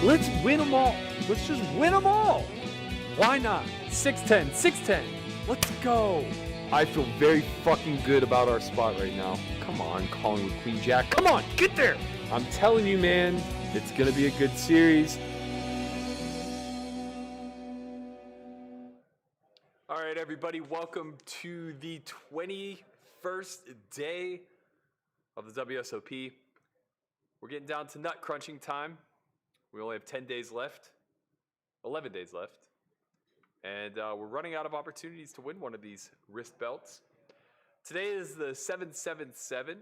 Let's win them all. Let's just win them all. Why not? 6-10, 6-10. Let's go. I feel very fucking good about our spot right now. Come on, calling with Queen Jack. Come on, get there. I'm telling you, man, it's going to be a good series. All right, everybody, welcome to the 21st day of the WSOP. We're getting down to nut crunching time. We only have 10 days left, 11 days left, and we're running out of opportunities to win one of these wrist belts. Today is the 777.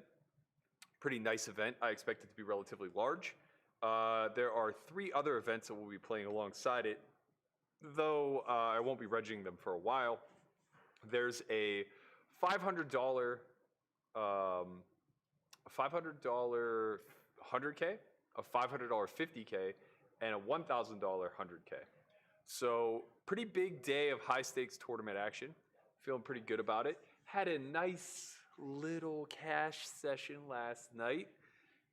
Pretty nice event. I expect it to be relatively large. There are 3 other events that we'll be playing alongside it, though I won't be regging them for a while. There's a $500 100K, a $500 50K, and a $1,000 100K. So pretty big day of high stakes tournament action. Feeling pretty good about it. Had a nice little cash session last night.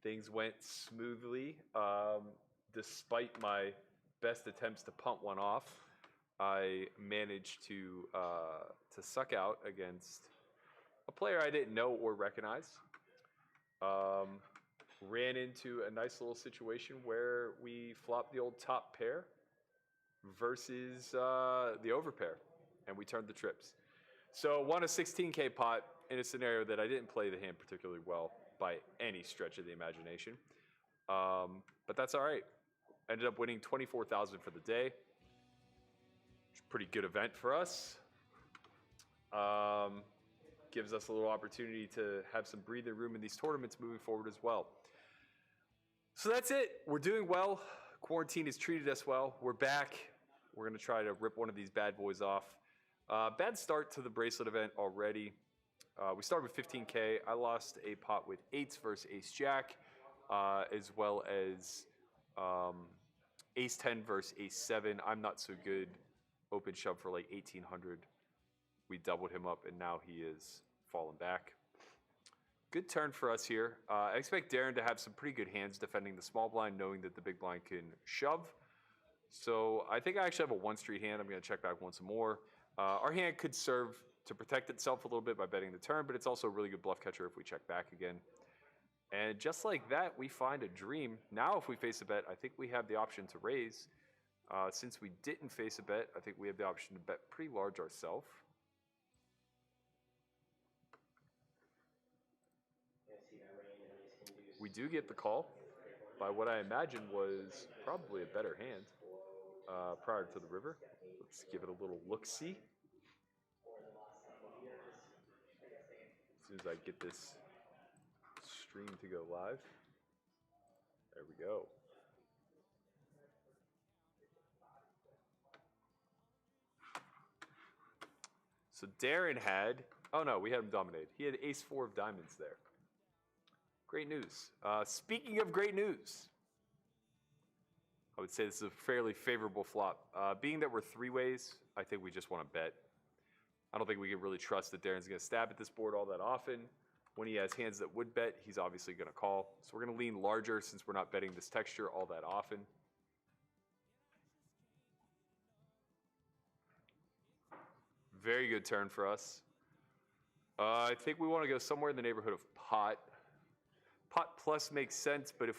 Things went smoothly. Despite my best attempts to punt one off, I managed to suck out against a player I didn't know or recognize. Ran into a nice little situation where we flopped the old top pair versus the over pair, and we turned the trips. So won a 16K pot in a scenario that I didn't play the hand particularly well by any stretch of the imagination. But that's all right. Ended up winning $24,000 for the day. Pretty good event for us. Gives us a little opportunity to have some breathing room in these tournaments moving forward as well. So that's it. We're doing well. Quarantine has treated us well. We're back. We're going to try to rip one of these bad boys off. Bad start to the bracelet event already. We started with 15K. I lost a pot with 8s versus Ace-Jack, as well as Ace-10 versus Ace-7. I'm not so good. Open shove for like 1,800. We doubled him up, and now he is falling back. Good turn for us here. I expect Darren to have some pretty good hands defending the small blind, knowing that the big blind can shove. So I think I actually have a 1-street hand. I'm going to check back once more. Our hand could serve to protect itself a little bit by betting the turn, but it's also a really good bluff catcher if we check back again. And just like that, we find a dream. Now if we face a bet, I think we have the option to raise. Since we didn't face a bet, I think we have the option to bet pretty large ourselves. We do get the call by what I imagine was probably a better hand prior to the river. Let's give it a little look-see. As soon as I get this stream to go live. There we go. So Darren had, oh no, we had him dominate. He had Ace-4 of diamonds there. Great news. Speaking of great news, I would say this is a fairly favorable flop. Being that we're 3 ways, I think we just want to bet. I don't think we can really trust that Darren's going to stab at this board all that often. When he has hands that would bet, he's obviously going to call. So we're going to lean larger since we're not betting this texture all that often. Very good turn for us. I think we want to go somewhere in the neighborhood of pot. Pot plus makes sense, but if...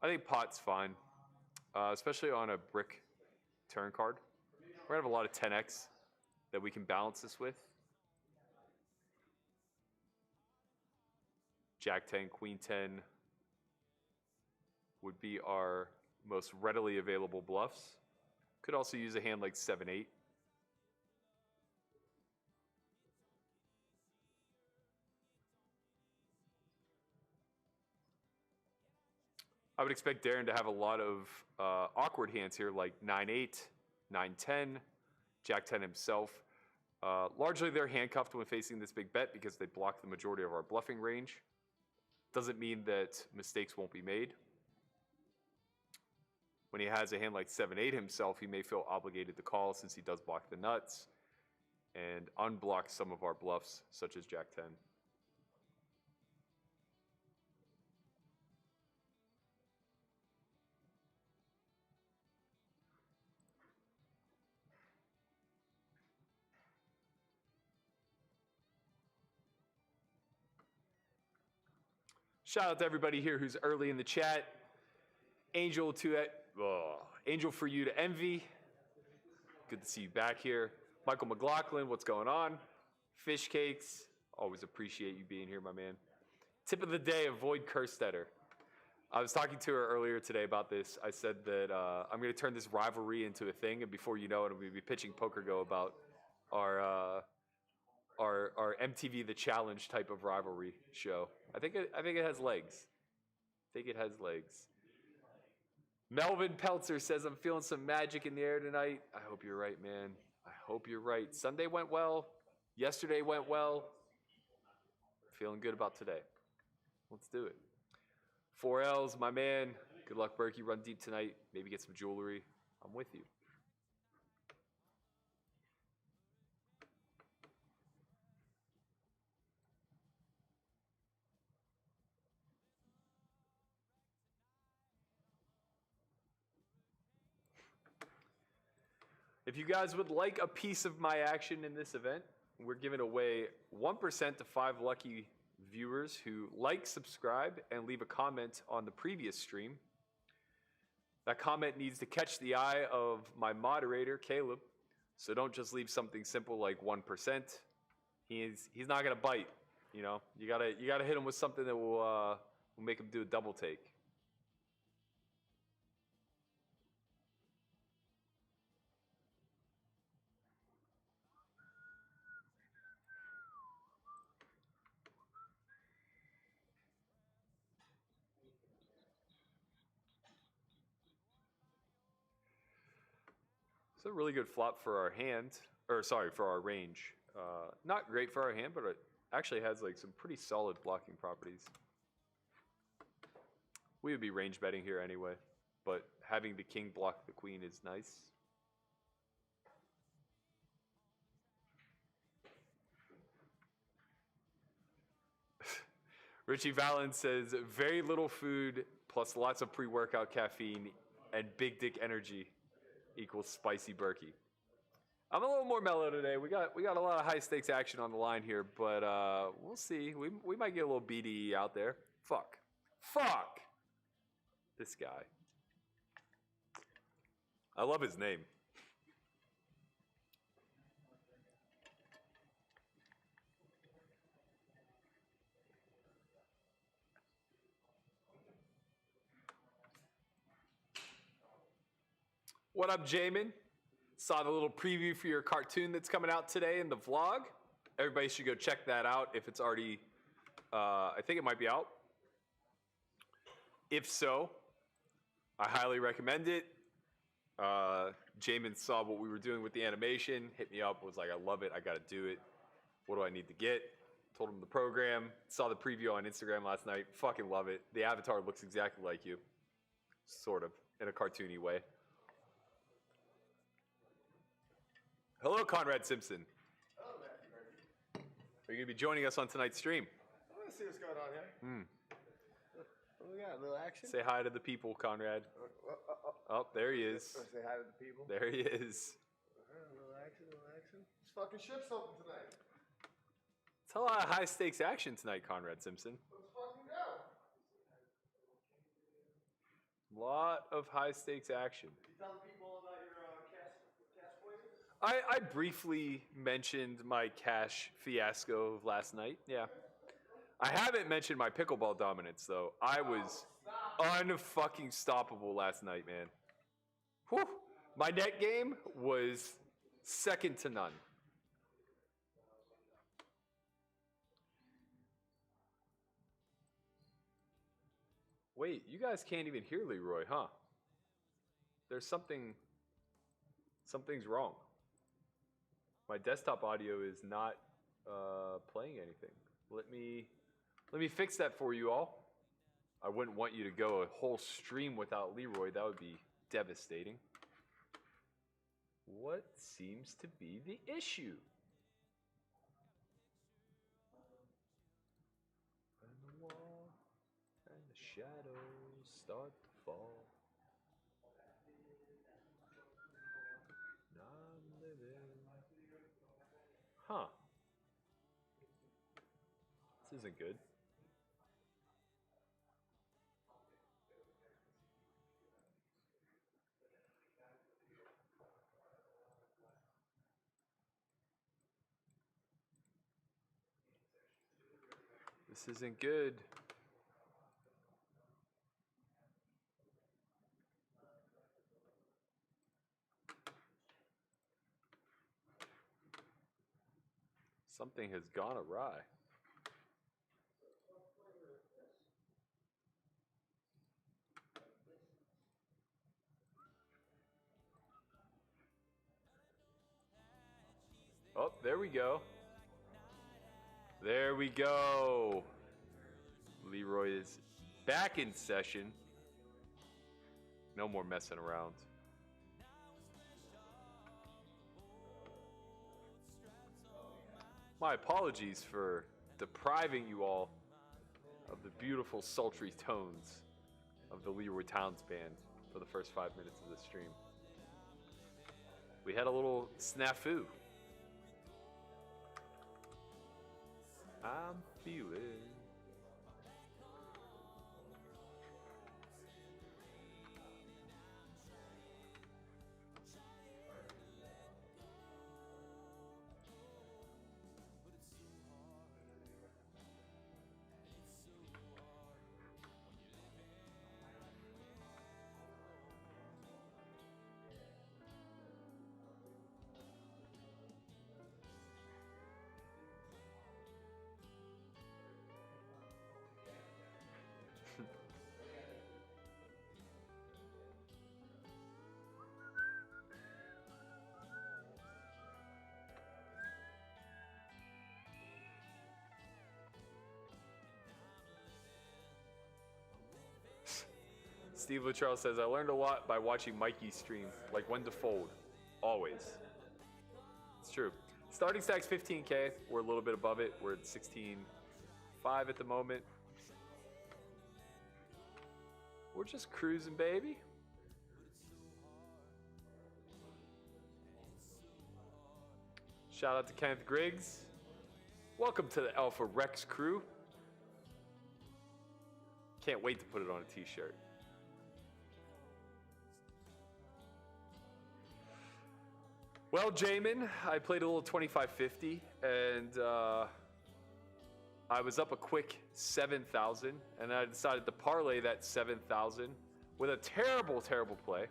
I think pot's fine, especially on a brick turn card. We're going to have a lot of 10x that we can balance this with. Jack 10, Queen 10 would be our most readily available bluffs. Could also use a hand like 7-8. I would expect Darren to have a lot of awkward hands here, like 9-8, 9-10, Jack 10 himself. Largely, they're handcuffed when facing this big bet because they block the majority of our bluffing range. Doesn't mean that mistakes won't be made. When he has a hand like 7-8 himself, he may feel obligated to call since he does block the nuts and unblock some of our bluffs, such as Jack 10. Shout out to everybody here who's early in the chat. Angel for you to envy. Good to see you back here. Michael McLaughlin, what's going on? Fish Cakes, always appreciate you being here, my man. Tip of the day, avoid Kerstetter. I was talking to her earlier today about this. I said that I'm going to turn this rivalry into a thing, and before you know it, I'm going to be pitching Poker Go about our MTV The Challenge type of rivalry show. I think it has legs. Melvin Peltzer says, I'm feeling some magic in the air tonight. I hope you're right, man. I hope you're right. Sunday went well. Yesterday went well. Feeling good about today. Let's do it. 4Ls, my man. Good luck, Berkey. Run deep tonight. Maybe get some jewelry. I'm with you. If you guys would like a piece of my action in this event, we're giving away 1% to 5 lucky viewers who like, subscribe, and leave a comment on the previous stream. That comment needs to catch the eye of my moderator, Caleb. So don't just leave something simple like 1%. He's not gonna bite. You know, you gotta hit him with something that will make him do a double take. It's a really good flop for our hand, or sorry, for our range. Not great for our hand, but it actually has like some pretty solid blocking properties. We would be range betting here anyway, but having the king block the queen is nice. Richie Valen says, very little food plus lots of pre-workout caffeine and big dick energy equals spicy Berkey. I'm a little more mellow today. We got a lot of high stakes action on the line here, but we'll see. We might get a little BDE out there. Fuck. This guy. I love his name. What up, Jamin? Saw the little preview for your cartoon that's coming out today in the vlog. Everybody should go check that out if it's already, I think it might be out. If so, I highly recommend it. Jamin saw what we were doing with the animation, hit me up, was like, I love it, I gotta do it. What do I need to get? Told him the program, saw the preview on Instagram last night, fucking love it. The avatar looks exactly like you, sort of, in a cartoony way. Hello, Conrad Simpson. Hello, Matthew Berkey. Are you going to be joining us on tonight's stream? I want to see what's going on here. What do we got? A little action? Say hi to the people, Conrad. Oh, there he is. Say hi to the people. There he is. A little action. This fucking ship's open tonight. It's a lot of high stakes action tonight, Conrad Simpson. Let's fucking go. Lot of high stakes action. You telling people about your cash poison? I briefly mentioned my cash fiasco of last night. Yeah. I haven't mentioned my pickleball dominance, though. I was unfucking stoppable last night, man. Whew. My net game was second to none. Wait, you guys can't even hear Leroy, huh? There's something's wrong. My desktop audio is not playing anything. Let me fix that for you all. I wouldn't want you to go a whole stream without Leroy. That would be devastating. What seems to be the issue? And the wall and the shadows start to fall. I'm living. Huh. This isn't good. This isn't good. Something has gone awry. Oh, there we go. There we go. Leroy is back in session. No more messing around. My apologies for depriving you all of the beautiful, sultry tones of the Leroy Towns band for the first 5 minutes of the stream. We had a little snafu. I'm feeling. Steve Luttrell says, I learned a lot by watching Mikey stream, like when to fold. Always. It's true. Starting stack's 15K. We're a little bit above it. We're at 16.5 at the moment. We're just cruising, baby. Shout out to Kenneth Griggs. Welcome to the Alpha Rex crew. Can't wait to put it on a t-shirt. Well, Jamin, I played a little 2550, and I was up a quick 7,000, and I decided to parlay that 7,000 with a terrible, terrible play.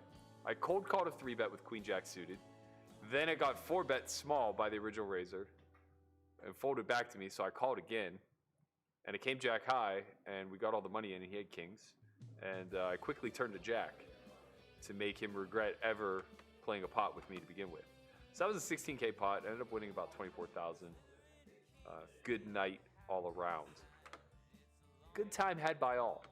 I cold called a 3-bet with Queen Jack suited. Then it got 4-bet small by the original raiser and folded back to me, so I called again. And it came Jack high, and we got all the money in, and he had kings. And I quickly turned to Jack to make him regret ever playing a pot with me to begin with. So that was a 16K pot. I ended up winning about 24,000. Good night all around. Good time had by all.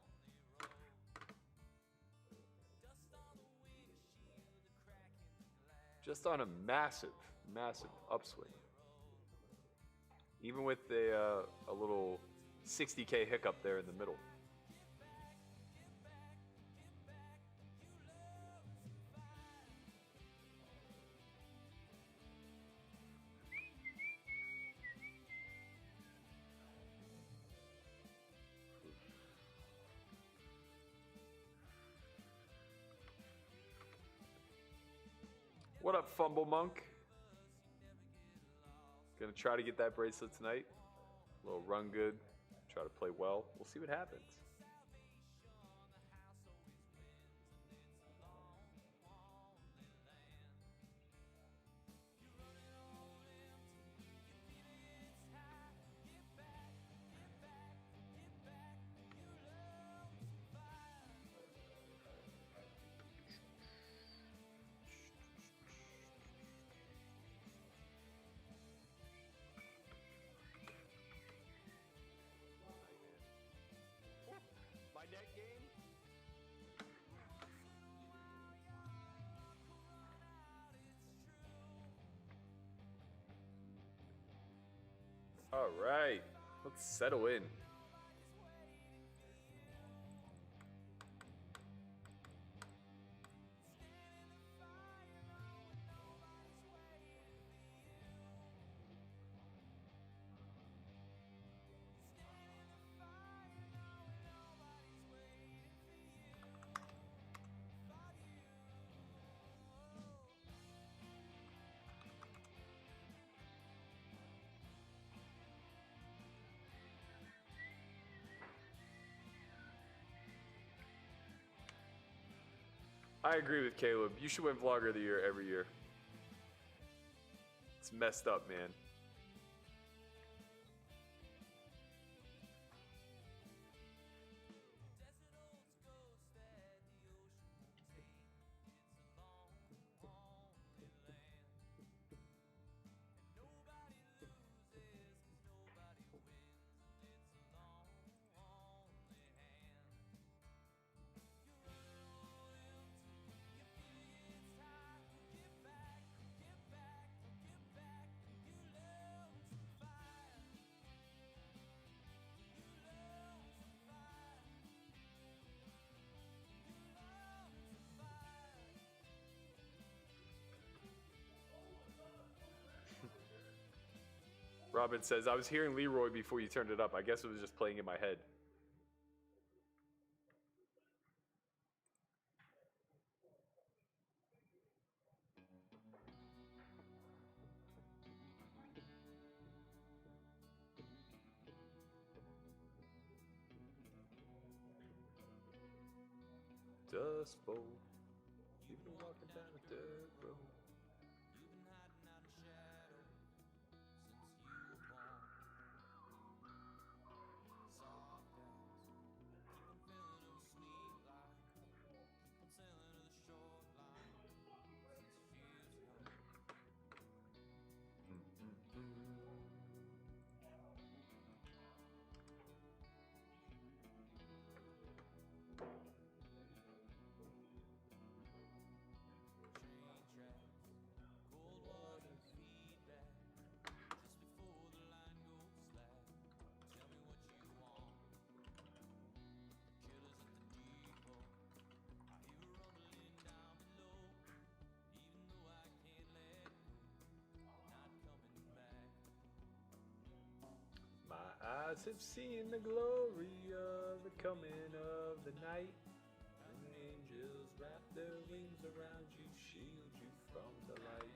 Just on a massive, massive upswing. Even with a little 60K hiccup there in the middle. What up, Fumble Monk? Gonna try to get that bracelet tonight. A little run good. Try to play well. We'll see what happens. My net game. All right, let's settle in. I agree with Caleb. You should win Vlogger of the Year every year. It's messed up, man. Robin says, I was hearing Leroy before you turned it up. I guess it was just playing in my head. Dust Bowl. You've been walking down a dirt road. My eyes have seen the glory of the coming of the night. And angels wrap their wings around you, shield you from the light.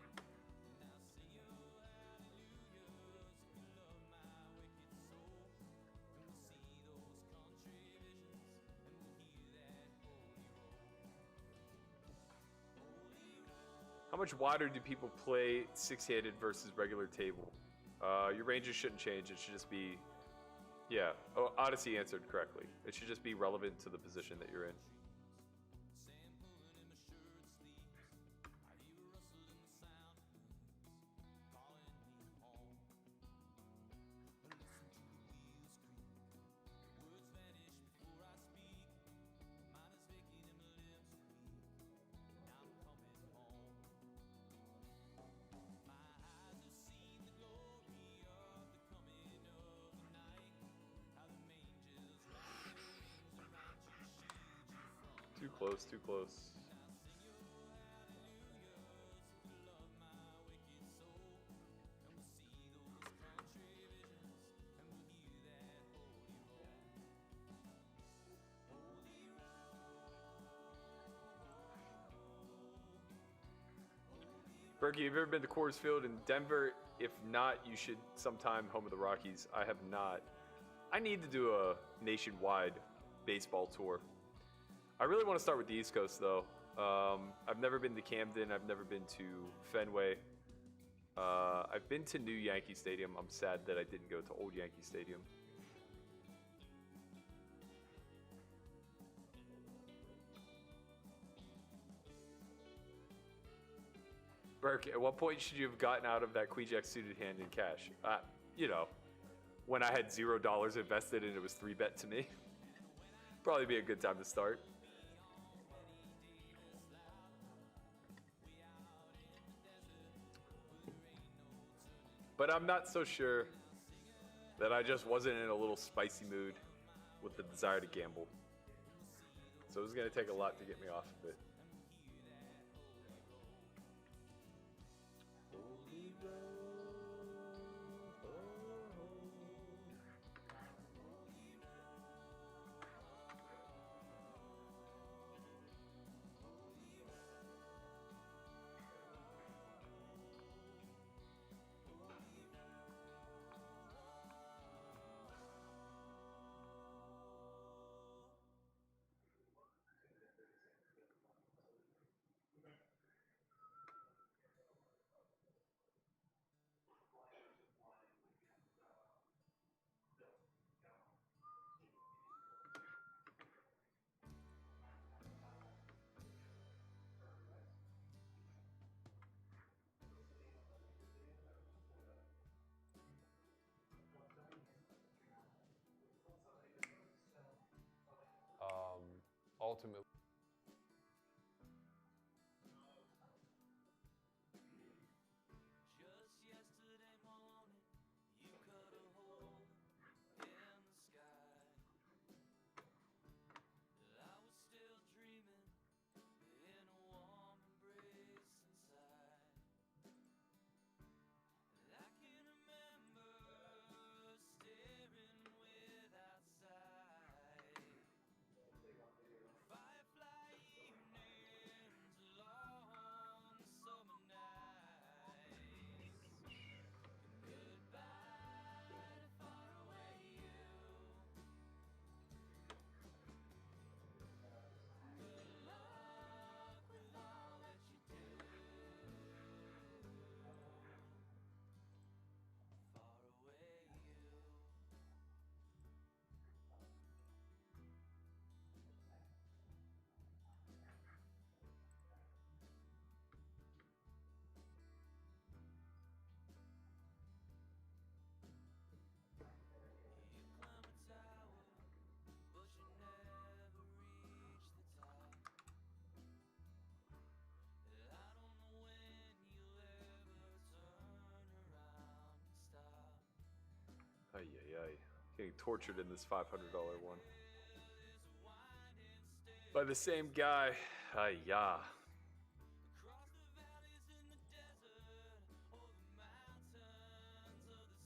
How much wider do people play six-handed versus regular table? Your ranges shouldn't change. It should just be, yeah. Oh, Odyssey answered correctly. It should just be relevant to the position that you're in. Too close, too close. Berkey, have you ever been to Coors Field in Denver? If not, you should sometime. Home of the Rockies. I have not. I need to do a nationwide baseball tour. I really want to start with the East Coast, though. I've never been to Camden. I've never been to Fenway. I've been to New Yankee Stadium. I'm sad that I didn't go to Old Yankee Stadium. Burke, at what point should you have gotten out of that Queen Jack suited hand in cash? You know, when I had $0 invested and it was 3-bet to me. Probably be a good time to start. But I'm not so sure that I just wasn't in a little spicy mood with the desire to gamble. So it was going to take a lot to get me off of it. ultimately. Ay, ay, ay. Getting tortured in this $500 one. By the same guy. Ay, ya.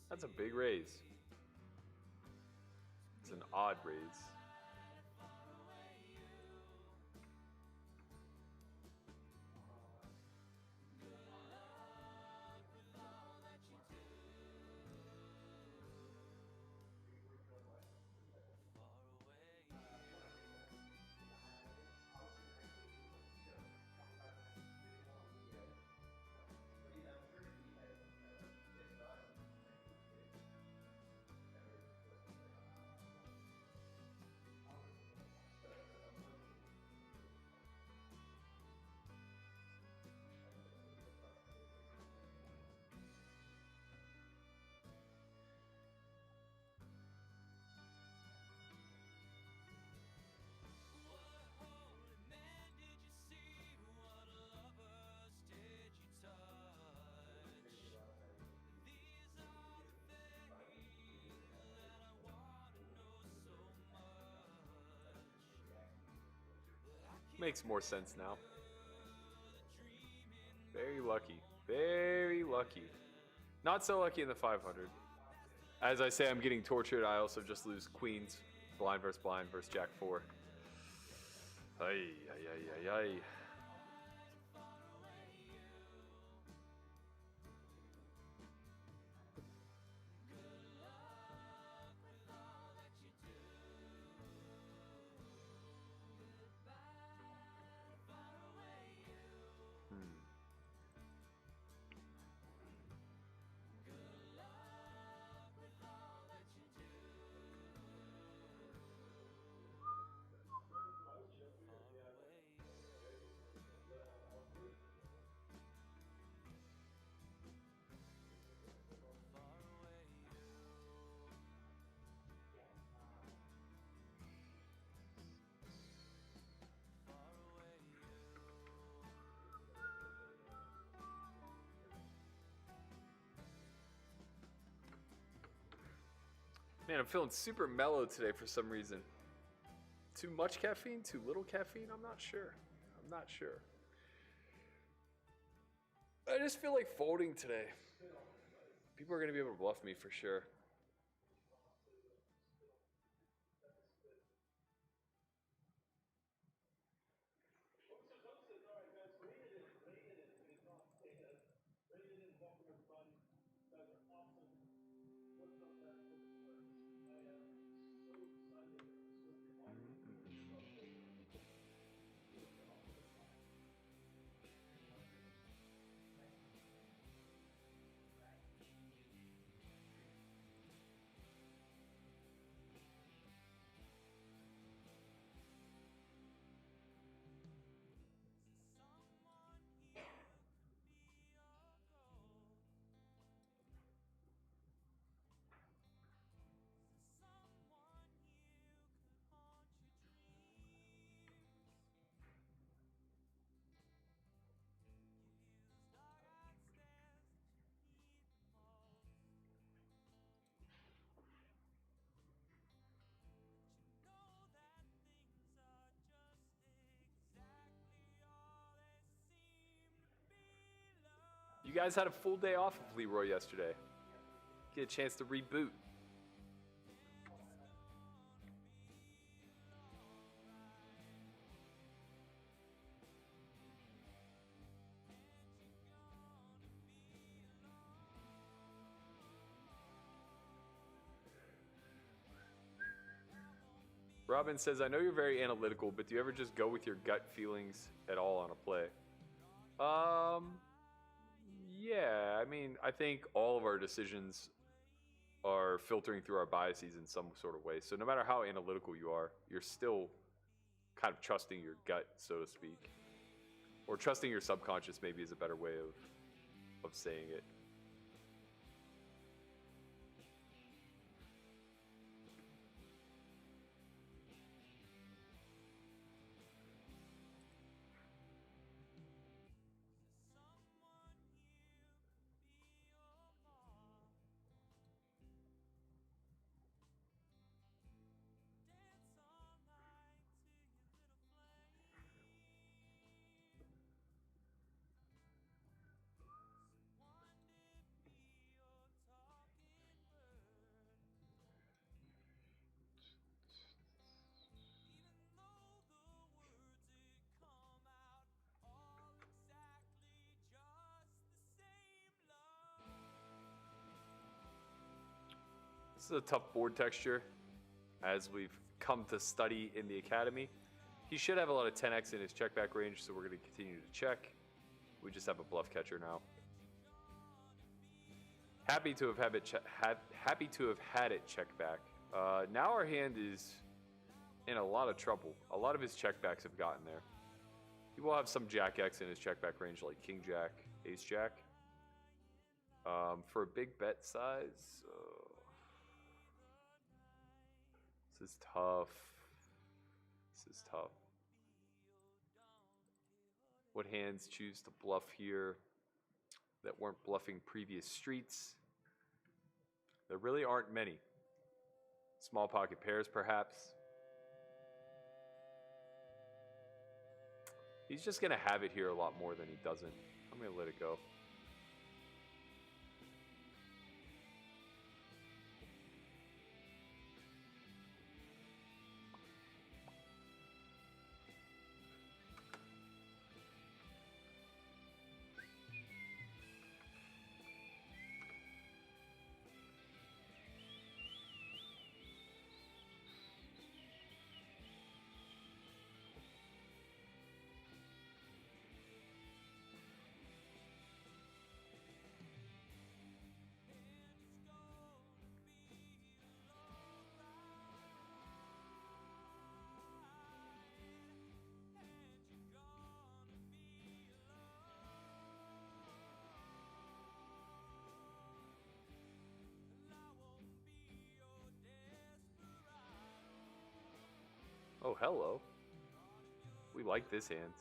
That's a big raise. It's an odd raise. Makes more sense now. Very lucky. Very lucky. Not so lucky in the 500. As I say, I'm getting tortured. I also just lose queens. Blind versus Jack 4. Ay, ay, ay, ay, ay. Man, I'm feeling super mellow today for some reason. Too much caffeine? Too little caffeine? I'm not sure. I'm not sure. I just feel like folding today. People are going to be able to bluff me for sure. You guys had a full day off of Leroy yesterday. Get a chance to reboot. Robin says, I know you're very analytical, but do you ever just go with your gut feelings at all on a play? Yeah, I mean, I think all of our decisions are filtering through our biases in some sort of way. So no matter how analytical you are, you're still kind of trusting your gut, so to speak. Or trusting your subconscious maybe is a better way of saying it. This is a tough board texture, as we've come to study in the academy. He should have a lot of 10x in his check back range, so we're going to continue to check. We just have a bluff catcher now. Happy to have had it check back. Now our hand is in a lot of trouble. A lot of his checkbacks have gotten there. He will have some Jack X in his check back range, like King Jack, Ace Jack. For a big bet size, this is tough. This is tough. What hands choose to bluff here that weren't bluffing previous streets? There really aren't many. Small pocket pairs, perhaps. He's just going to have it here a lot more than he doesn't. I'm going to let it go. Oh, hello. We like this hand.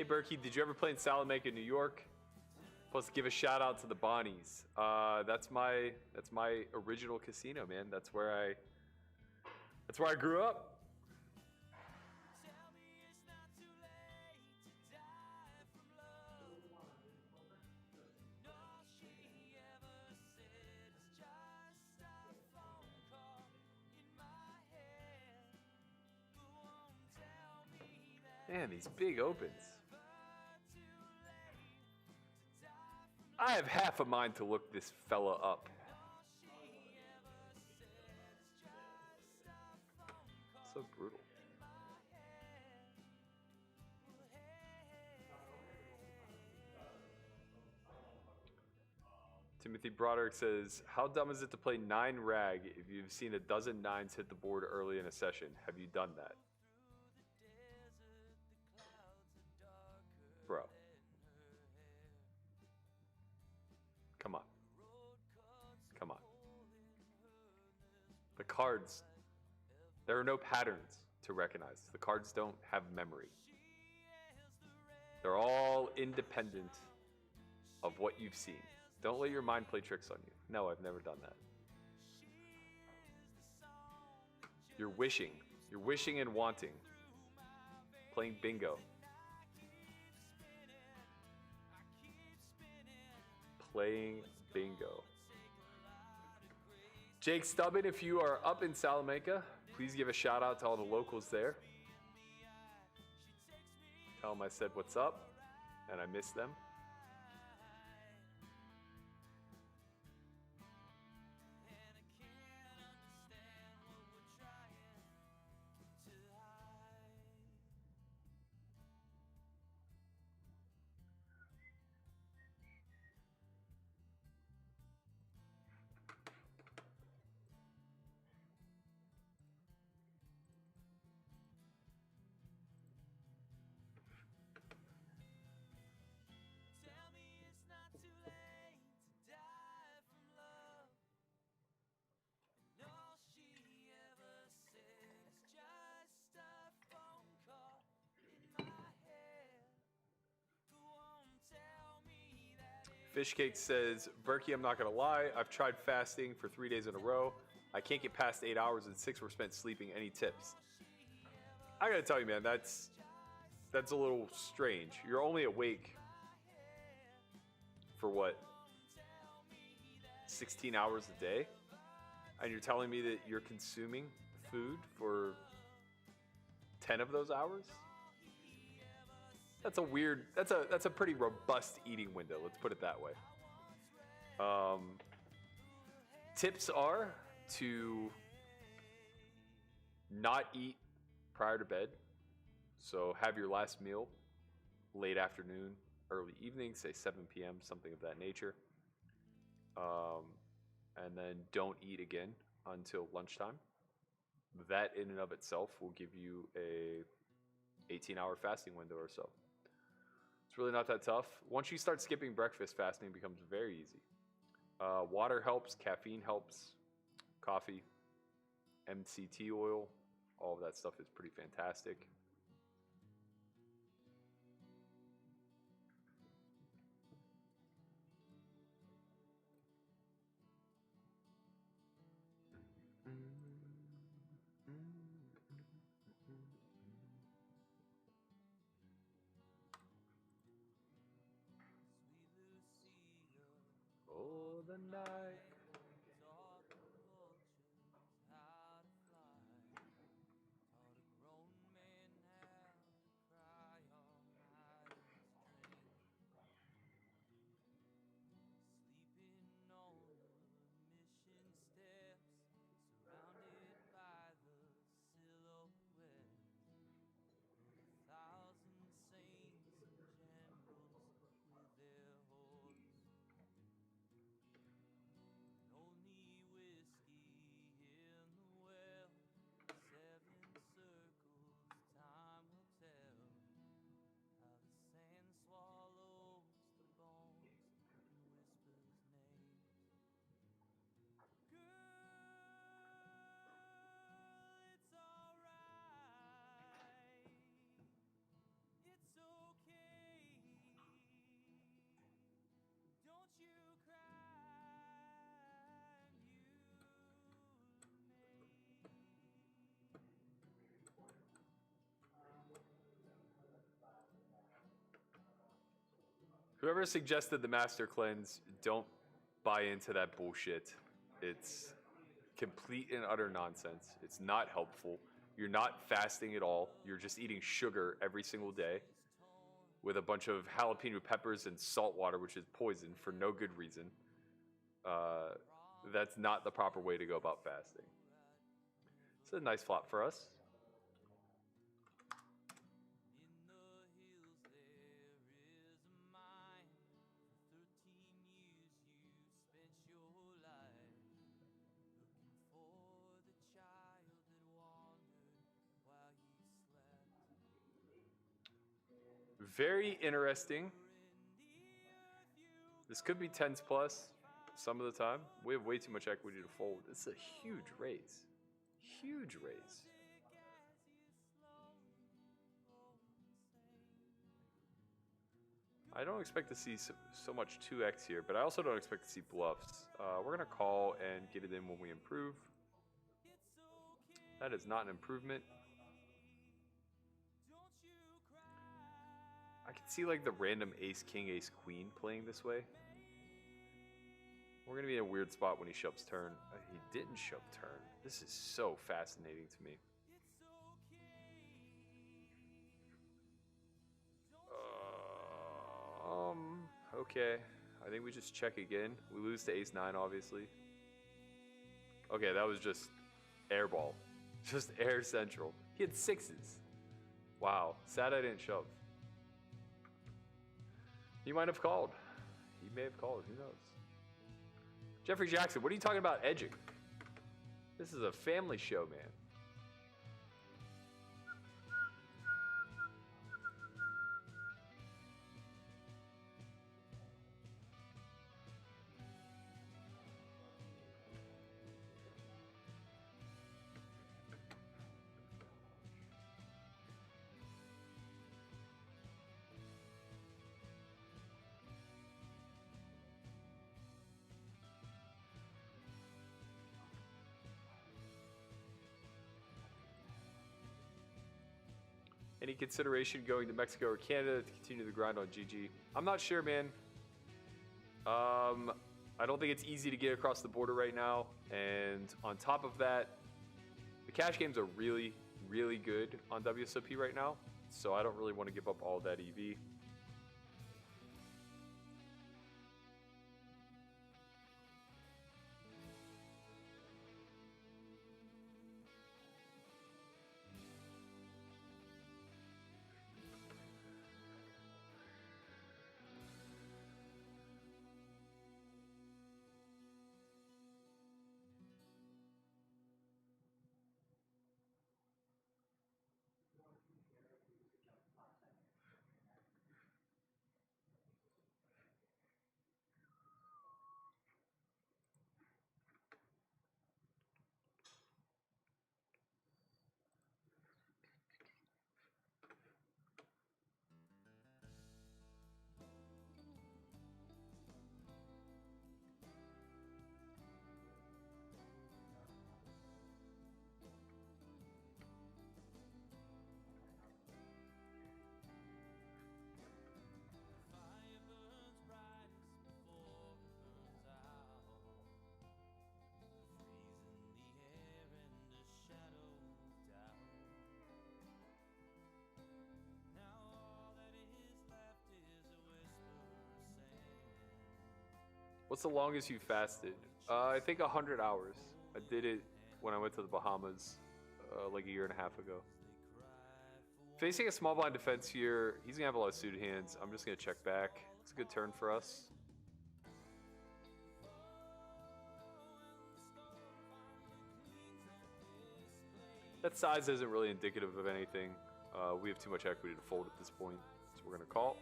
Hey Berkey, did you ever play in Salamanca, New York? Plus, give a shout out to the Bonnies. That's my original casino, man. That's where I grew up. Man, these big opens. I have half a mind to look this fella up. So brutal. Timothy Broderick says, how dumb is it to play 9 rag if you've seen a dozen 9s hit the board early in a session? Have you done that? Bro. Come on. Come on. The cards, there are no patterns to recognize. The cards don't have memory. They're all independent of what you've seen. Don't let your mind play tricks on you. No, I've never done that. You're wishing. You're wishing and wanting. Playing bingo. Playing bingo. Jake Stubbin, if you are up in Salamanca, please give a shout out to all the locals there. Tell them I said what's up and I miss them. Fishcake says, Berkey, I'm not going to lie. I've tried fasting for 3 days in a row. I can't get past 8 hours and 6 were spent sleeping. Any tips? I got to tell you, man, that's a little strange. You're only awake for what? 16 hours a day? And you're telling me that you're consuming food for 10 of those hours? That's a weird, that's a pretty robust eating window, let's put it that way. Tips are to not eat prior to bed. So have your last meal late afternoon, early evening, say 7 p.m., something of that nature. And then don't eat again until lunchtime. That in and of itself will give you a 18-hour fasting window or so. It's really not that tough. Once you start skipping breakfast, fasting becomes very easy. Water helps, caffeine helps, coffee, MCT oil, all of that stuff is pretty fantastic. Oh, the night. Whoever suggested the Master Cleanse, don't buy into that bullshit. It's complete and utter nonsense. It's not helpful. You're not fasting at all. You're just eating sugar every single day with a bunch of jalapeno peppers and salt water, which is poison for no good reason. That's not the proper way to go about fasting. It's a nice flop for us. Very interesting. This could be 10s plus some of the time. We have way too much equity to fold. This is a huge raise. Huge raise. I don't expect to see so much 2x here, but I also don't expect to see bluffs. We're going to call and get it in when we improve. That is not an improvement. I can see like the random ace, king, ace, queen playing this way. We're going to be in a weird spot when he shoves turn. He didn't shove turn. This is so fascinating to me. Okay. I think we just check again. We lose to ace 9, obviously. Okay, that was just airball. Just air central. He had 6s. Wow. Sad I didn't shove. He might have called. He may have called. Who knows? Jeffrey Jackson, what are you talking about edging? This is a family show, man. Any consideration going to Mexico or Canada to continue the grind on GG? I'm not sure, man. I don't think it's easy to get across the border right now. And on top of that, the cash games are really, really good on WSOP right now. So I don't really want to give up all that EV. What's the longest you fasted? I think 100 hours. I did it when I went to the Bahamas like a year and a half ago. Facing a small blind defense here, he's going to have a lot of suited hands. I'm just going to check back. It's a good turn for us. That size isn't really indicative of anything. We have too much equity to fold at this point, so we're going to call.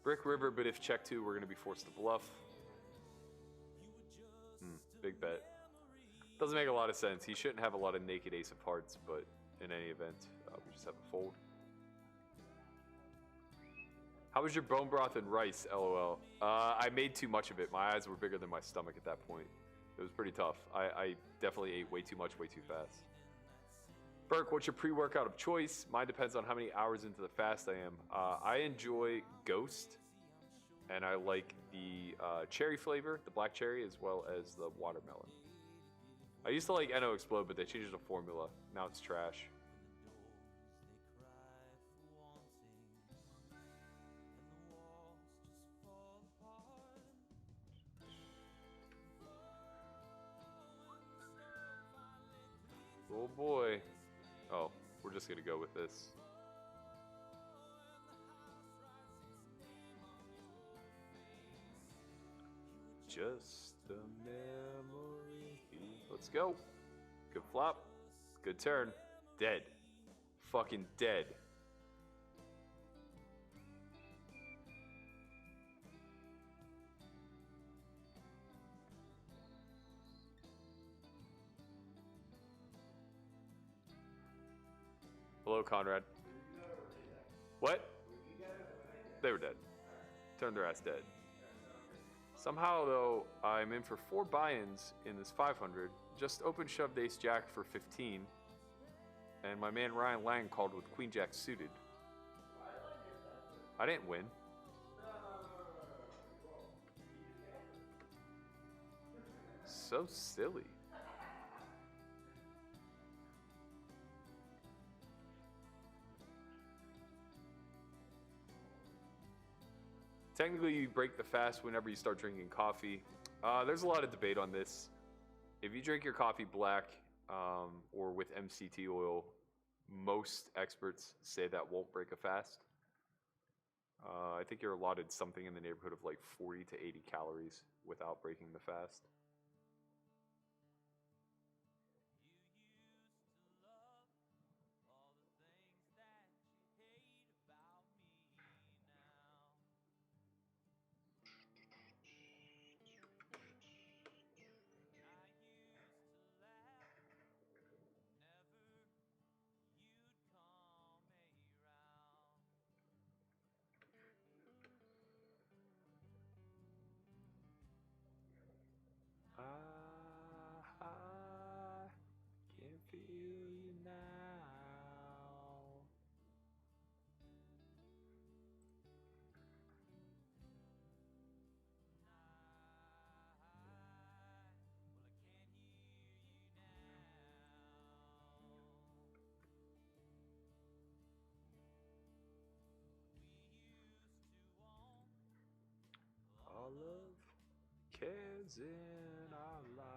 Brick River, but if check 2, we're going to be forced to bluff. Big bet. Doesn't make a lot of sense. He shouldn't have a lot of naked ace of hearts, but in any event, we just have a fold. How was your bone broth and rice, LOL? I made too much of it. My eyes were bigger than my stomach at that point. It was pretty tough. I definitely ate way too much, way too fast. Burke, what's your pre-workout of choice? Mine depends on how many hours into the fast I am. I enjoy Ghost, and I like the cherry flavor, the black cherry, as well as the watermelon. I used to like Eno Explode, but they changed the formula. Now it's trash. Oh boy. Oh, we're just gonna go with this. Just a memory. Let's go. Good flop. Good turn. Dead. Fucking dead. Hello, Conrad. What? They were dead. Turned their ass dead. Somehow, though, I'm in for 4 buy-ins in this 500. Just open shoved ace jack for 15. And my man Ryan Lang called with queen jack suited. I didn't win. So silly. Technically, you break the fast whenever you start drinking coffee. There's a lot of debate on this. If you drink your coffee black or with MCT oil, most experts say that won't break a fast. I think you're allotted something in the neighborhood of like 40 to 80 calories without breaking the fast. I can feel you now. All of cares in our lives.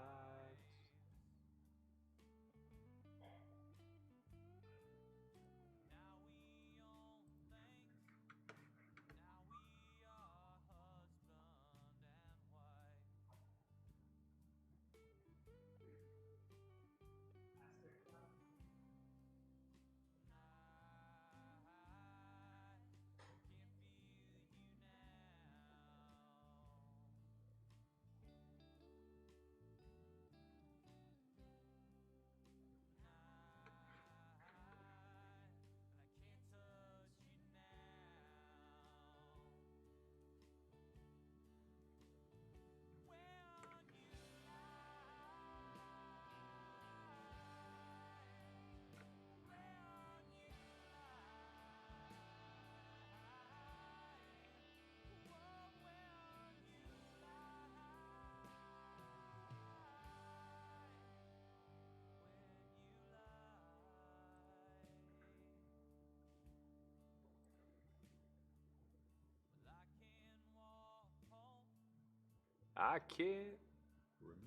I can't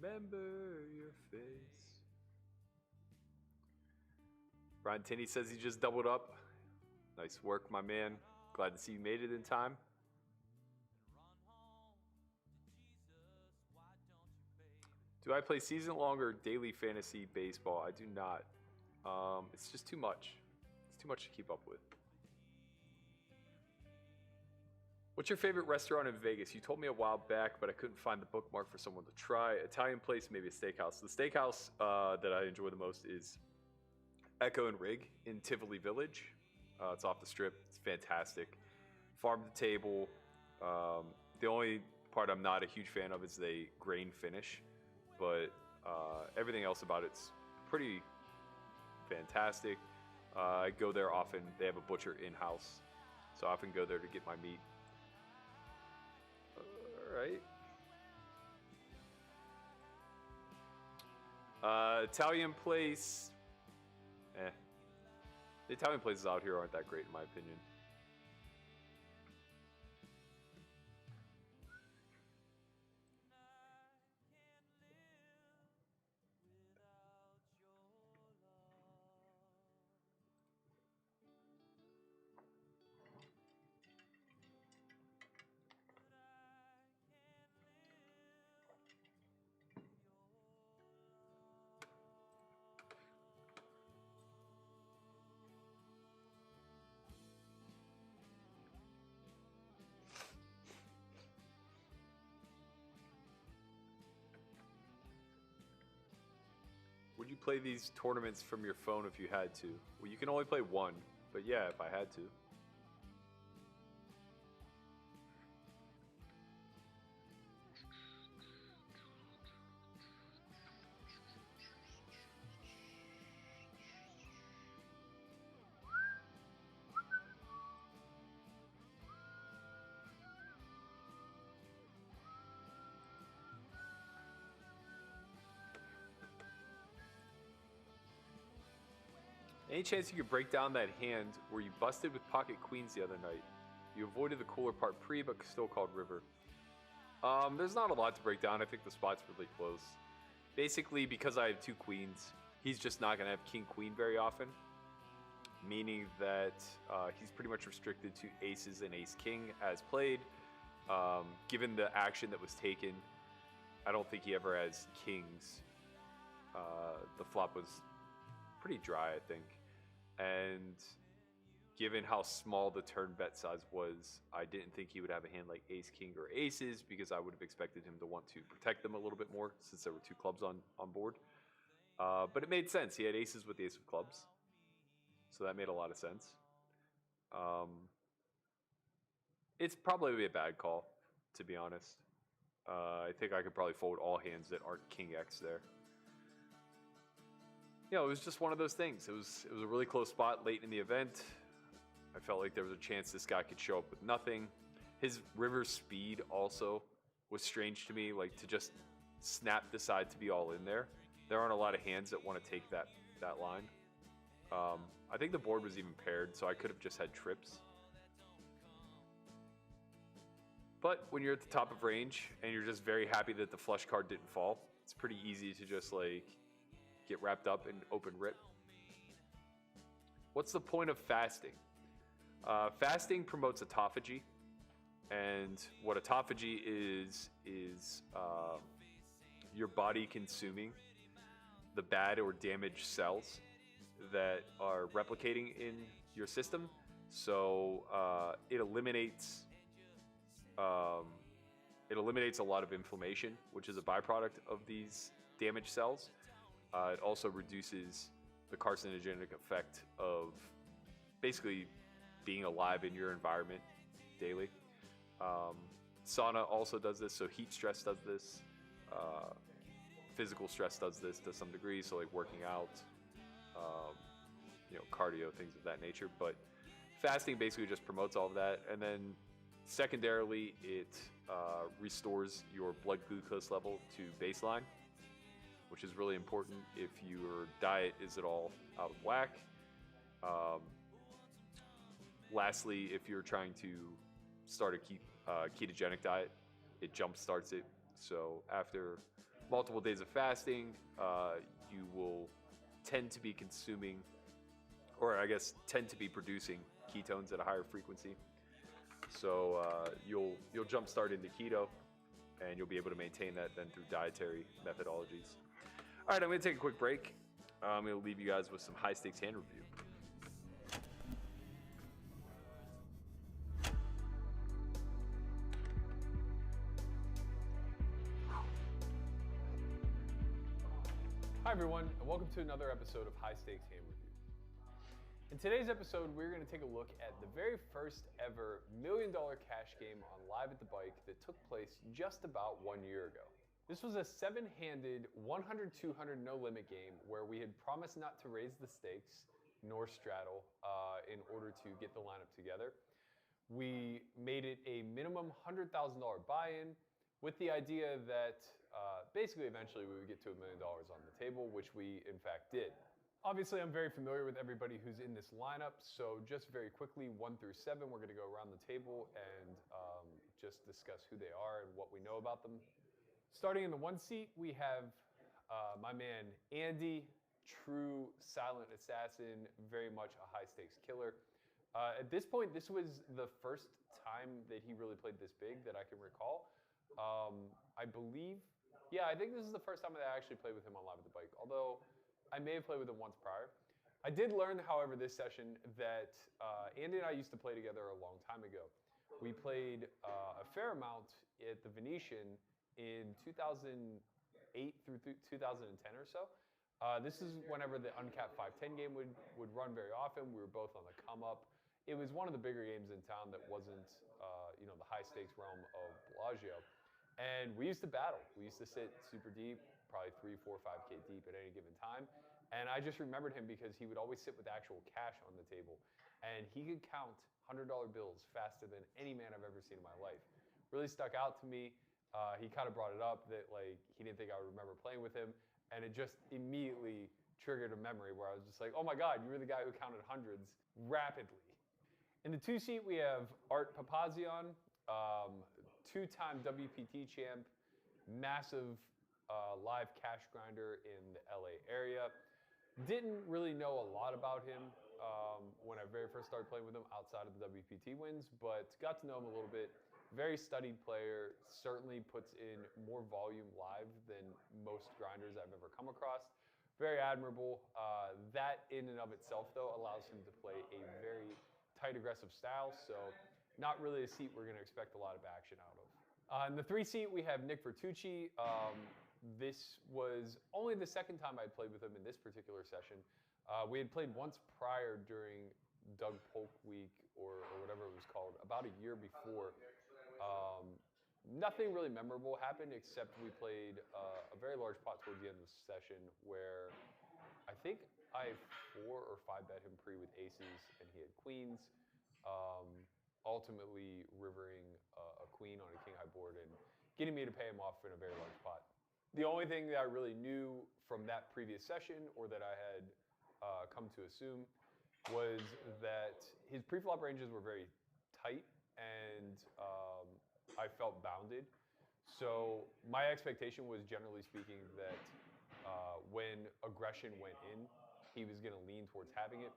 remember your face. Brian Tinney says he just doubled up. Nice work, my man. Glad to see you made it in time. Do I play season-long or daily fantasy baseball? I do not. It's just too much. It's too much to keep up with. What's your favorite restaurant in Vegas? You told me a while back, but I couldn't find the bookmark for someone to try. Italian place, maybe a steakhouse. The steakhouse that I enjoy the most is Echo and Rig in Tivoli Village. It's off the strip. It's fantastic. Farm to table. The only part I'm not a huge fan of is the grain finish, but everything else about it's pretty fantastic. I go there often. They have a butcher in-house, so I often go there to get my meat. All right. Italian place. The Italian places out here aren't that great in my opinion. Would you play these tournaments from your phone if you had to? Well, you can only play one, but yeah, if I had to. Any chance you could break down that hand where you busted with pocket queens the other night? You avoided the cooler part pre, but still called river. There's not a lot to break down. I think the spot's really close. Basically, because I have two queens, he's just not going to have king-queen very often. Meaning that he's pretty much restricted to aces and ace-king as played. Given the action that was taken, I don't think he ever has kings. The flop was pretty dry, I think. And given how small the turn bet size was, I didn't think he would have a hand like ace, king, or aces, because I would have expected him to want to protect them a little bit more since there were two clubs on board. But it made sense. He had aces with the ace of clubs. So that made a lot of sense. It's probably a bad call, to be honest. I think I could probably fold all hands that aren't king X there. You know, it was just one of those things. It was a really close spot late in the event. I felt like there was a chance this guy could show up with nothing. His river speed also was strange to me, like to just snap decide to be all in there. There aren't a lot of hands that want to take that line. I think the board was even paired, so I could have just had trips. But when you're at the top of range and you're just very happy that the flush card didn't fall, it's pretty easy to just like get wrapped up and open rip. What's the point of fasting? Fasting promotes autophagy, and what autophagy is your body consuming the bad or damaged cells that are replicating in your system. So it eliminates a lot of inflammation, which is a byproduct of these damaged cells. It also reduces the carcinogenic effect of basically being alive in your environment daily. Sauna also does this, so heat stress does this. Physical stress does this to some degree, so like working out, cardio, things of that nature. But fasting basically just promotes all of that. And then secondarily, it restores your blood glucose level to baseline, which is really important if your diet is at all out of whack. Lastly, if you're trying to start a ketogenic diet, it jump starts it. So after multiple days of fasting, you will tend to be consuming, or I guess tend to be producing ketones at a higher frequency. So you'll jump start into keto, and you'll be able to maintain that then through dietary methodologies. All right, I'm going to take a quick break. I'm going to leave you guys with some high stakes hand review. Hi everyone, and welcome to another episode of High Stakes Hand Review. In today's episode, we're going to take a look at the very first ever $1 million cash game on Live at the Bike that took place just about 1 year ago. This was a 7-handed, 100-200 no-limit game where we had promised not to raise the stakes nor straddle in order to get the lineup together. We made it a minimum $100,000 buy-in with the idea that basically eventually we would get to $1 million on the table, which we in fact did. Obviously, I'm very familiar with everybody who's in this lineup, so just very quickly, 1 through 7, we're going to go around the table and just discuss who they are and what we know about them. Starting in the 1 seat, we have my man Andy, true silent assassin, very much a high-stakes killer. At this point, this was the first time that he really played this big that I can recall. I believe, yeah, I think this is the first time that I actually played with him on Live at the Bike, although I may have played with him once prior. I did learn, however, this session that Andy and I used to play together a long time ago. We played a fair amount at the Venetian in 2008 through 2010 or so. This is whenever the uncapped 510 game would run very often. We were both on the come up. It was one of the bigger games in town that wasn't, the high stakes realm of Bellagio. And we used to battle. We used to sit super deep, probably 3, 4, 5K deep at any given time. And I just remembered him because he would always sit with actual cash on the table. And he could count $100 bills faster than any man I've ever seen in my life. Really stuck out to me. He kind of brought it up that he didn't think I would remember playing with him. And it just immediately triggered a memory where I was just like, oh my God, you were the guy who counted hundreds rapidly. In the 2 seat, we have Art Papazian, 2-time WPT champ, massive live cash grinder in the LA area. Didn't really know a lot about him when I very first started playing with him outside of the WPT wins, but got to know him a little bit. Very studied player, certainly puts in more volume live than most grinders I've ever come across. Very admirable. That in and of itself, though, allows him to play a very tight, aggressive style, so not really a seat we're going to expect a lot of action out of. In the 3 seat, we have Nick Vertucci. This was only the second time I'd played with him in this particular session. We had played once prior during Doug Polk Week or whatever it was called, about a year before. Nothing really memorable happened except we played a very large pot towards the end of the session where I think I 4 or 5 bet him pre with aces and he had queens, ultimately rivering a queen on a king high board and getting me to pay him off in a very large pot. The only thing that I really knew from that previous session or that I had come to assume was that his preflop ranges were very tight and I felt bounded. So my expectation was, generally speaking, that when aggression went in, he was going to lean towards having it.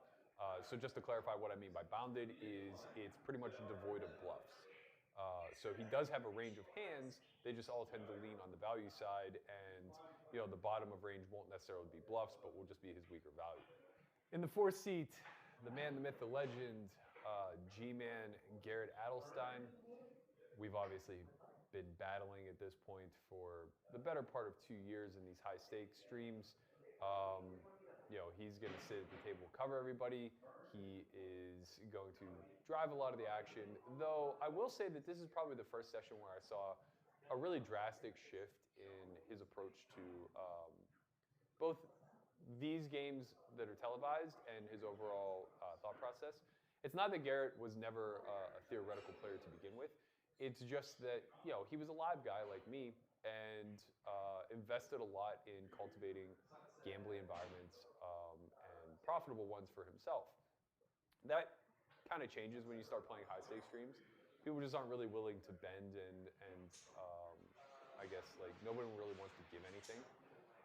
So just to clarify what I mean by bounded is it's pretty much devoid of bluffs. So he does have a range of hands, they just all tend to lean on the value side, and the bottom of range won't necessarily be bluffs, but will just be his weaker value. In the 4th seat, the man, the myth, the legend, G-Man Garrett Adelstein. We've obviously been battling at this point for the better part of 2 years in these high stakes streams. He's going to sit at the table, cover everybody. He is going to drive a lot of the action, though I will say that this is probably the first session where I saw a really drastic shift in his approach to both these games that are televised and his overall thought process. It's not that Garrett was never a theoretical player to begin with. It's just that, he was a live guy like me and invested a lot in cultivating gambling environments and profitable ones for himself. That kind of changes when you start playing high stakes streams. People just aren't really willing to bend and I guess nobody really wants to give anything.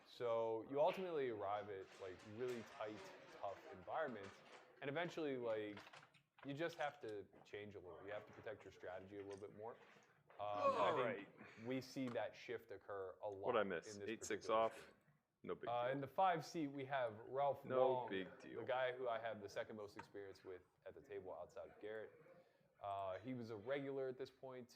So you ultimately arrive at really tight, tough environments, and eventually you just have to change a little. You have to protect your strategy a little bit more. All right. We see that shift occur a lot. What I miss? In this 8-6 off. No big deal. In the 5 seat, we have Ralph No Wong, big deal. the guy who I have the second most experience with at the table outside of Garrett. He was a regular at this point.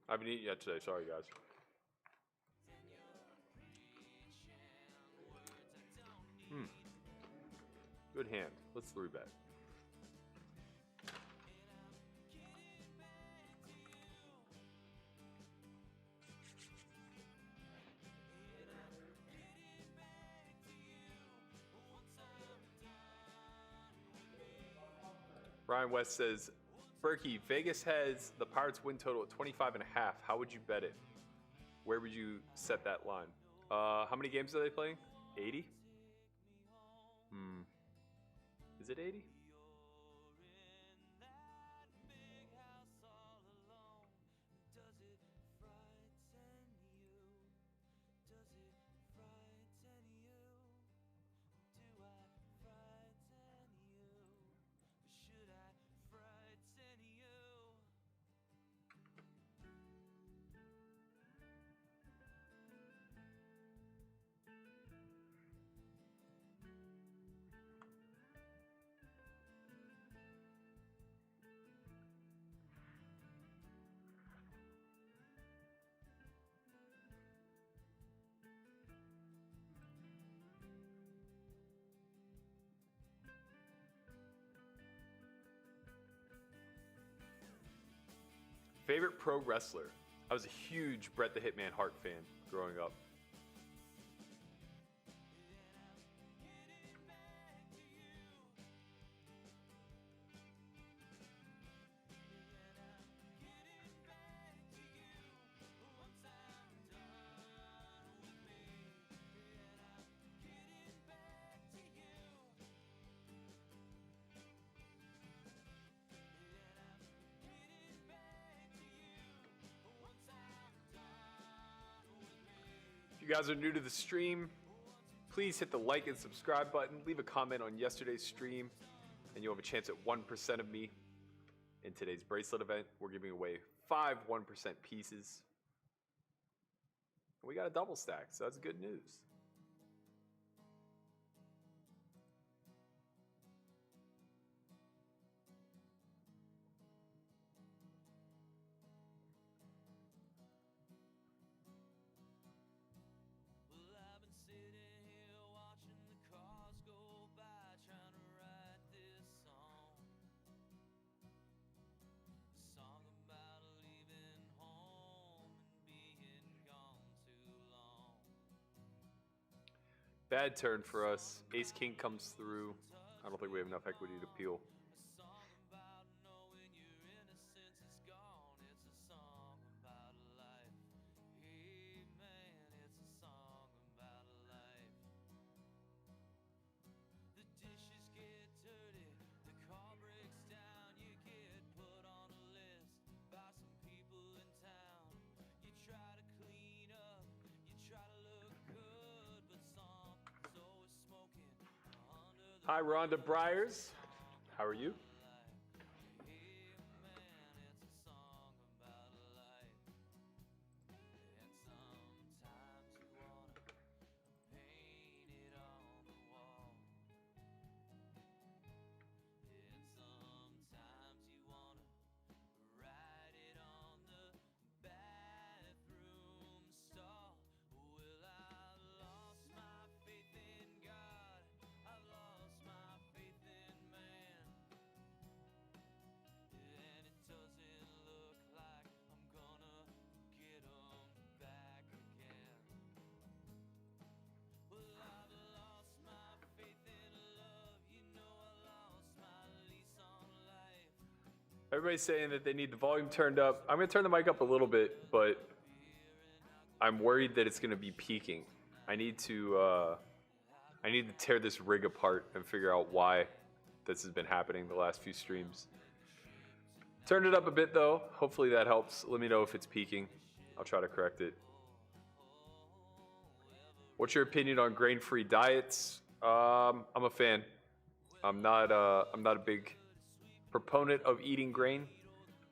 I haven't eaten yet today. Sorry, guys. Good hand. Let's 3-bet. Ryan West says, Berkey, Vegas has the Pirates win total at 25.5. How would you bet it? Where would you set that line? How many games are they playing? 80? Is it 80? Favorite pro wrestler? I was a huge Bret the Hitman Hart fan growing up. If you guys are new to the stream, please hit the like and subscribe button. Leave a comment on yesterday's stream, and you'll have a chance at 1% of me. In today's bracelet event, we're giving away 5 1% pieces. We got a double stack, so that's good news. Bad turn for us. Ace King comes through. I don't think we have enough equity to peel. Hi, Rhonda Briers. How are you? Everybody's saying that they need the volume turned up. I'm going to turn the mic up a little bit, but I'm worried that it's going to be peaking. I need to tear this rig apart and figure out why this has been happening the last few streams. Turned it up a bit though. Hopefully that helps. Let me know if it's peaking. I'll try to correct it. What's your opinion on grain-free diets? I'm a fan. I'm not a big proponent of eating grain.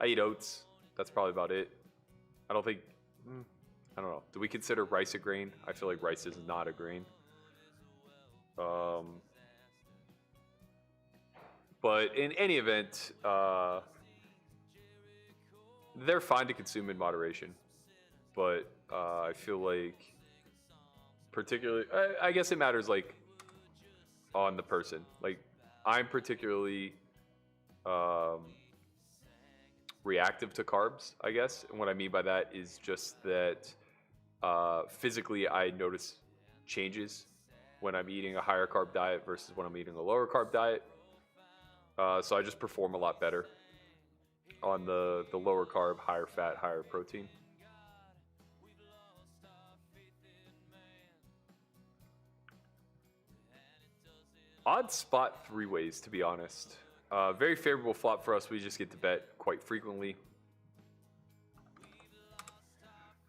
I eat oats. That's probably about it. I don't know. Do we consider rice a grain? I feel like rice is not a grain. But in any event, they're fine to consume in moderation. But I feel like particularly, I guess it matters like on the person. Like I'm particularly reactive to carbs, I guess. And what I mean by that is just that physically I notice changes when I'm eating a higher carb diet versus when I'm eating a lower carb diet. So I just perform a lot better on the lower carb, higher fat, higher protein. Odd spot three-ways, to be honest. Very favorable flop for us. We just get to bet quite frequently.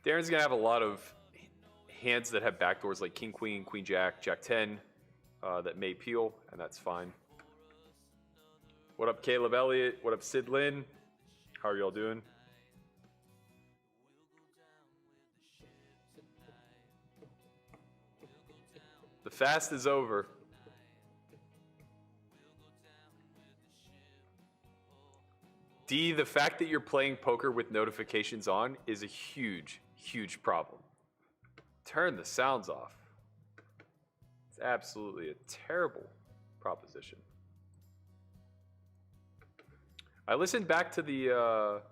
Darren's going to have a lot of hands that have backdoors like king, queen, queen, jack, jack 10 that may peel, and that's fine. What up, Caleb Elliott? What up, Sid Lynn? How are y'all doing? The fast is over. D, the fact that you're playing poker with notifications on is a huge, huge problem. Turn the sounds off. It's absolutely a terrible proposition. I listened back to the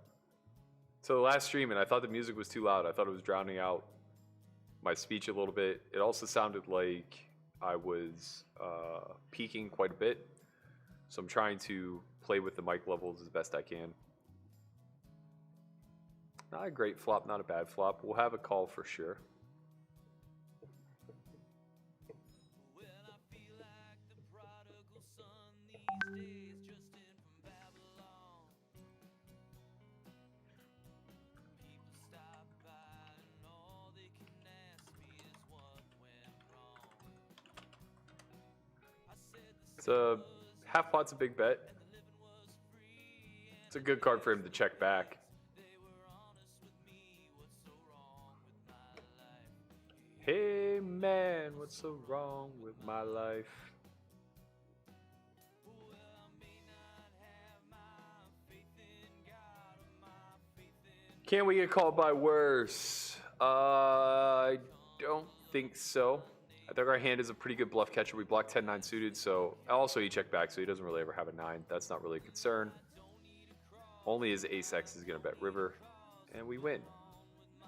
last stream and I thought the music was too loud. I thought it was drowning out my speech a little bit. It also sounded like I was peaking quite a bit. So I'm trying to play with the mic levels as best I can. Not a great flop, not a bad flop. We'll have a call for sure. It's a half pot's a big bet. It's a good card for him to check back. Hey man, what's so wrong with my life? Can we get called by worse? I don't think so. I think our hand is a pretty good bluff catcher. We block 10-9 suited, so also he checked back, so he doesn't really ever have a 9. That's not really a concern. Only his ace-x is going to bet river, and we win.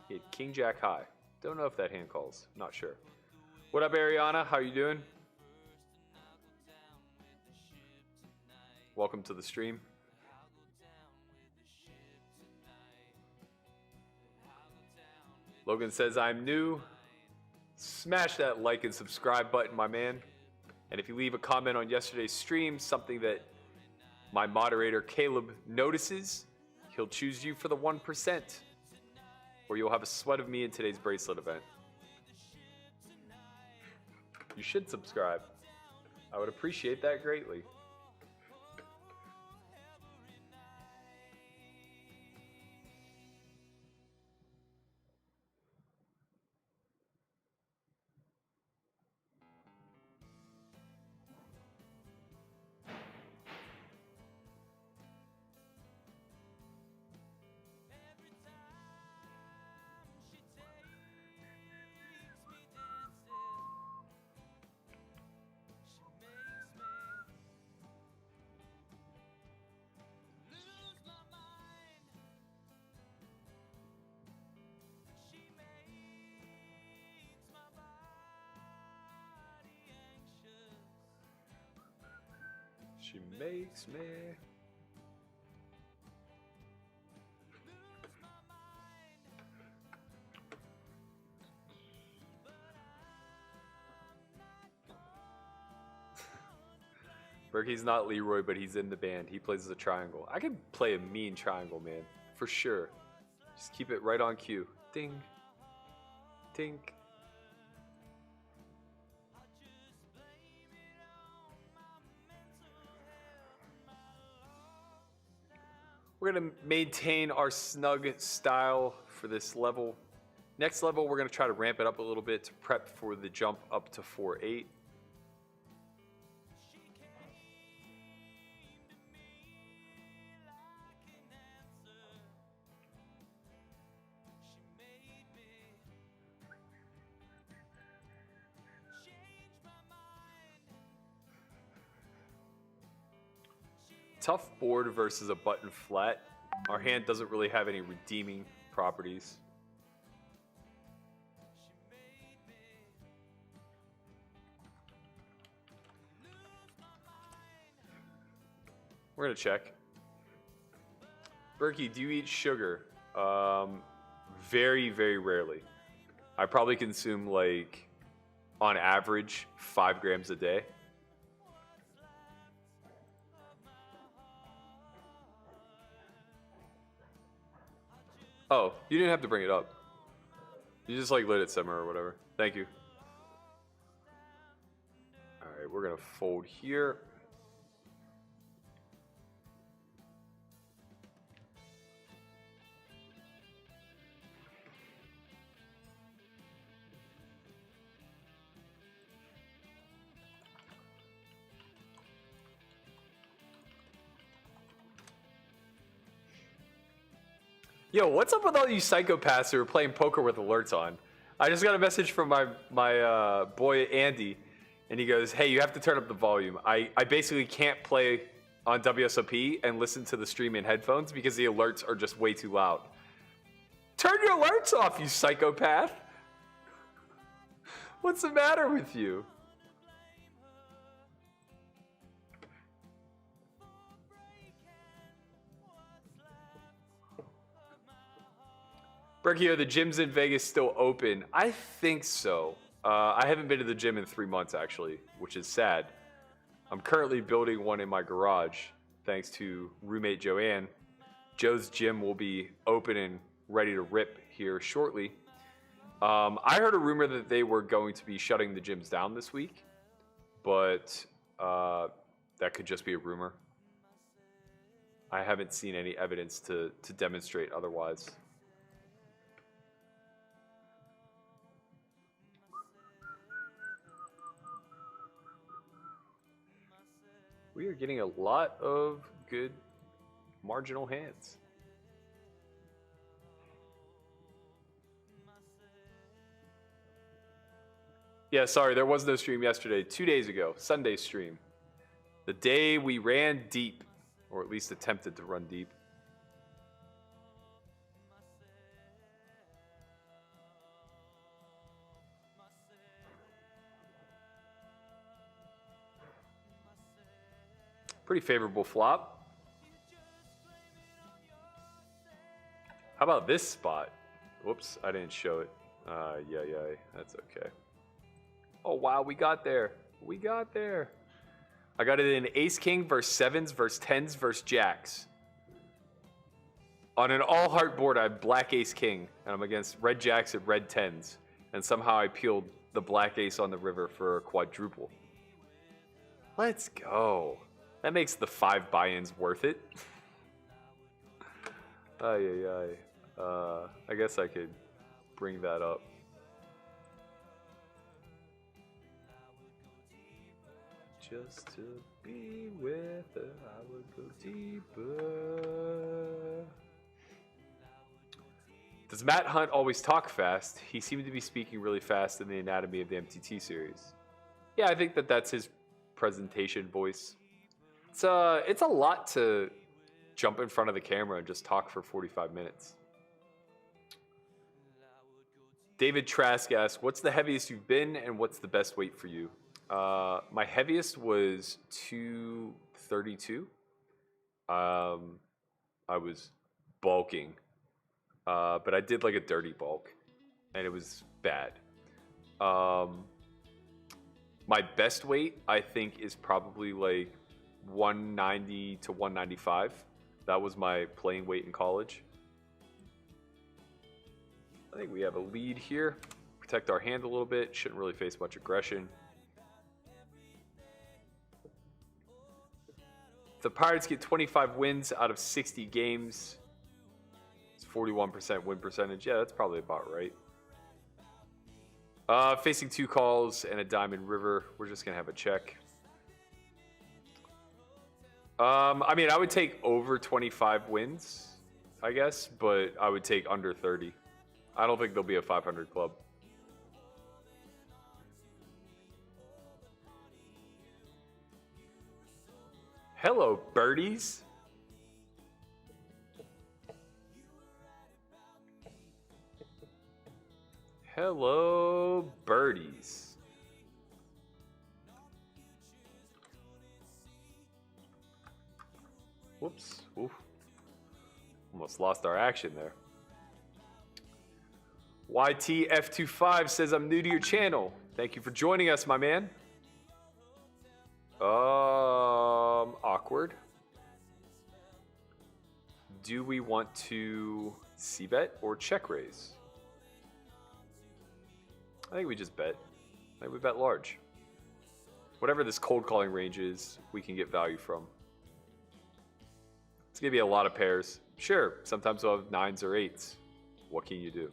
He had king-jack high. Don't know if that hand calls. Not sure. What up, Ariana? How you doing? Welcome to the stream. Logan says, I'm new. Smash that like and subscribe button, my man. And if you leave a comment on yesterday's stream, something that my moderator Caleb notices, he'll choose you for the 1%. Or you'll have a sweat of me in today's bracelet event. You should subscribe. I would appreciate that greatly. She makes me. Berkey's not Leroy, but he's in the band. He plays as a triangle. I could play a mean triangle, man, for sure. Just keep it right on cue. Ding. Tink. We're going to maintain our snug style for this level. Next level, we're going to try to ramp it up a little bit to prep for the jump up to 4-8. Tough board versus a button flat. Our hand doesn't really have any redeeming properties. We're gonna check. Berkey, do you eat sugar? Very, very rarely. I probably consume like, on average, 5 grams a day. Oh, you didn't have to bring it up. You just like let it simmer or whatever. Thank you. All right, we're gonna fold here. Yo, what's up with all you psychopaths who are playing poker with alerts on? I just got a message from my boy Andy, and he goes, "Hey, you have to turn up the volume. I basically can't play on WSOP and listen to the stream in headphones because the alerts are just way too loud." Turn your alerts off, you psychopath! What's the matter with you? Berkey, are the gyms in Vegas still open? I think so. I haven't been to the gym in 3 months, actually, which is sad. I'm currently building one in my garage, thanks to roommate Joanne. Joe's gym will be open and ready to rip here shortly. I heard a rumor that they were going to be shutting the gyms down this week, but that could just be a rumor. I haven't seen any evidence to demonstrate otherwise. We are getting a lot of good marginal hands. Yeah, sorry, there was no stream yesterday. 2 days ago, Sunday stream. The day we ran deep, or at least attempted to run deep. Pretty favorable flop. How about this spot? Whoops, I didn't show it. Yeah, that's okay. Oh, wow, we got there. We got there. I got it in ace-king versus sevens versus tens versus jacks. On an all-heart board, I have black ace-king, and I'm against red jacks and red tens. And somehow I peeled the black ace on the river for a quadruple. Let's go. That makes the 5 buy-ins worth it. I guess I could bring that up. Just to be with her, I would go deeper. Does Matt Hunt always talk fast? He seemed to be speaking really fast in the Anatomy of the MTT series. Yeah, I think that's his presentation voice. It's a lot to jump in front of the camera and just talk for 45 minutes. David Trask asks, what's the heaviest you've been and what's the best weight for you? My heaviest was 232. I was bulking, but I did like a dirty bulk, and it was bad. My best weight, I think, is probably like 190 to 195. That was my playing weight in college. I think we have a lead here. Protect our hand a little bit. Shouldn't really face much aggression. The Pirates get 25 wins out of 60 games. It's 41% win percentage. Yeah, that's probably about right. Facing 2 calls and a diamond river. We're just going to have a check. I mean, I would take over 25 wins, I guess, but I would take under 30. I don't think there'll be a 500 club. Hello, birdies. Hello, birdies. Whoops. Oof. Almost lost our action there. YTF25 says, I'm new to your channel. Thank you for joining us, my man. Awkward. Do we want to c-bet or check raise? I think we just bet. I think we bet large. Whatever this cold calling range is, we can get value from. It's going to be a lot of pairs. Sure, sometimes we'll have 9s or 8s. What can you do?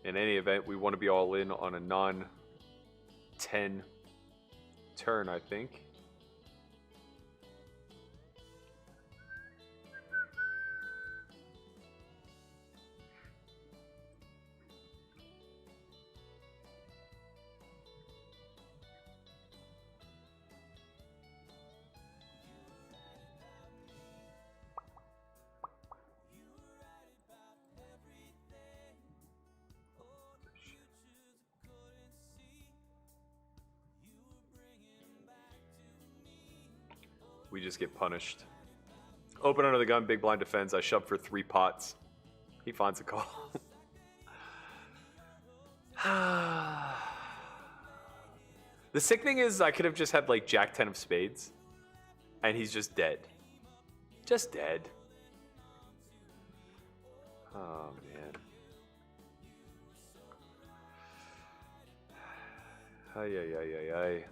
In any event, we want to be all in on a non-10 turn, I think. We just get punished. Open under the gun, big blind defends. I shove for 3 pots. He finds a call. The sick thing is I could have just had like Jack 10 of spades. And he's just dead. Just dead. Oh, man. Ay, ay, ay, ay, ay.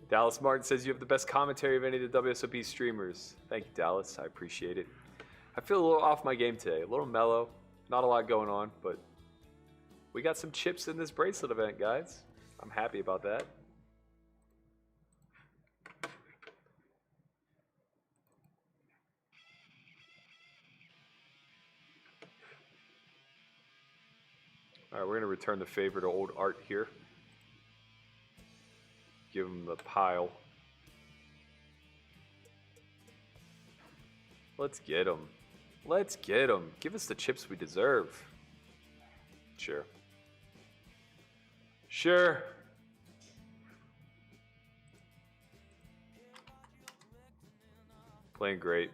Dallas Martin says you have the best commentary of any of the WSOP streamers. Thank you, Dallas. I appreciate it. I feel a little off my game today. A little mellow. Not a lot going on, but we got some chips in this bracelet event, guys. I'm happy about that. All right, we're going to return the favor to old Art here. Give him the pile. Let's get him. Let's get him. Give us the chips we deserve. Sure. Sure. Playing great.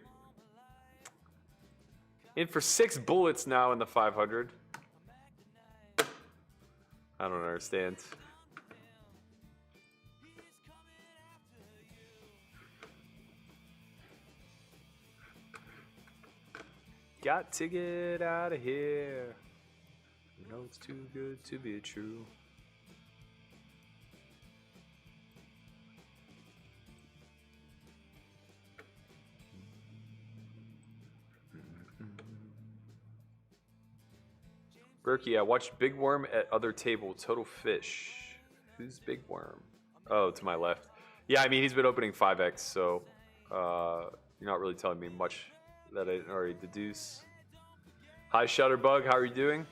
In for 6 bullets now in the 500. I don't understand. Got to get out of here. You know it's too good to be true. Berkey, I watched Big Worm at other table. Total fish. Who's Big Worm? Oh, to my left. Yeah, I mean, he's been opening 5x, so you're not really telling me much that I didn't already deduce. Hi, Shutterbug. How are you doing?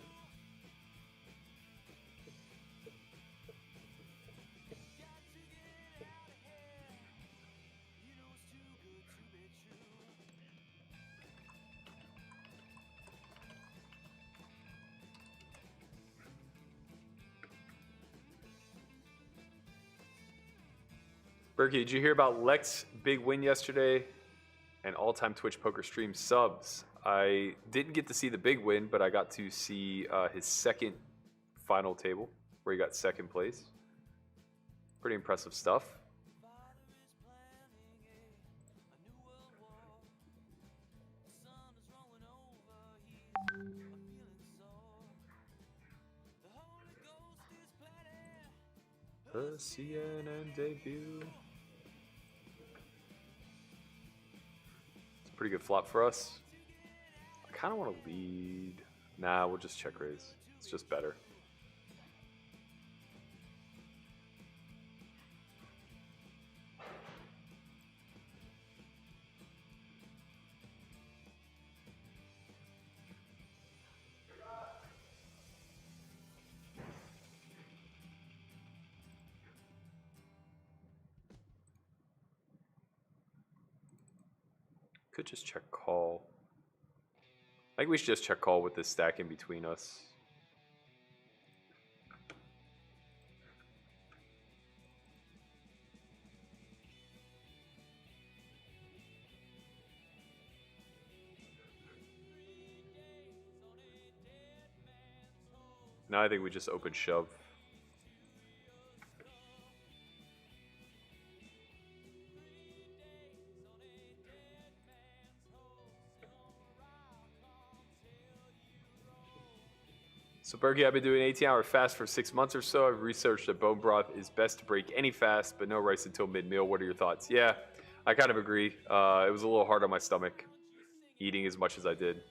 Berkey, did you hear about Lex' big win yesterday and all-time Twitch poker stream subs? I didn't get to see the big win, but I got to see his second final table where he got second place. Pretty impressive stuff. The CNN debut. It's a pretty good flop for us. I kind of want to lead. Nah, we'll just check raise. It's just better. Could just check call. I think we should just check call with this stack in between us. Now I think we just open shove. So Berkey, I've been doing 18-hour fast for 6 months or so. I've researched that bone broth is best to break any fast, but no rice until mid-meal. What are your thoughts? Yeah, I kind of agree. It was a little hard on my stomach, eating as much as I did.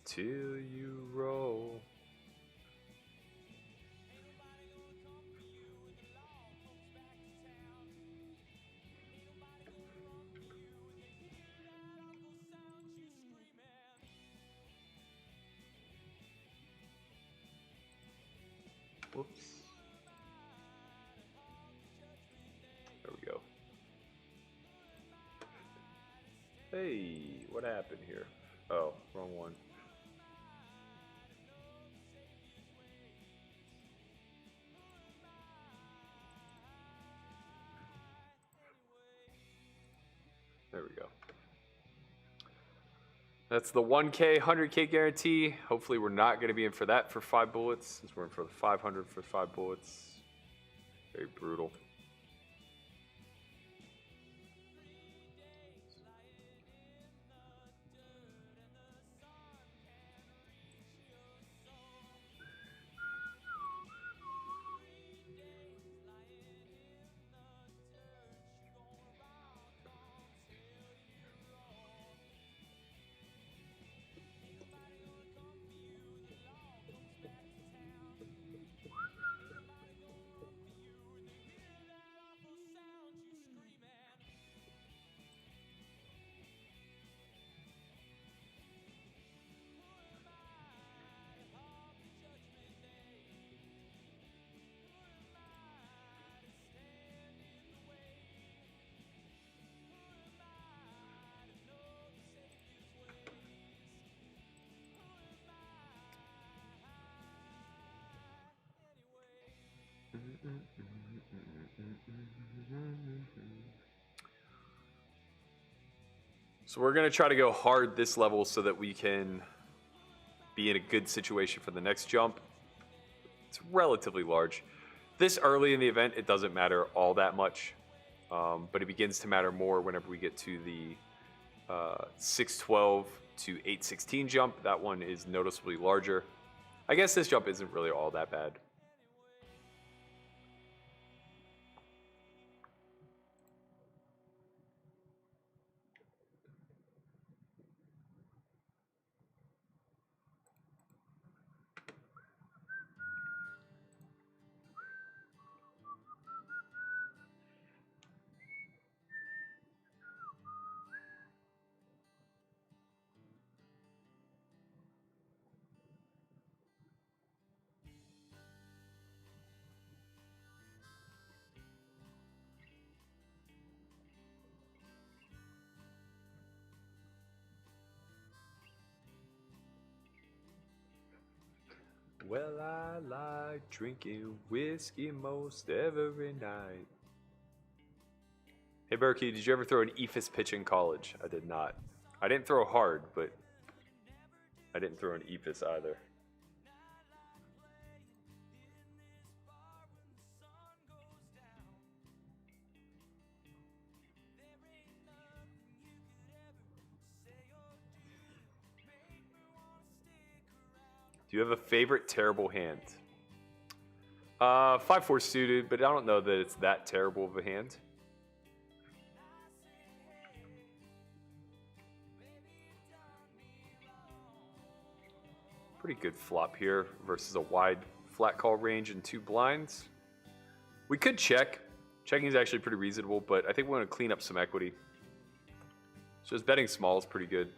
Till you roll. Whoops. There we go. Hey, what happened here? Oh, wrong one. There we go. That's the 1K, 100K guarantee. Hopefully we're not going to be in for that for 5 bullets, since we're in for the 500 for 5 bullets. Very brutal. So we're going to try to go hard this level so that we can be in a good situation for the next jump. It's relatively large. This early in the event, it doesn't matter all that much, but it begins to matter more whenever we get to the 612 to 816 jump. That one is noticeably larger. I guess this jump isn't really all that bad. Well, I like drinking whiskey most every night. Hey, Berkey, did you ever throw an EFIS pitch in college? I did not. I didn't throw hard, but I didn't throw an EFIS either. Do you have a favorite terrible hand? 5-4 suited, but I don't know that it's that terrible of a hand. Pretty good flop here versus a wide flat call range and 2 blinds. We could check Checking is actually pretty reasonable, but I think we want to clean up some equity. So just betting small is pretty good.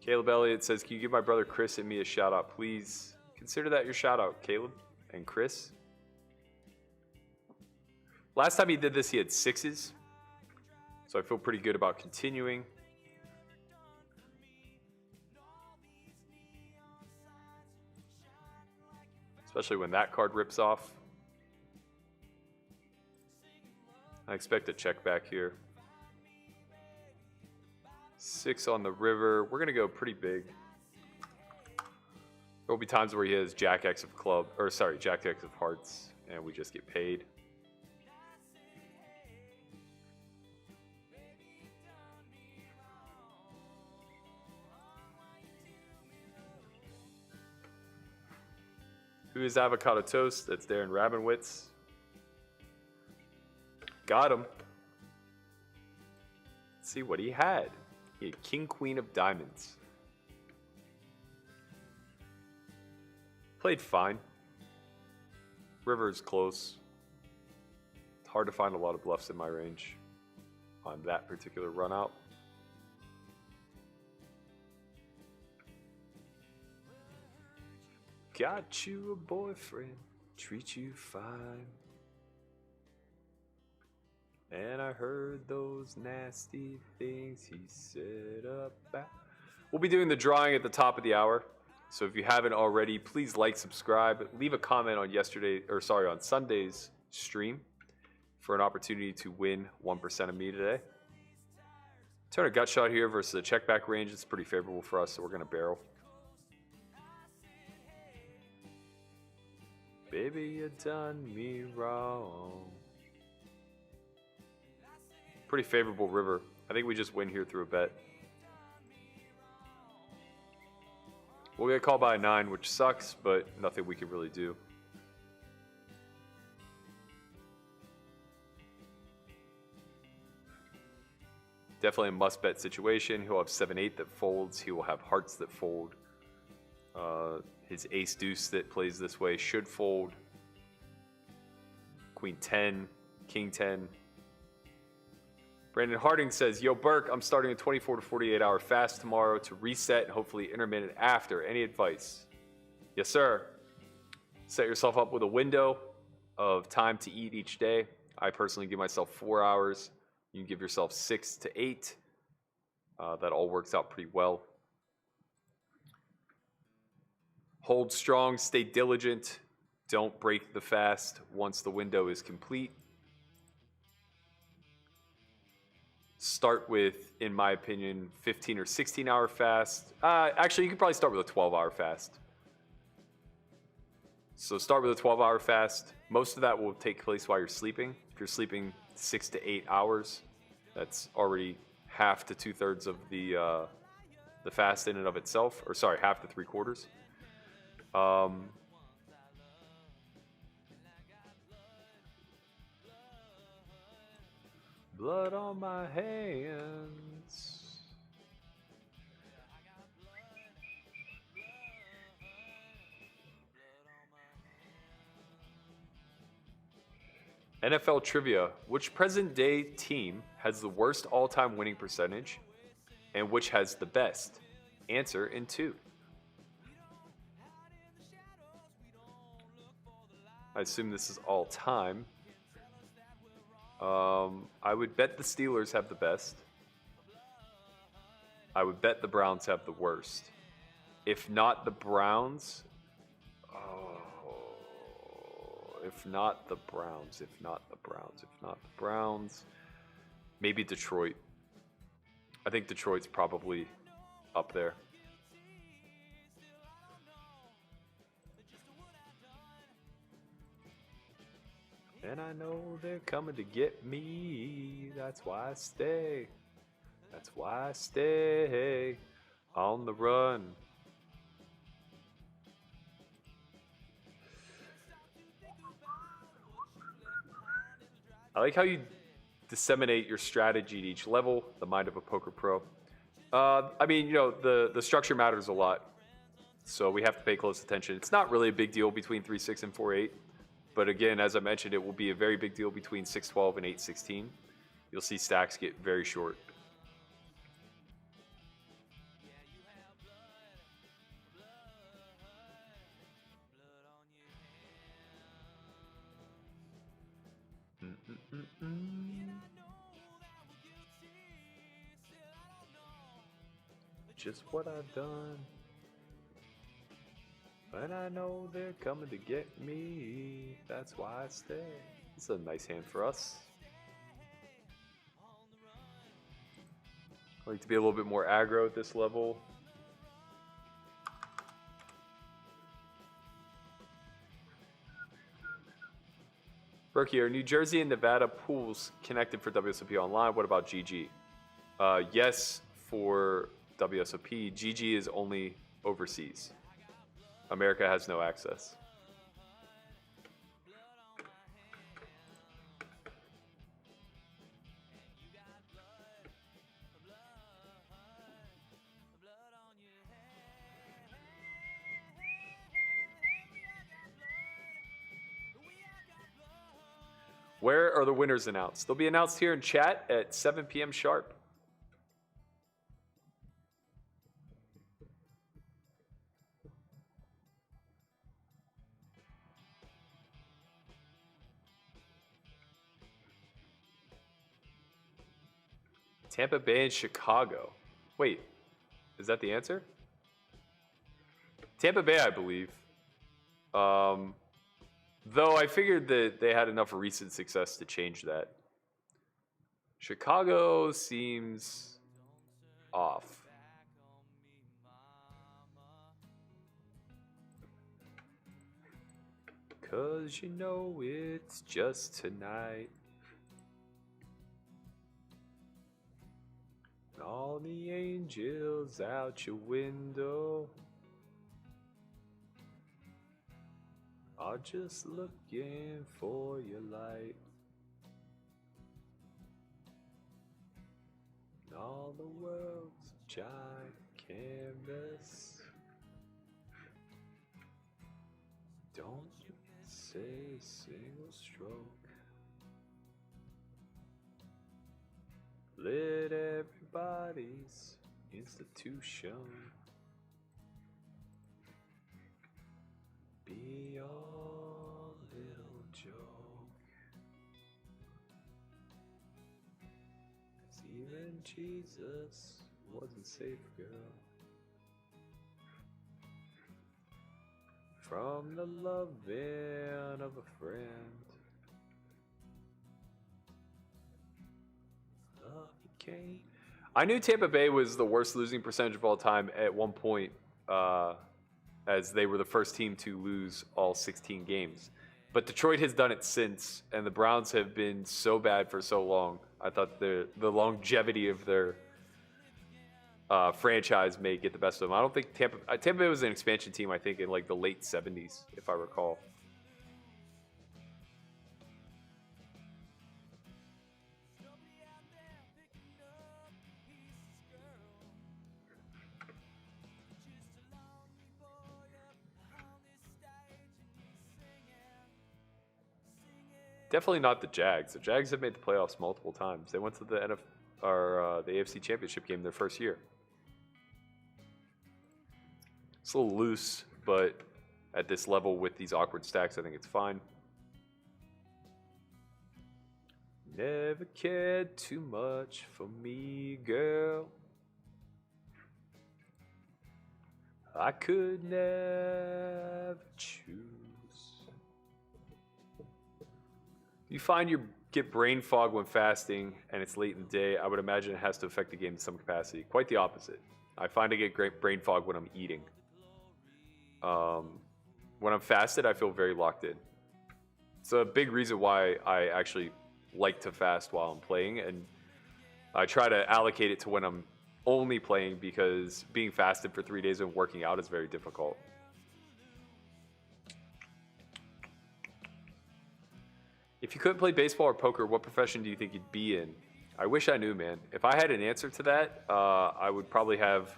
Caleb Elliott says, can you give my brother Chris and me a shout out, please? Consider that your shout out, Caleb and Chris. Last time he did this, he had 6s. So I feel pretty good about continuing. Especially when that card rips off. I expect a check back here. 6 on the river. We're going to go pretty big. There will be times where he has Jack X of club, or sorry, Jack X of hearts, and we just get paid. Who is avocado toast? That's Darren Rabinowitz. Got him. Let's see what he had. He had King Queen of Diamonds. Played fine. River is close. It's hard to find a lot of bluffs in my range on that particular run out. Got you a boyfriend, treat you fine. And I heard those nasty things he said about. We'll be doing the drawing at the top of the hour. So if you haven't already, please like, subscribe, leave a comment on Sunday's stream for an opportunity to win 1% of me today. Turn a gut shot here versus a check back range. It's pretty favorable for us, so we're going to barrel. Baby, you done me wrong. Pretty favorable river. I think we just win here through a bet. We'll get called by a 9, which sucks, but nothing we can really do. Definitely a must-bet situation. He'll have 7-8 that folds. He will have hearts that fold. His ace-deuce that plays this way should fold. Queen 10, King 10. Brandon Harding says, yo, Burke, I'm starting a 24 to 48 hour fast tomorrow to reset and hopefully intermittent after. Any advice? Yes, sir. Set yourself up with a window of time to eat each day. I personally give myself 4 hours. You can give yourself 6 to 8. That all works out pretty well. Hold strong, stay diligent. Don't break the fast once the window is complete. Start with, in my opinion, 15 or 16 hour fast. Actually, you could probably start with a 12-hour fast. So start with a 12-hour fast. Most of that will take place while you're sleeping. If you're sleeping 6 to 8 hours, that's already half to 2/3 of the fast in and of itself. Or sorry, half to 3/4. Blood on my hands. NFL trivia. Which present day team has the worst all-time winning percentage and which has the best? Answer in 2. I assume this is all time. I would bet the Steelers have the best. I would bet the Browns have the worst. If not the Browns, if not the Browns, maybe Detroit. I think Detroit's probably up there. And I know they're coming to get me. That's why I stay. That's why I stay on the run. I like how you disseminate your strategy at each level, the mind of a poker pro. I mean, you know, the structure matters a lot. So we have to pay close attention. It's not really a big deal between 3-6 and 4-8. But again, as I mentioned, it will be a very big deal between 612 and 816. You'll see stacks get very short. Just what I've done. But I know they're coming to get me. That's why I stay. It's a nice hand for us. I like to be a little bit more aggro at this level. Berkey, are New Jersey and Nevada pools connected for WSOP Online? What about GG? Yes, for WSOP. GG is only overseas. America has no access. Where are the winners announced? They'll be announced here in chat at 7 p.m. sharp. Tampa Bay and Chicago. Wait, is that the answer? Tampa Bay, I believe. Though I figured that they had enough recent success to change that. Chicago seems off. Cause you know it's just tonight. All the angels out your window are just looking for your light. All the world's a giant canvas. Don't say a single stroke. Let everybody's institution be your little joke. 'Cause even Jesus wasn't safe, girl, from the loving of a friend. I knew Tampa Bay was the worst losing percentage of all time at one point, as they were the first team to lose all 16 games. But Detroit has done it since, and the Browns have been so bad for so long. I thought the longevity of their franchise may get the best of them. I don't think Tampa Bay was an expansion team, I think, in like the late 70s, if I recall. Definitely not the Jags. The Jags have made the playoffs multiple times. They went to the the AFC Championship game their first year. It's a little loose, but at this level with these awkward stacks, I think it's fine. Never cared too much for me, girl. I could never choose. You find you get brain fog when fasting and it's late in the day. I would imagine it has to affect the game in some capacity. Quite the opposite. I find I get great brain fog when I'm eating. When I'm fasted, I feel very locked in. It's a big reason why I actually like to fast while I'm playing, and I try to allocate it to when I'm only playing, because being fasted for 3 days and working out is very difficult. If you couldn't play baseball or poker, what profession do you think you'd be in? I wish I knew, man. If I had an answer to that, I would probably have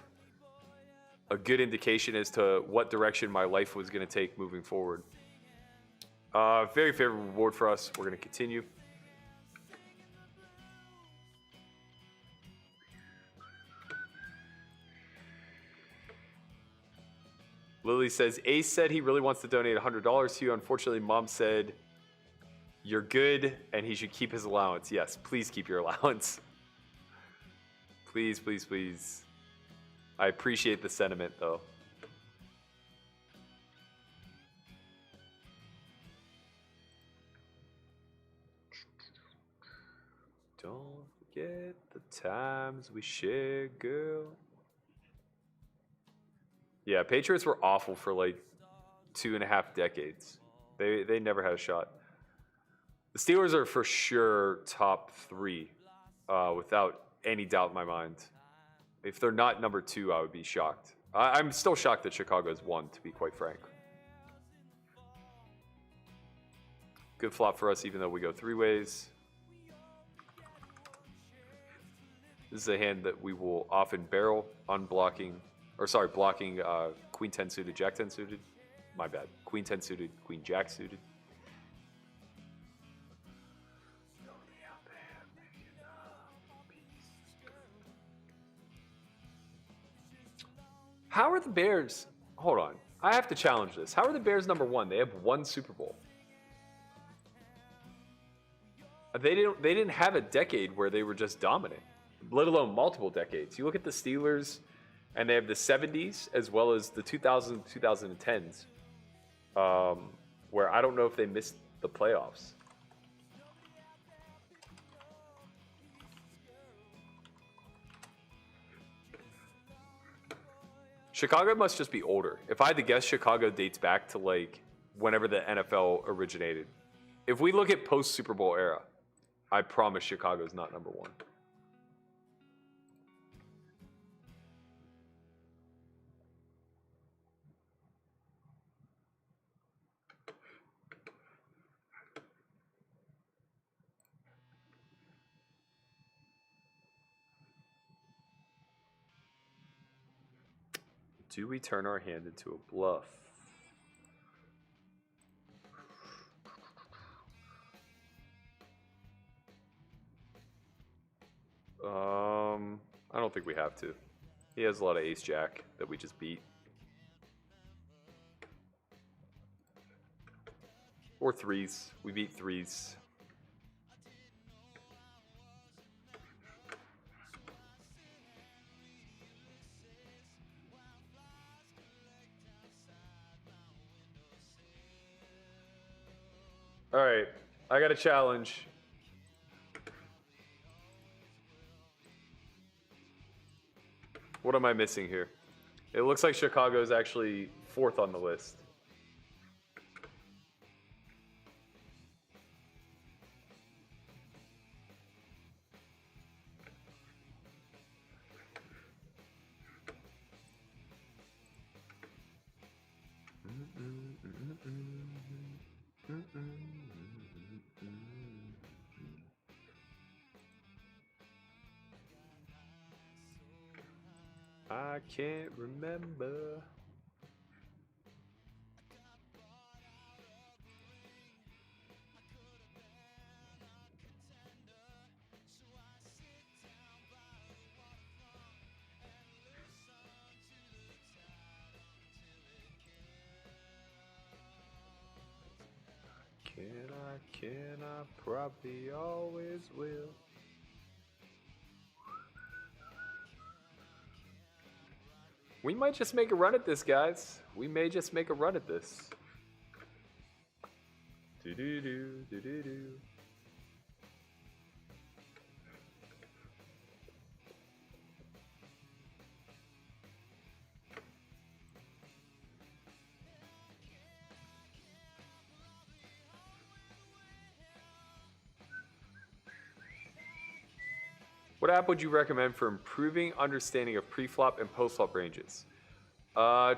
a good indication as to what direction my life was going to take moving forward. Very favorable board for us. We're going to continue. Lily says, Ace said he really wants to donate $100 to you. Unfortunately, Mom said you're good and he should keep his allowance. Yes, please keep your allowance. Please, please, please. I appreciate the sentiment, though. Don't forget the times we shared, girl. Yeah, Patriots were awful for like 2.5 decades. They never had a shot. The Steelers are for sure top 3, without any doubt in my mind. If they're not number 2, I would be shocked. I'm still shocked that Chicago's won, to be quite frank. Good flop for us, even though we go 3 ways. This is a hand that we will often barrel, blocking Queen 10 suited, Jack 10 suited. My bad. Queen 10 suited, Queen Jack suited. How are the Bears? Hold on. I have to challenge this. How are the Bears number 1? They have 1 Super Bowl. They didn't have a decade where they were just dominant, let alone multiple decades. You look at the Steelers, and they have the 70s as well as the 2000s, 2010s, where I don't know if they missed the playoffs. Chicago must just be older. If I had to guess, Chicago dates back to like whenever the NFL originated. If we look at post-Super Bowl era, I promise Chicago's not number 1. Do we turn our hand into a bluff? I don't think we have to. He has a lot of ace jack that we just beat. Or 3s. We beat 3s. All right, I got a challenge. What am I missing here? It looks like Chicago is actually 4th on the list. I can't remember. Can I probably always will. We might just make a run at this, guys. We may just make a run at this. Do-do-do, do-do-do. What app would you recommend for improving understanding of pre-flop and post-flop ranges?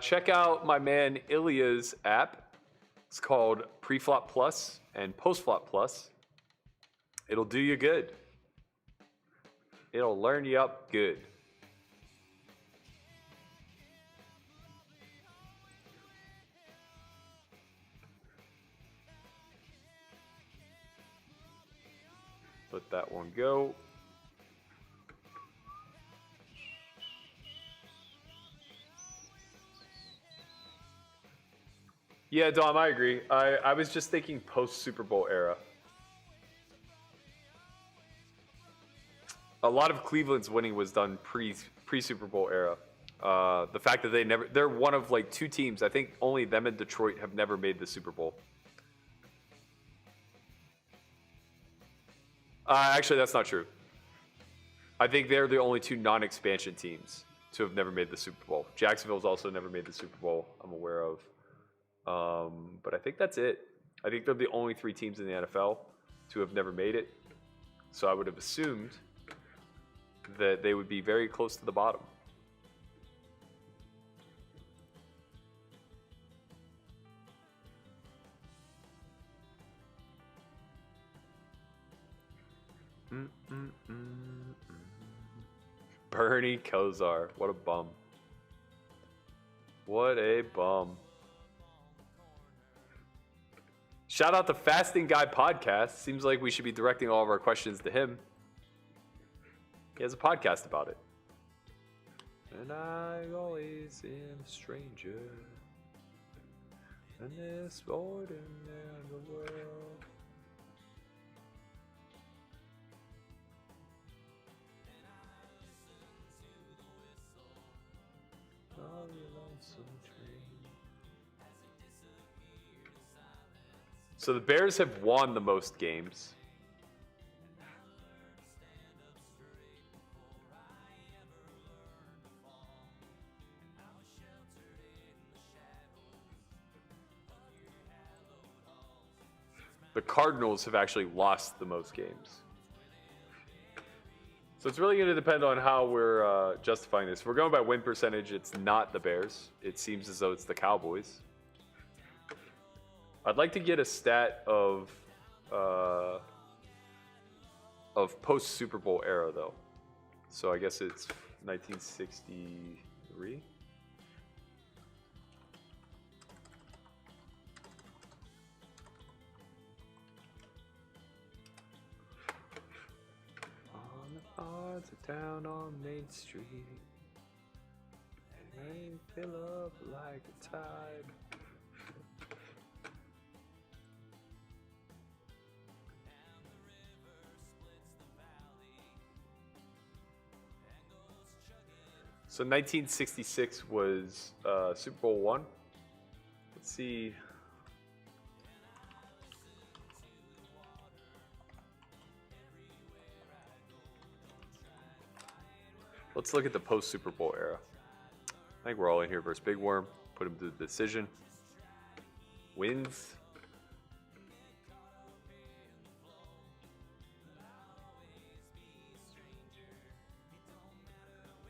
Check out my man Ilya's app. It's called Pre-Flop Plus and Post-Flop Plus. It'll do you good. It'll learn you up good. Let that one go. Yeah, Dom, I agree. I was just thinking post-Super Bowl era. A lot of Cleveland's winning was done pre-Super Bowl era. The fact that they're one of like 2 teams. I think only them and Detroit have never made the Super Bowl. Actually, that's not true. I think they're the only 2 non-expansion teams to have never made the Super Bowl. Jacksonville's also never made the Super Bowl, I'm aware of. But I think that's it. I think they're the only 3 teams in the NFL to have never made it. So I would have assumed that they would be very close to the bottom. Bernie Kosar. What a bum. What a bum. Shout out the Fasting Guy podcast. Seems like we should be directing all of our questions to him. He has a podcast about it. And I always am a stranger in this ordinary world. Oh, you lonesome train. So the Bears have won the most games. The Cardinals have actually lost the most games. So it's really going to depend on how we're justifying this. If we're going by win percentage, it's not the Bears. It seems as though it's the Cowboys. I'd like to get a stat of post-Super Bowl era, though. So I guess it's 1963. Odds are down on Main Street, and they fill up like a tide. So 1966 was Super Bowl I. Let's see. Let's look at the post-Super Bowl era. I think we're all in here versus Big Worm. Put him to the decision. Wins.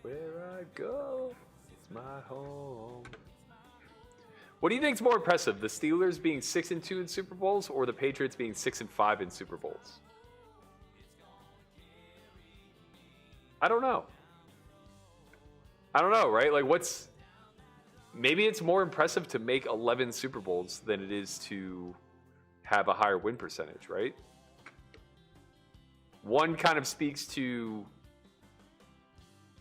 Where I go, it's my home. What do you think is more impressive? The Steelers being 6-2 in Super Bowls or the Patriots being 6-5 in Super Bowls? I don't know. I don't know, right? Like, maybe it's more impressive to make 11 Super Bowls than it is to have a higher win percentage, right? One kind of speaks to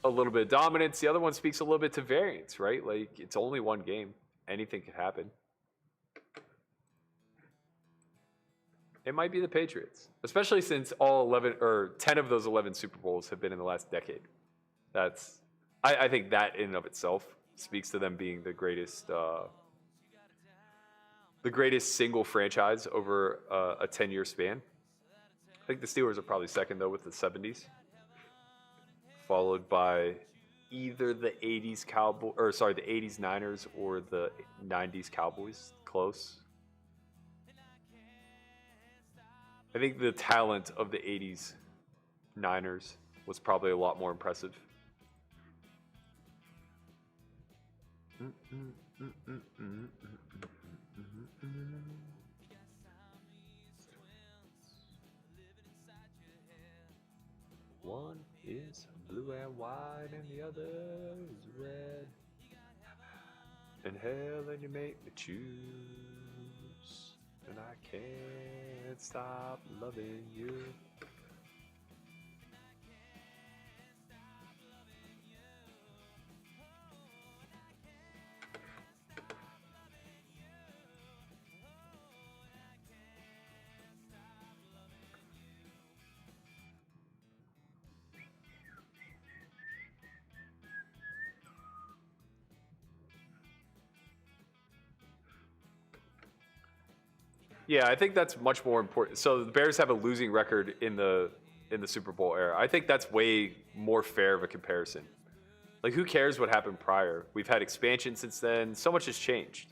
a little bit of dominance. The other one speaks a little bit to variance, right? Like, it's only one game. Anything could happen. It might be the Patriots, especially since all 11 or 10 of those 11 Super Bowls have been in the last decade. I think that in and of itself speaks to them being the greatest single franchise over a 10-year span. I think the Steelers are probably second though with the 70s, followed by either the 80s Niners or the 90s Cowboys. Close. I think the talent of the 80s Niners was probably a lot more impressive. One is blue and white and the other is red. And hell, and you make me choose, and I can't stop loving you. Yeah, I think that's much more important. So the Bears have a losing record in the Super Bowl era. I think that's way more fair of a comparison. Like, who cares what happened prior? We've had expansion since then. So much has changed.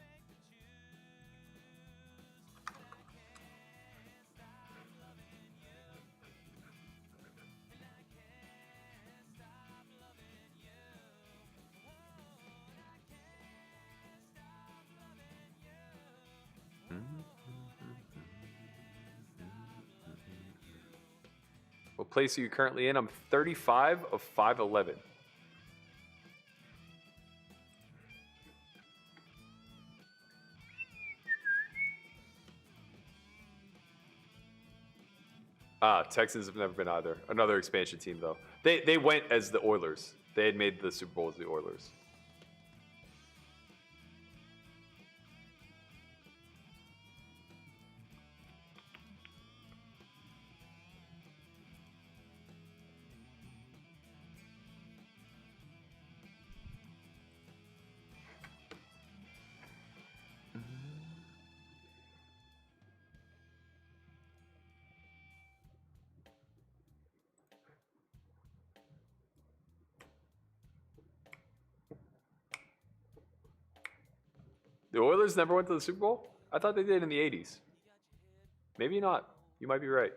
What place are you currently in? I'm 35 of 511. Texans have never been either. Another expansion team, though. They went as the Oilers. They had made the Super Bowl as the Oilers. The Oilers never went to the Super Bowl? I thought they did in the 80s. Maybe not. You might be right.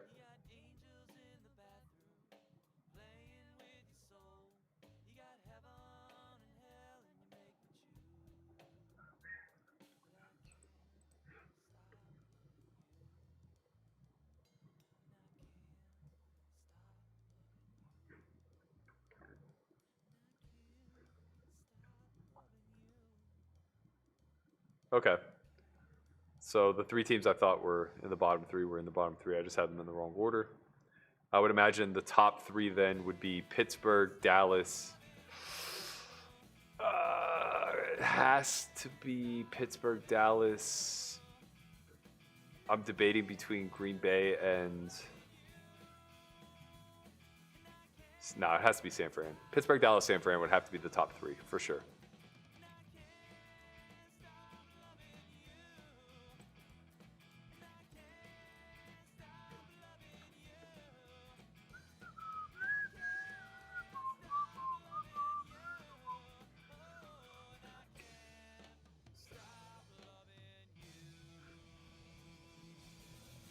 Okay. So the three teams I thought were in the bottom three were in the bottom three. I just had them in the wrong order. I would imagine the top three then would be Pittsburgh, Dallas. It has to be Pittsburgh, Dallas. I'm debating between Green Bay and... No, it has to be San Fran. Pittsburgh, Dallas, San Fran would have to be the top three, for sure.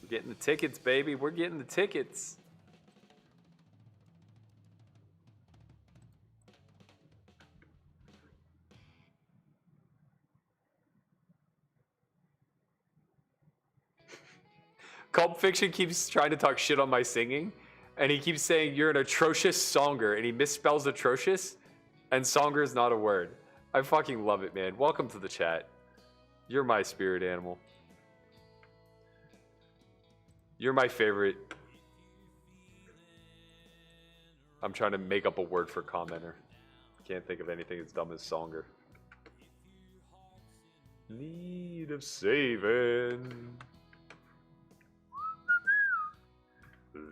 We're getting the tickets, baby. We're getting the tickets. Pulp Fiction keeps trying to talk shit on my singing, and he keeps saying you're an atrocious songer, and he misspells atrocious, and songer is not a word. I fucking love it, man. Welcome to the chat. You're my spirit animal. You're my favorite. I'm trying to make up a word for commenter. Can't think of anything as dumb as songer. Need of saving.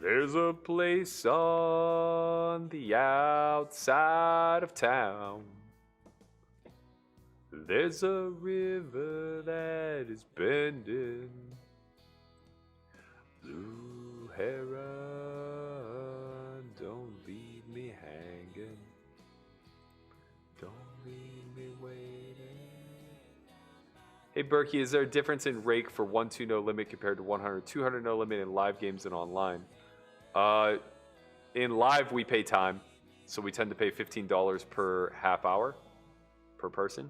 There's a place on the outside of town. There's a river that is bending. Blue heron, don't leave me hanging. Don't leave me waiting. Hey Berkey, is there a difference in rake for 1-2 no limit compared to 100-200 no limit in live games and online? In live we pay time, so we tend to pay $15 per half hour per person.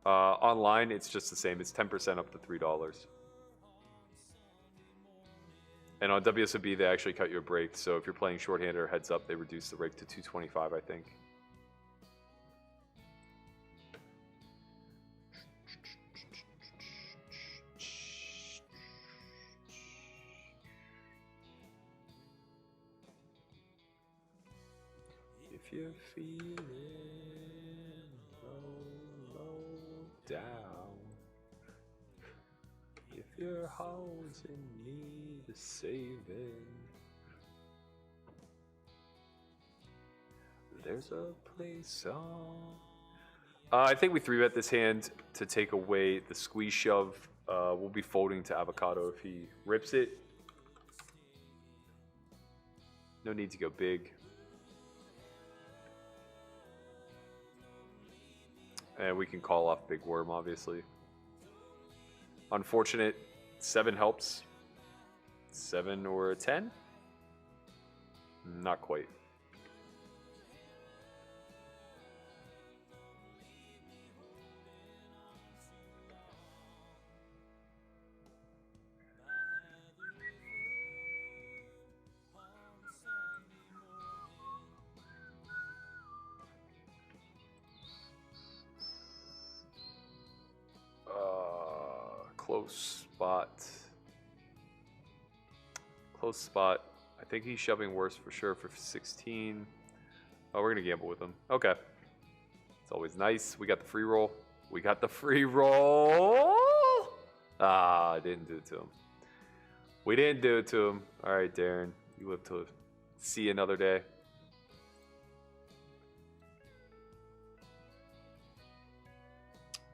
Online it's just the same. It's 10% up to $3. And on WSOP they actually cut you a break. So if you're playing shorthanded or heads up, they reduce the rake to $225, I think. If you're feeling low down, if your heart's in need of saving, there's a place on. I think we 3-bet this hand to take away the squeeze shove We'll be folding to avocado if he rips it. No need to go big. And we can call off big worm, obviously. Unfortunate. 7 helps. 7 or a 10? Not quite. Close spot. Close spot. I think he's shoving worse for sure for 16. Oh, we're going to gamble with him. Okay. It's always nice. We got the free roll. We got the free roll. Ah, I didn't do it to him. We didn't do it to him. All right, Darren. You live to see another day.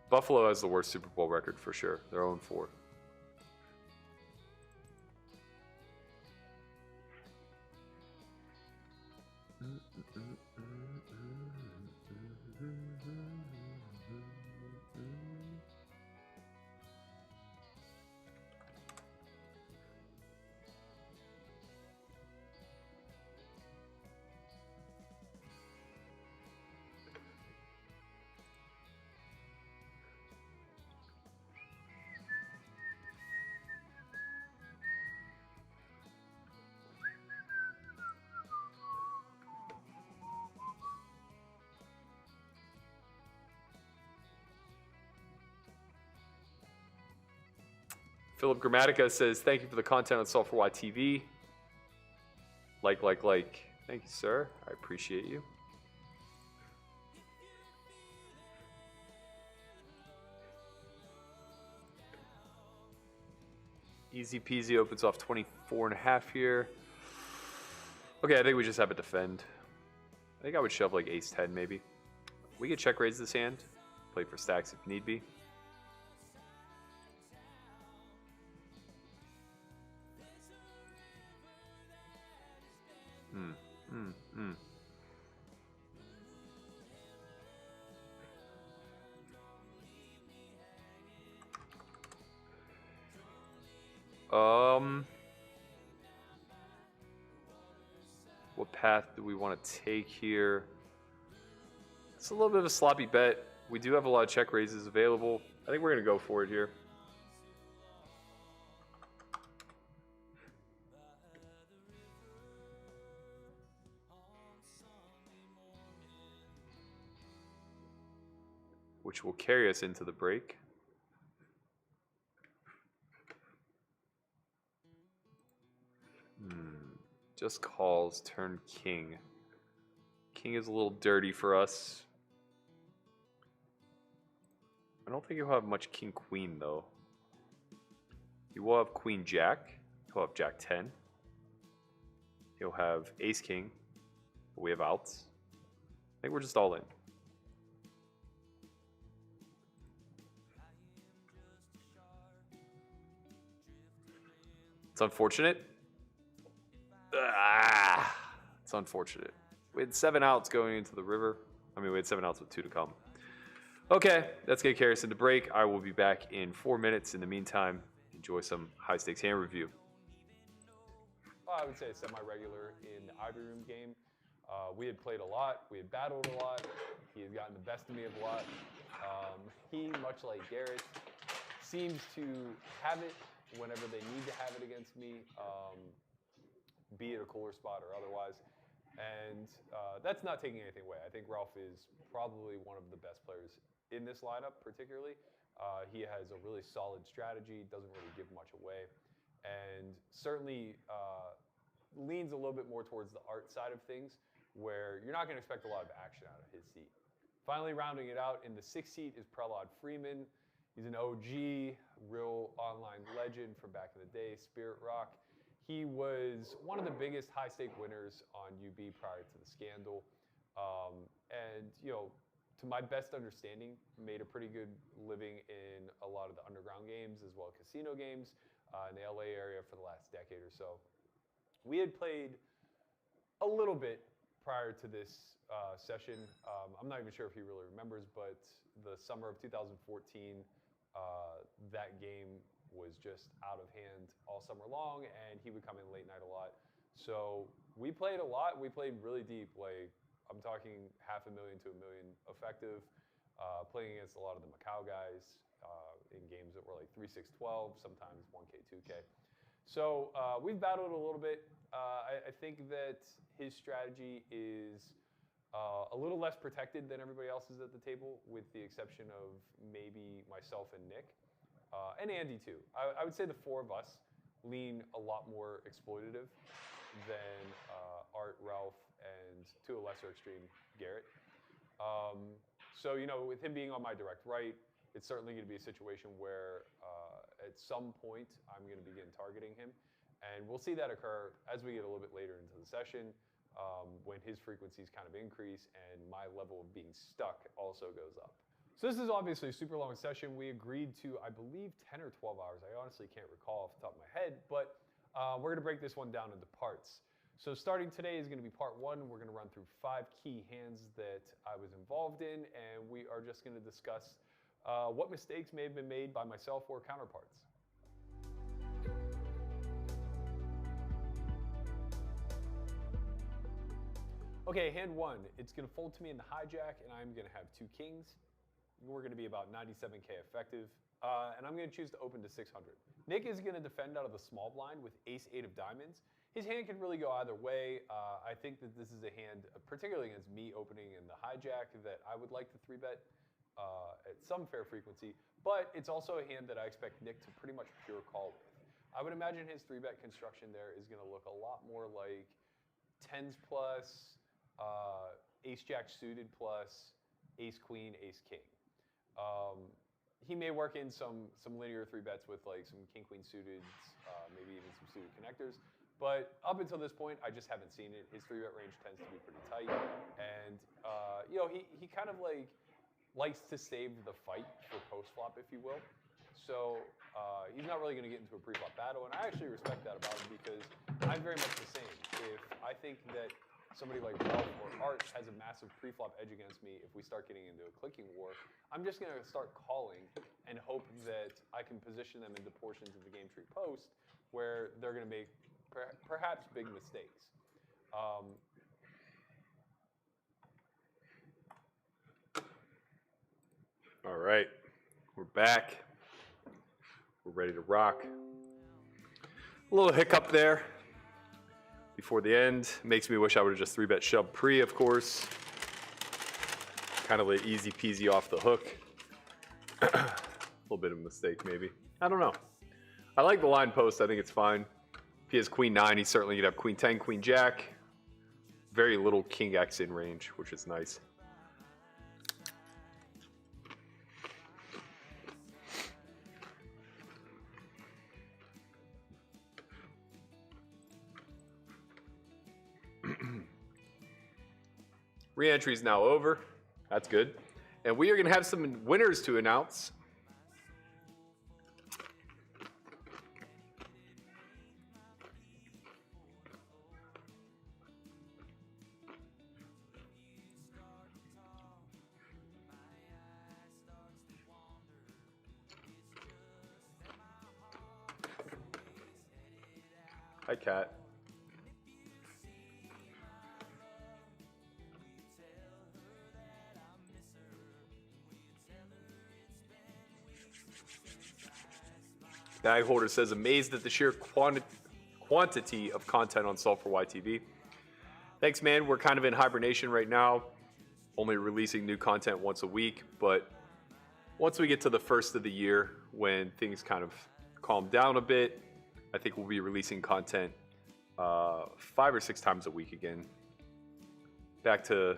Buffalo has the worst Super Bowl record for sure. They're 0-4. Philip Grammatica says, thank you for the content on S4Y TV. Like. Thank you, sir. I appreciate you. Easy peasy opens off 24.5 here. Okay, I think we just have it defend. I think I would shove like ace 10 maybe. We could check raise this hand. Play for stacks if need be. What path do we want to take here? It's a little bit of a sloppy bet. We do have a lot of check raises available. I think we're going to go for it here. Which will carry us into the break. Just calls, turn king. King is a little dirty for us. I don't think he'll have much king queen though. He will have queen jack. He'll have jack 10. He'll have ace king. But we have outs. I think we're just all in. It's unfortunate. It's unfortunate. We had 7 outs going into the river. I mean, we had 7 outs with 2 to come. Okay, that's going to carry us into break. I will be back in 4 minutes. In the meantime, enjoy some high-stakes hand review. I would say semi-regular in the Ivory Room game. We had played a lot. We had battled a lot. He had gotten the best of me a lot. He, much like Garrett, seems to have it whenever they need to have it against me, be it a cooler spot or otherwise. And that's not taking anything away. I think Ralph is probably one of the best players in this lineup, particularly. He has a really solid strategy, doesn't really give much away, and certainly leans a little bit more towards the art side of things, where you're not going to expect a lot of action out of his seat. Finally rounding it out in the 6th seat is Prelod Freeman. He's an OG, real online legend from back in the day, Spirit Rock. He was one of the biggest high-stake winners on UB prior to the scandal. And, you know, to my best understanding, made a pretty good living in a lot of the underground games as well as casino games in the LA area for the last decade or so. We had played a little bit prior to this session. I'm not even sure if he really remembers, but the summer of 2014, that game was just out of hand all summer long, and he would come in late night a lot. So we played a lot. We played really deep, like I'm talking 500,000 to 1 million effective, playing against a lot of the Macau guys in games that were like 3, 6, 12, sometimes 1K, 2K. So we've battled a little bit. I think that his strategy is a little less protected than everybody else's at the table, with the exception of maybe myself and Nick, and Andy too. I would say the 4 of us lean a lot more exploitative than Art, Ralph, and to a lesser extreme, Garrett. So, you know, with him being on my direct right, it's certainly going to be a situation where at some point I'm going to begin targeting him. And we'll see that occur as we get a little bit later into the session, when his frequencies kind of increase and my level of being stuck also goes up. So this is obviously a super long session. We agreed to, I believe, 10 or 12 hours. I honestly can't recall off the top of my head, but we're going to break this one down into parts. So starting today is going to be part 1. We're going to run through 5 key hands that I was involved in, and we are just going to discuss what mistakes may have been made by myself or counterparts. Okay, hand 1. It's going to fold to me in the hijack, and I'm going to have 2 kings. We're going to be about 97K effective, and I'm going to choose to open to 600. Nick is going to defend out of the small blind with ace-8 of diamonds. His hand can really go either way. I think that this is a hand, particularly against me opening in the hijack, that I would like to 3-bet at some fair frequency, but it's also a hand that I expect Nick to pretty much pure call with. I would imagine his 3-bet construction there is going to look a lot more like 10s plus, ace-jack suited plus, ace-queen, ace-king. He may work in some linear 3-bets with like some king-queen suited, maybe even some suited connectors. But up until this point, I just haven't seen it. His 3-bet range tends to be pretty tight. And, you know, he kind of like likes to save the fight for post-flop, if you will. So he's not really going to get into a pre-flop battle. And I actually respect that about him, because I'm very much the same. If I think that somebody like Ralph or Art has a massive pre-flop edge against me, if we start getting into a clicking war, I'm just going to start calling and hope that I can position them into portions of the game tree post where they're going to make perhaps big mistakes. All right, we're back. We're ready to rock. A little hiccup there before the end. Makes me wish I would have just 3-bet shoved pre, of course. Kind of easy peasy off the hook. A little bit of a mistake, maybe. I don't know. I like the line post. I think it's fine. If he has queen 9, he's certainly going to have queen 10, queen jack. Very little king X in range, which is nice. Re-entry is now over. That's good. And we are going to have some winners to announce. Hi, Kat. Bag holder says, amazed at the sheer quantity of content on S4Y TV. Thanks, man. We're kind of in hibernation right now, only releasing new content once a week. But once we get to the first of the year, when things kind of calm down a bit, I think we'll be releasing content 5 or 6 times a week again. Back to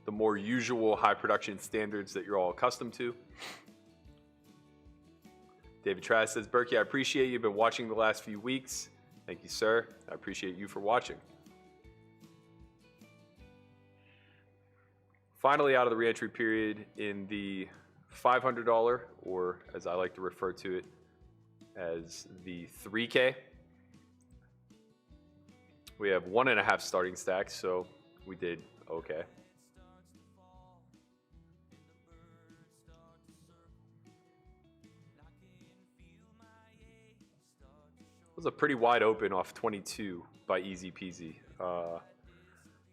the more usual high production standards that you're all accustomed to. David Trask says, Berkey, I appreciate you've been watching the last few weeks. Thank you, sir. I appreciate you for watching. Finally out of the reentry period in the $500, or as I like to refer to it as the 3K. We have 1.5 starting stacks, so we did okay. It was a pretty wide open off 22 by Easy Peasy.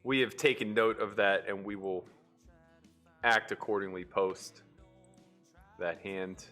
We have taken note of that, and we will act accordingly post that hand.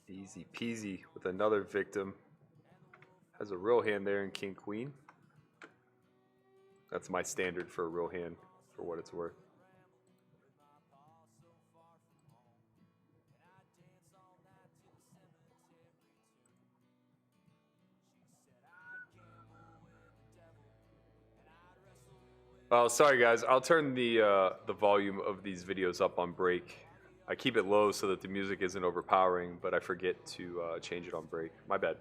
Easy Peasy with another victim. Has a real hand there in King Queen. That's my standard for a real hand, for what it's worth. Oh, sorry guys. I'll turn the volume of these videos up on break. I keep it low so that the music isn't overpowering, but I forget to change it on break. My bad.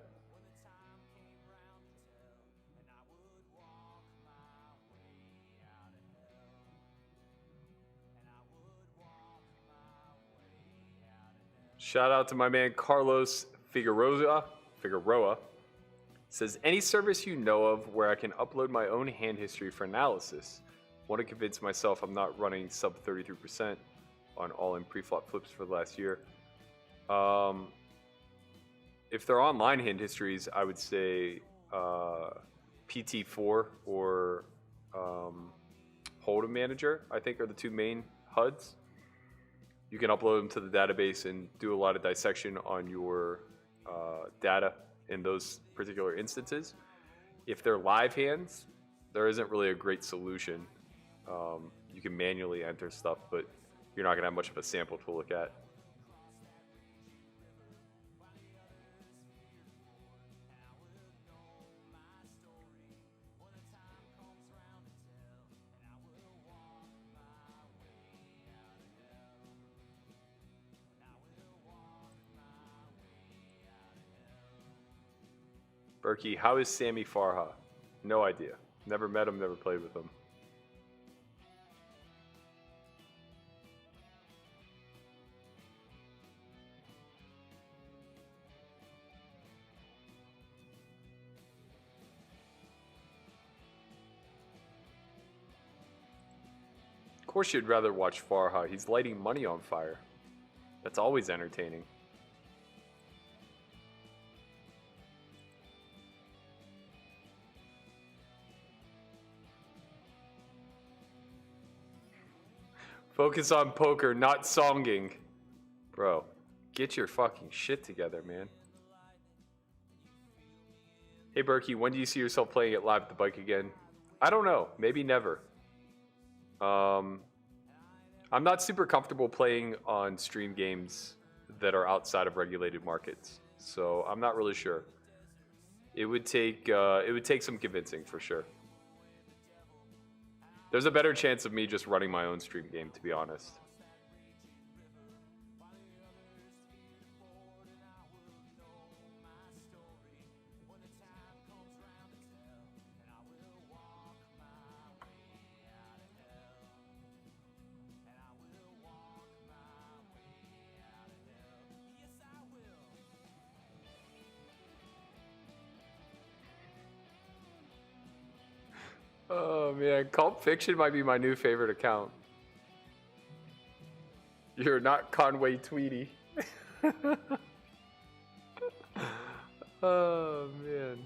Shout out to my man Carlos Figueroa. Says, any service you know of where I can upload my own hand history for analysis? Want to convince myself I'm not running sub 33% on all-in pre-flop flips for the last year. If they're online hand histories, I would say PT4 or Hold'em Manager, I think, are the two main HUDs. You can upload them to the database and do a lot of dissection on your data in those particular instances. If they're live hands, there isn't really a great solution. You can manually enter stuff, but you're not going to have much of a sample to look at. Berkey, how is Sammy Farha? No idea. Never met him, never played with him. Of course you'd rather watch Farha. He's lighting money on fire. That's always entertaining. Focus on poker, not songing. Bro, get your fucking shit together, man. Hey, Berkey, when do you see yourself playing it live at the bike again? I don't know. Maybe never. I'm not super comfortable playing on stream games that are outside of regulated markets, so I'm not really sure. It would take some convincing for sure. There's a better chance of me just running my own stream game, to be honest. Oh man, Cult Fiction might be my new favorite account. You're not Conway Tweety. Oh man,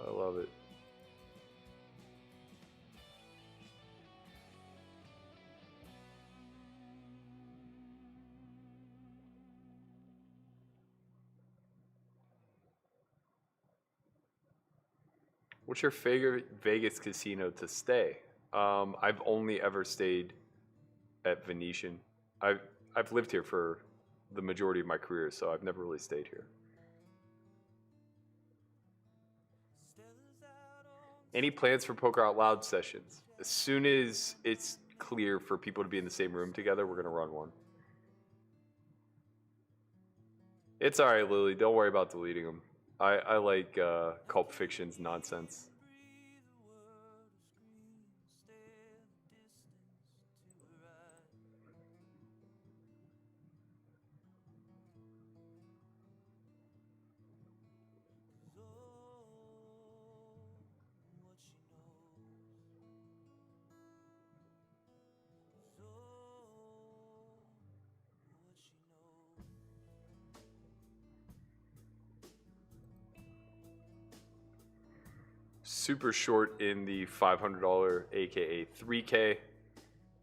I love it. What's your favorite Vegas casino to stay? I've only ever stayed at Venetian. I've lived here for the majority of my career, so I've never really stayed here. Any plans for Poker Out Loud sessions? As soon as it's clear for people to be in the same room together, we're gonna run one. It's all right, Lily. Don't worry about deleting them. I like Cult Fiction's nonsense. Super short in the $500 aka 3K.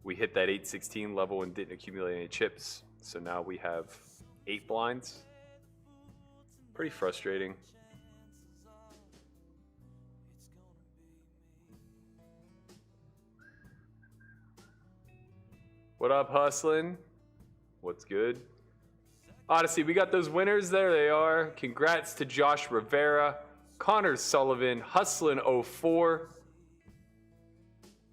We hit that 816 level and didn't accumulate any chips, so now we have 8 blinds. Pretty frustrating. What up, hustlin'? What's good? Odyssey, we got those winners. There they are. Congrats to Josh Rivera, Connor Sullivan, Hustlin04,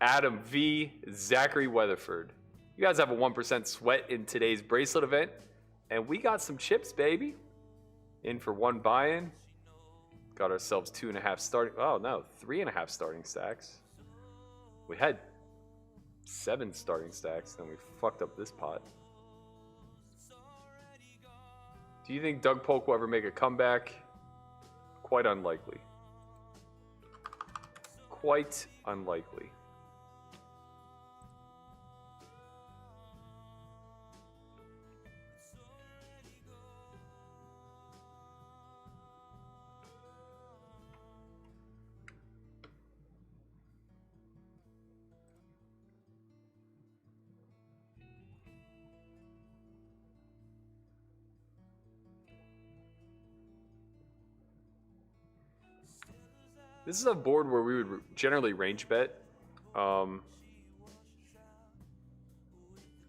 Adam V, Zachary Weatherford. You guys have a 1% sweat in today's bracelet event, and we got some chips, baby. In for one buy-in. Got ourselves 2.5 starting. Oh no, 3.5 starting stacks. We had 7 starting stacks, then we fucked up this pot. Do you think Doug Polk will ever make a comeback? Quite unlikely. Quite unlikely. This is a board where we would generally range bet.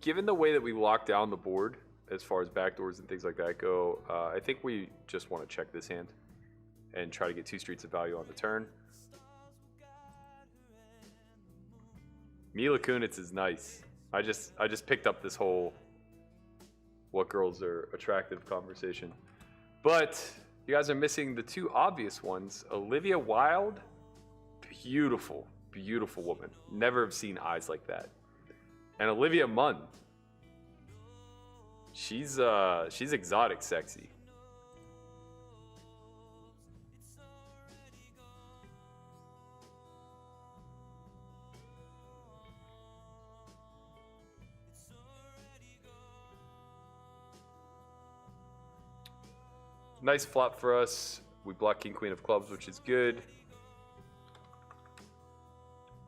Given the way that we lock down the board, as far as backdoors and things like that go, I think we just want to check this hand and try to get 2 streets of value on the turn. Mila Kunis is nice. I just picked up this whole what girls are attractive conversation. But you guys are missing the 2 obvious ones. Olivia Wilde, beautiful, beautiful woman. Never have seen eyes like that. And Olivia Munn, she's exotic sexy. Nice flop for us. We block King Queen of Clubs, which is good.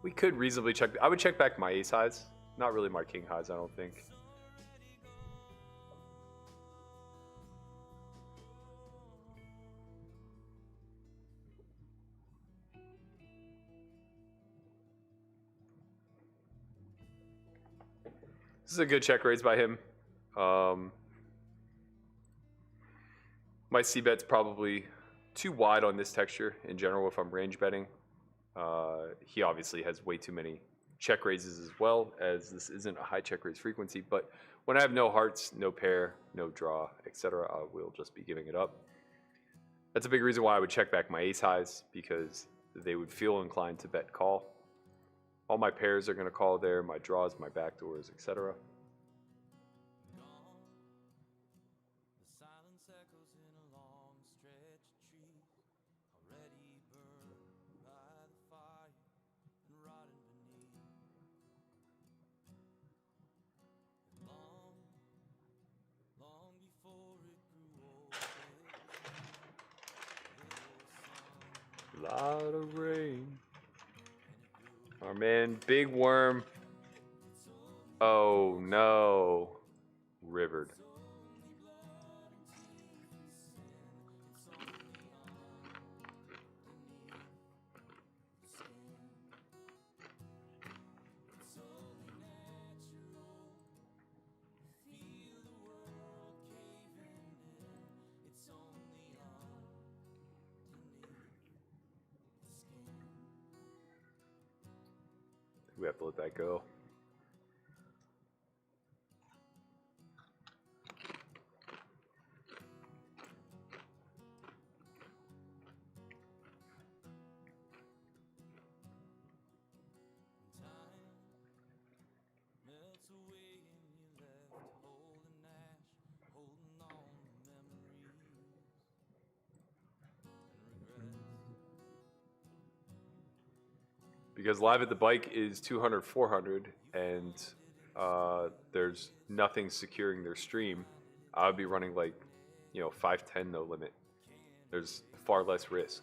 We could reasonably check. I would check back my ace highs. Not really my king highs, I don't think. This is a good check raise by him. My c-bet's probably too wide on this texture in general if I'm range betting. He obviously has way too many check raises as well, as this isn't a high check raise frequency. But when I have no hearts, no pair, no draw, etc., I will just be giving it up. That's a big reason why I would check back my ace highs, because they would feel inclined to bet call. All my pairs are going to call there, my draws, my backdoors, etc. lot of rain. Our man, Big Worm. Oh no. Rivered. We have to let that go. Because live at the bike is 200, 400, and there's nothing securing their stream, I would be running like, 510 no limit. There's far less risk.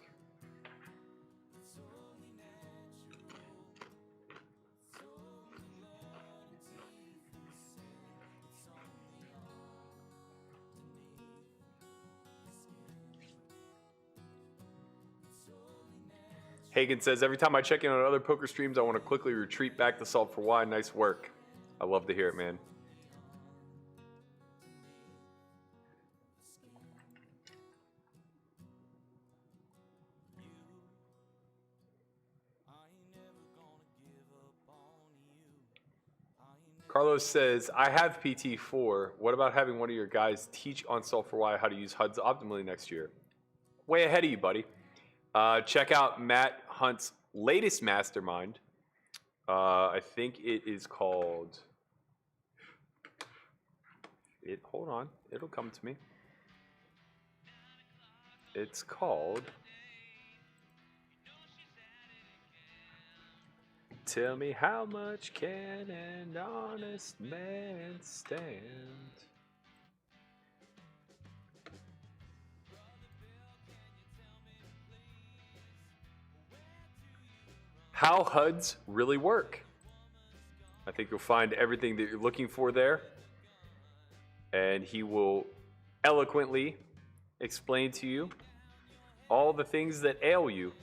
Hagen says, every time I check in on other poker streams, I want to quickly retreat back to S4Y. Nice work. I love to hear it, man. Carlos says, I have PT4. What about having one of your guys teach on S4Y how to use HUDs optimally next year? Way ahead of you, buddy. Check out Matt Hunt's latest mastermind. I think it is called... Hold on. It'll come to me. It's called... Tell me how much can an honest man stand? How HUDs really work. I think you'll find everything that you're looking for there. And he will eloquently explain to you all the things that ail you.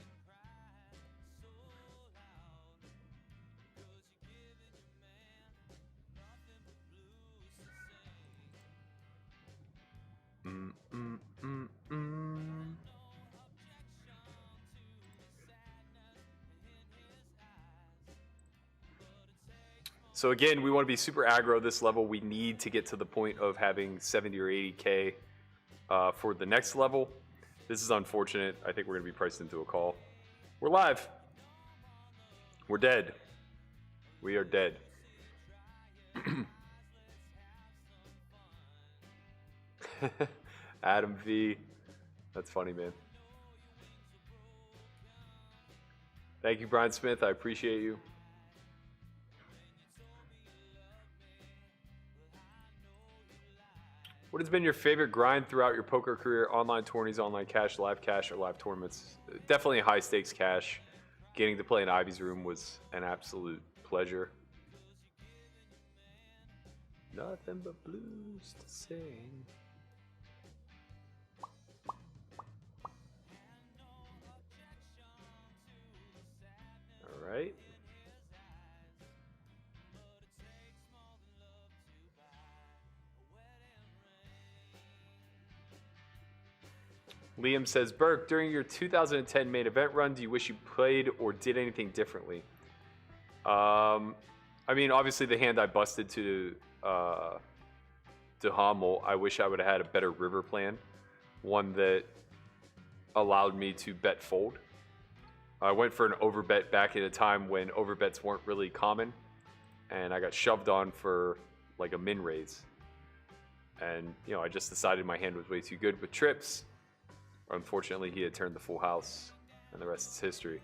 So again, we want to be super aggro this level. We need to get to the point of having 70 or 80K for the next level. This is unfortunate. I think we're going to be priced into a call. We're live. We're dead. We are dead. Adam V. That's funny, man. Thank you, Brian Smith. I appreciate you. What has been your favorite grind throughout your poker career? Online tourneys, online cash, or live tournaments? Definitely high stakes cash. Getting to play in Ivy's room was an absolute pleasure. Nothing but blues to sing. All right. Liam says, Burke, during your 2010 main event run, do you wish you played or did anything differently? I mean, obviously the hand I busted to Hummel, I wish I would have had a better river plan. One that allowed me to bet fold. I went for an overbet back at a time when overbets weren't really common. And I got shoved on for like a min raise. And, I just decided my hand was way too good with trips. Unfortunately, he had turned the full house, and the rest is history.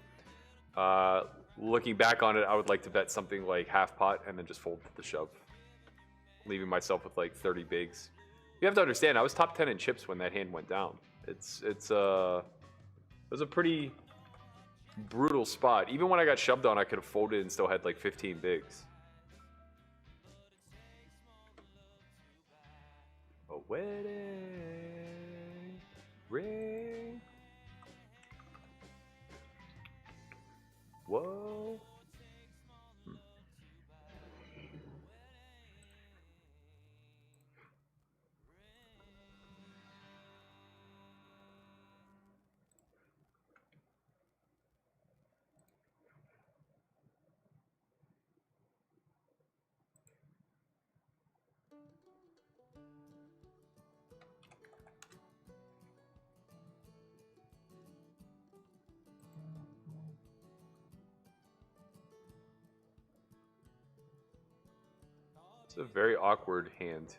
Looking back on it, I would like to bet something like half pot and then just fold the shove, leaving myself with like 30 bigs. You have to understand, I was top 10 in chips when that hand went down. It was a pretty brutal spot. Even when I got shoved on, I could have folded and still had like 15 bigs. A wedding ring. Whoa. It's a very awkward hand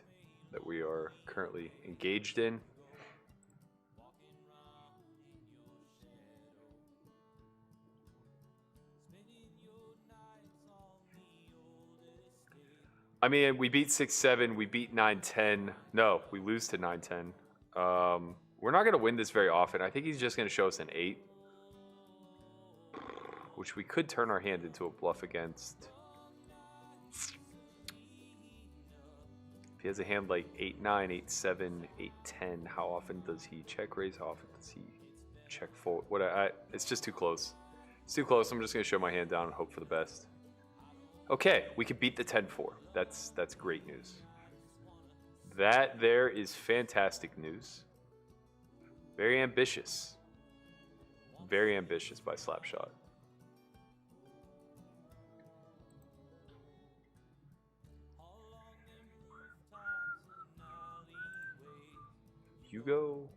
that we are currently engaged in. I mean, we beat 6-7, we beat 9-10. No, we lose to 9-10. We're not going to win this very often. I think he's just going to show us an 8, which we could turn our hand into a bluff against. If he has a hand like 8-9, 8-7, 8-10, how often does he check raise? How often does he check fold? It's just too close. It's too close. I'm just going to show my hand down and hope for the best. Okay, we could beat the 10-4. That's great news. That there is fantastic news. Very ambitious. Very ambitious by Slapshot. Hugo,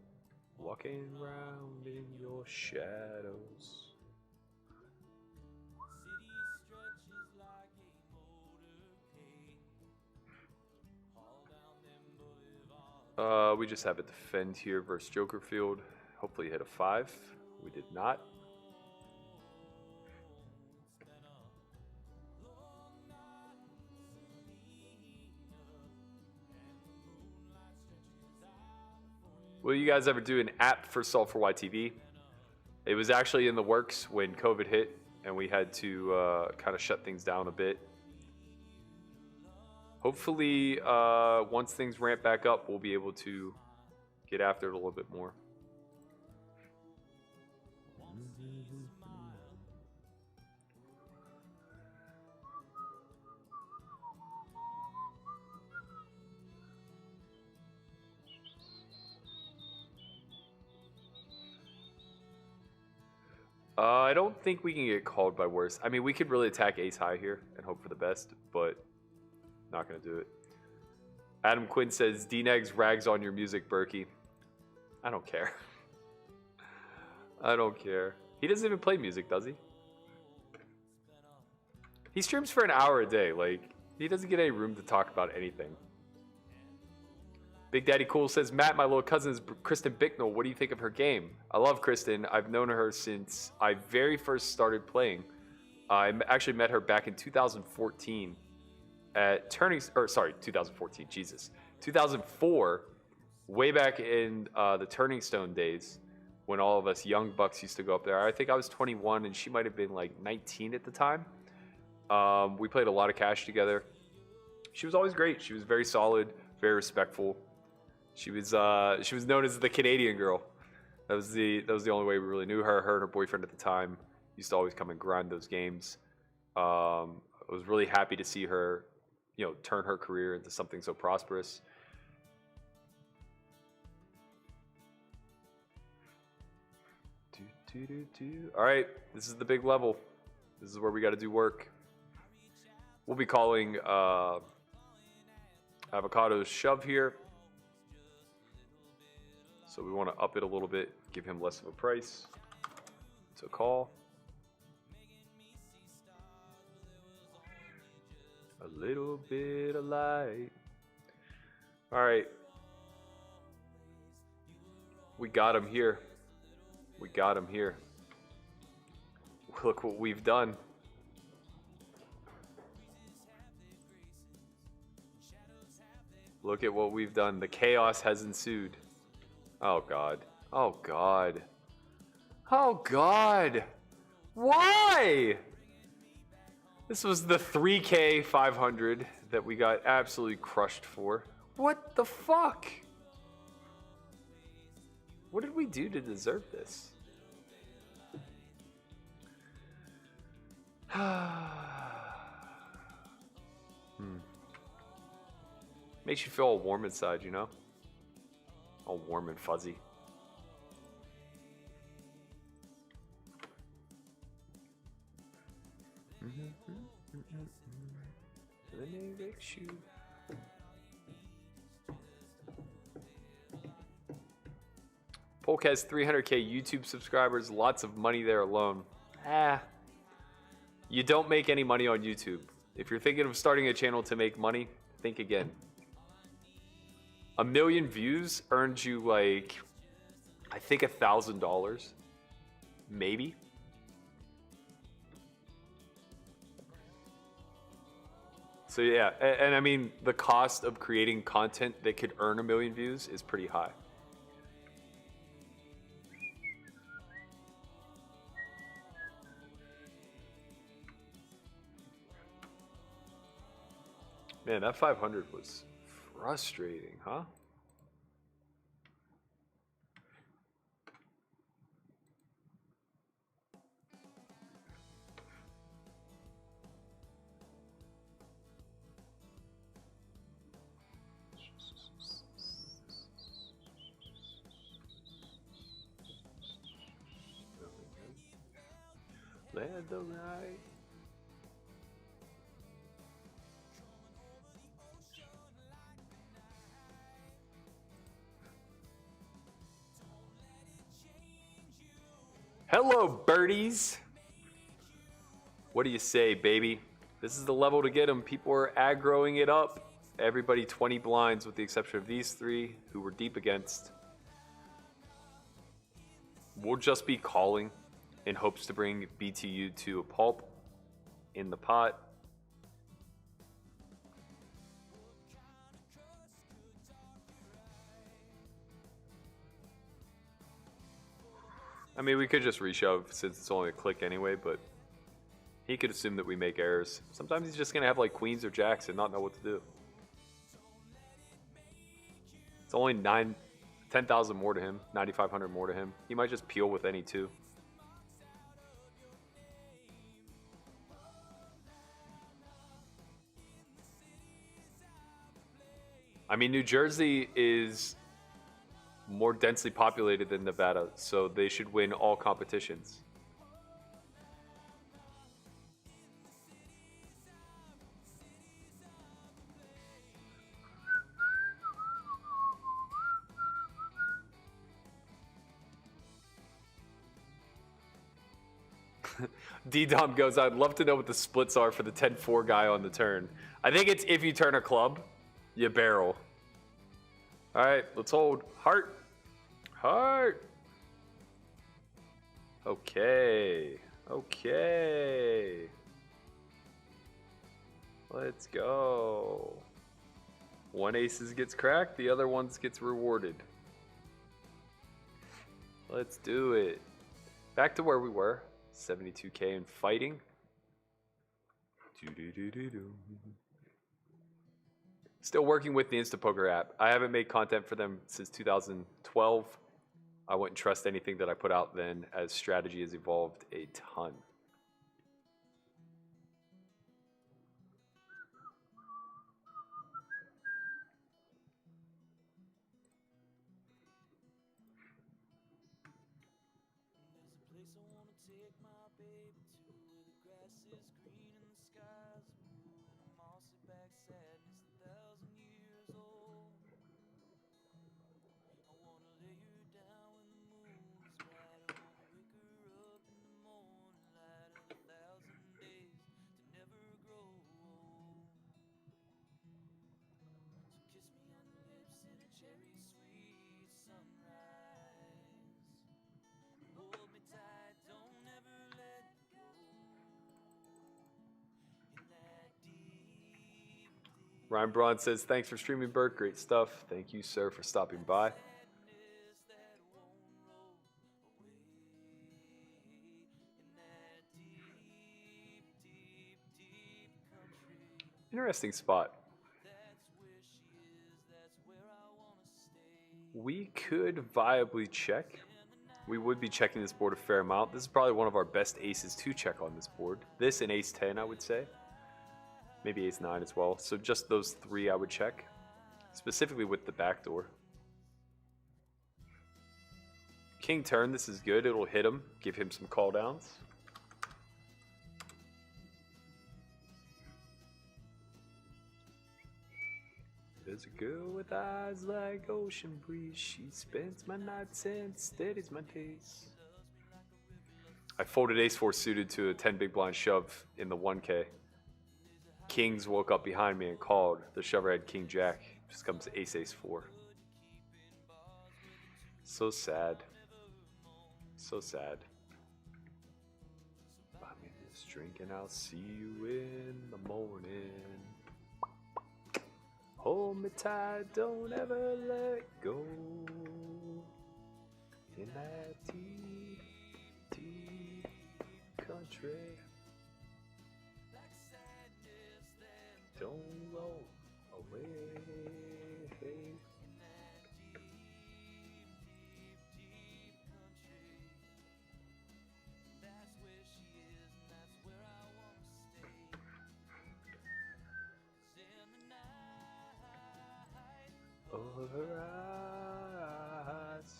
walking around in your shadows. We just have a defend here versus Jokerfield. Hopefully hit a 5. We did not. Will you guys ever do an app for S4Y TV? It was actually in the works when COVID hit and we had to kind of shut things down a bit. Hopefully, once things ramp back up, we'll be able to get after it a little bit more. I don't think we can get called by worse. I mean, we could really attack ace high here and hope for the best, but not going to do it. Adam Quinn says, D-Negs rags on your music, Berkey. I don't care. I don't care. He doesn't even play music, does he? He streams for an hour a day. Like, he doesn't get any room to talk about anything. Big Daddy Cool says, Matt, my little cousin is Kristen Bicknell. What do you think of her game? I love Kristen. I've known her since I very first started playing. I actually met her back in 2014 at 2014, Jesus. 2004, way back in the Turning Stone days when all of us young bucks used to go up there. I think I was 21 and she might have been like 19 at the time. We played a lot of cash together. She was always great. She was very solid, very respectful. She was known as the Canadian girl. That was the only way we really knew her. Her and her boyfriend at the time used to always come and grind those games. I was really happy to see her, turn her career into something so prosperous. All right, this is the big level. This is where we got to do work. We'll be calling Avocado's shove here. So we want to up it a little bit, give him less of a price. It's a call. A little bit of light. All right. We got him here. We got him here. Look what we've done. Look at what we've done. The chaos has ensued. Oh, God. Oh, God. Oh, God. Why? This was the 3K 500 that we got absolutely crushed for. What the fuck? What did we do to deserve this? Makes you feel all warm inside, you know? All warm and fuzzy. Polk has 300K YouTube subscribers, lots of money there alone. You don't make any money on YouTube. If you're thinking of starting a channel to make money, think again. 1 million views earns you like, I think $1,000, maybe. So yeah, and I mean, the cost of creating content that could earn 1 million views is pretty high. Man, that 500 was frustrating, huh? Land the right. Hello, birdies. What do you say, baby? This is the level to get them. People are aggroing it up. Everybody 20 blinds with the exception of these three who we're deep against. We'll just be calling in hopes to bring BTU to a pulp in the pot. I mean, we could just reshove since it's only a click anyway, but he could assume that we make errors. Sometimes he's just going to have like queens or jacks and not know what to do. It's only 10,000 more to him, 9,500 more to him. He might just peel with any two. I mean, New Jersey is more densely populated than Nevada, so they should win all competitions. D-Dom goes, I'd love to know what the splits are for the 10-4 guy on the turn. I think it's if you turn a club, you barrel. All right, let's hold. Heart. Heart. Okay. Okay. Let's go. One aces gets cracked, the other ones gets rewarded. Let's do it. Back to where we were. 72K and fighting. Still working with the Instapoker app. I haven't made content for them since 2012. I wouldn't trust anything that I put out then, as strategy has evolved a ton. Ryan Braun says, thanks for streaming, Bert. Great stuff. Thank you, sir, for stopping by. Interesting spot. We could viably check. We would be checking this board a fair amount. This is probably one of our best aces to check on this board. This and ace 10, I would say. Maybe ace 9 as well. So just those three I would check. Specifically with the backdoor. King turn, this is good. It'll hit him, give him some call downs. There's a girl with eyes like ocean breeze. She spends my nights and steadies my days. I folded ace-4 suited to a 10 big blind shove in the 1K. Kings woke up behind me and called. The shover had king-jack. Just comes ace-4. So sad. So sad. Buy me this drink and I'll see you in the morning. Hold me tight, don't ever let go. In that deep, deep country. Don't roll away. Over her eyes.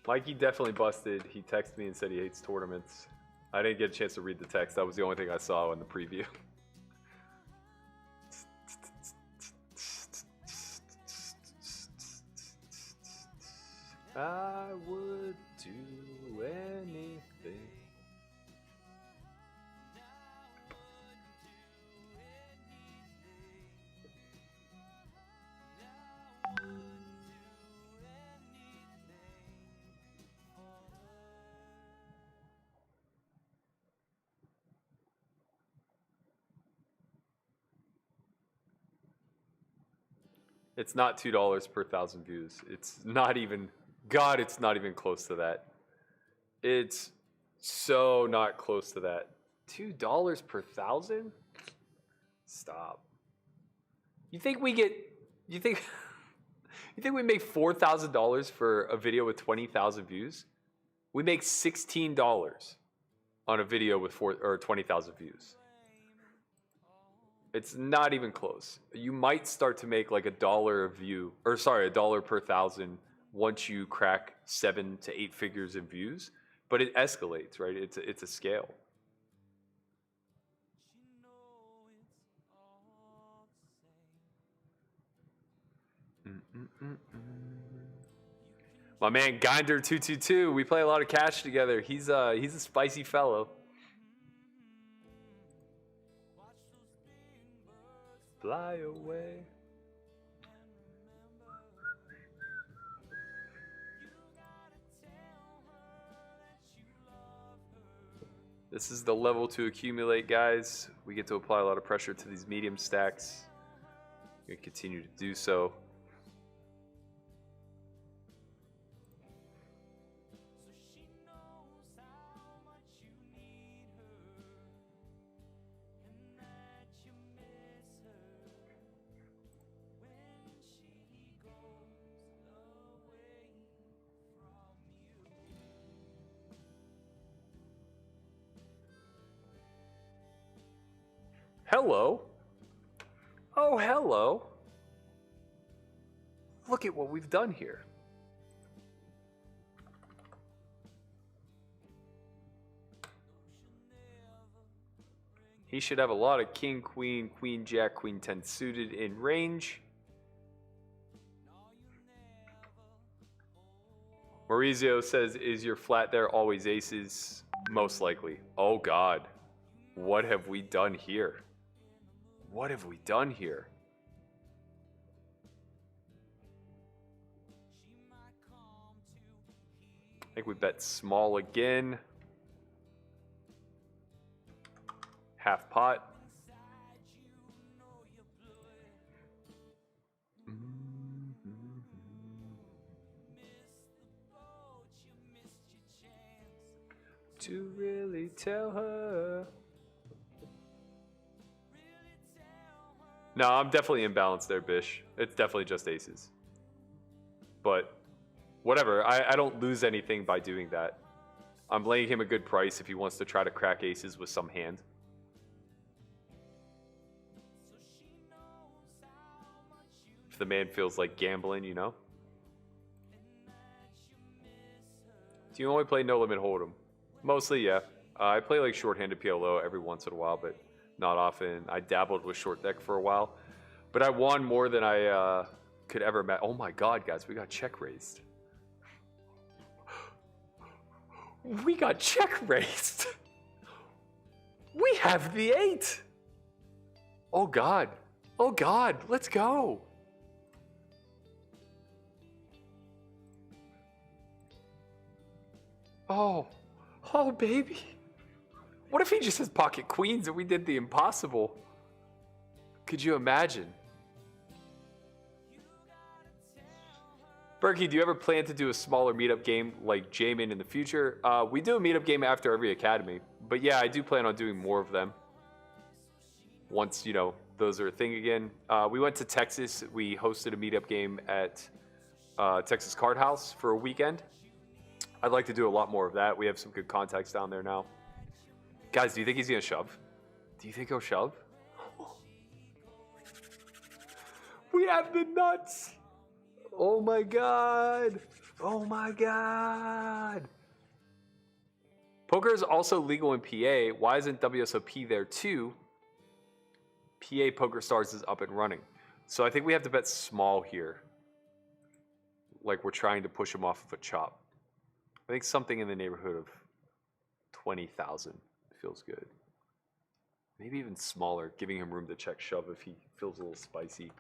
Mikey definitely busted. He texted me and said he hates tournaments. I didn't get a chance to read the text. That was the only thing I saw in the preview. I would do anything. It's not $2 per 1,000 views. It's not even, God, it's not even close to that. It's so not close to that. $2 per 1,000? Stop. You think we get, you think we make $4,000 for a video with 20,000 views? We make $16 on a video with 20,000 views. It's not even close. You might start to make like $1 a view, or sorry, $1 per 1,000 once you crack 7 to 8 figures in views, but it escalates, right? It's a scale. My man Ginder222, we play a lot of cash together. He's a spicy fellow. Fly away. This is the level to accumulate, guys. We get to apply a lot of pressure to these medium stacks. We're going to continue to do so. Hello. Oh, hello. Look at what we've done here. He should have a lot of king, queen, queen, jack, queen 10 suited in range. Maurizio says, is your flat there always aces? Most likely. Oh, God. What have we done here? What have we done here? I think we bet small again. Half pot. to really tell her. No, I'm definitely imbalanced there, Bish. It's definitely just aces. But whatever, I don't lose anything by doing that. I'm laying him a good price if he wants to try to crack aces with some hand. If the man feels like gambling, you know? Do you only play No Limit Hold'em? Mostly, yeah. I play like shorthanded PLO every once in a while, but not often. I dabbled with short deck for a while, but I won more than I could ever imagine. Oh my god, guys, we got check raised. We got check raised. We have the 8. Oh god. Oh god, let's go. Oh, oh baby. What if he just has pocket queens and we did the impossible? Could you imagine? Berkey, do you ever plan to do a smaller meetup game like Jamin in the future? We do a meetup game after every academy, but yeah, I do plan on doing more of them. Once, you know, those are a thing again. We went to Texas. We hosted a meetup game at Texas Card House for a weekend. I'd like to do a lot more of that. We have some good contacts down there now. Guys, do you think he's going to shove? Do you think he'll shove? We have the nuts. Oh my god. Oh my god. Poker is also legal in PA. Why isn't WSOP there too? PA Poker Stars is up and running. So I think we have to bet small here. Like we're trying to push him off of a chop. I think something in the neighborhood of 20,000 feels good. Maybe even smaller, giving him room to check shove if he feels a little spicy.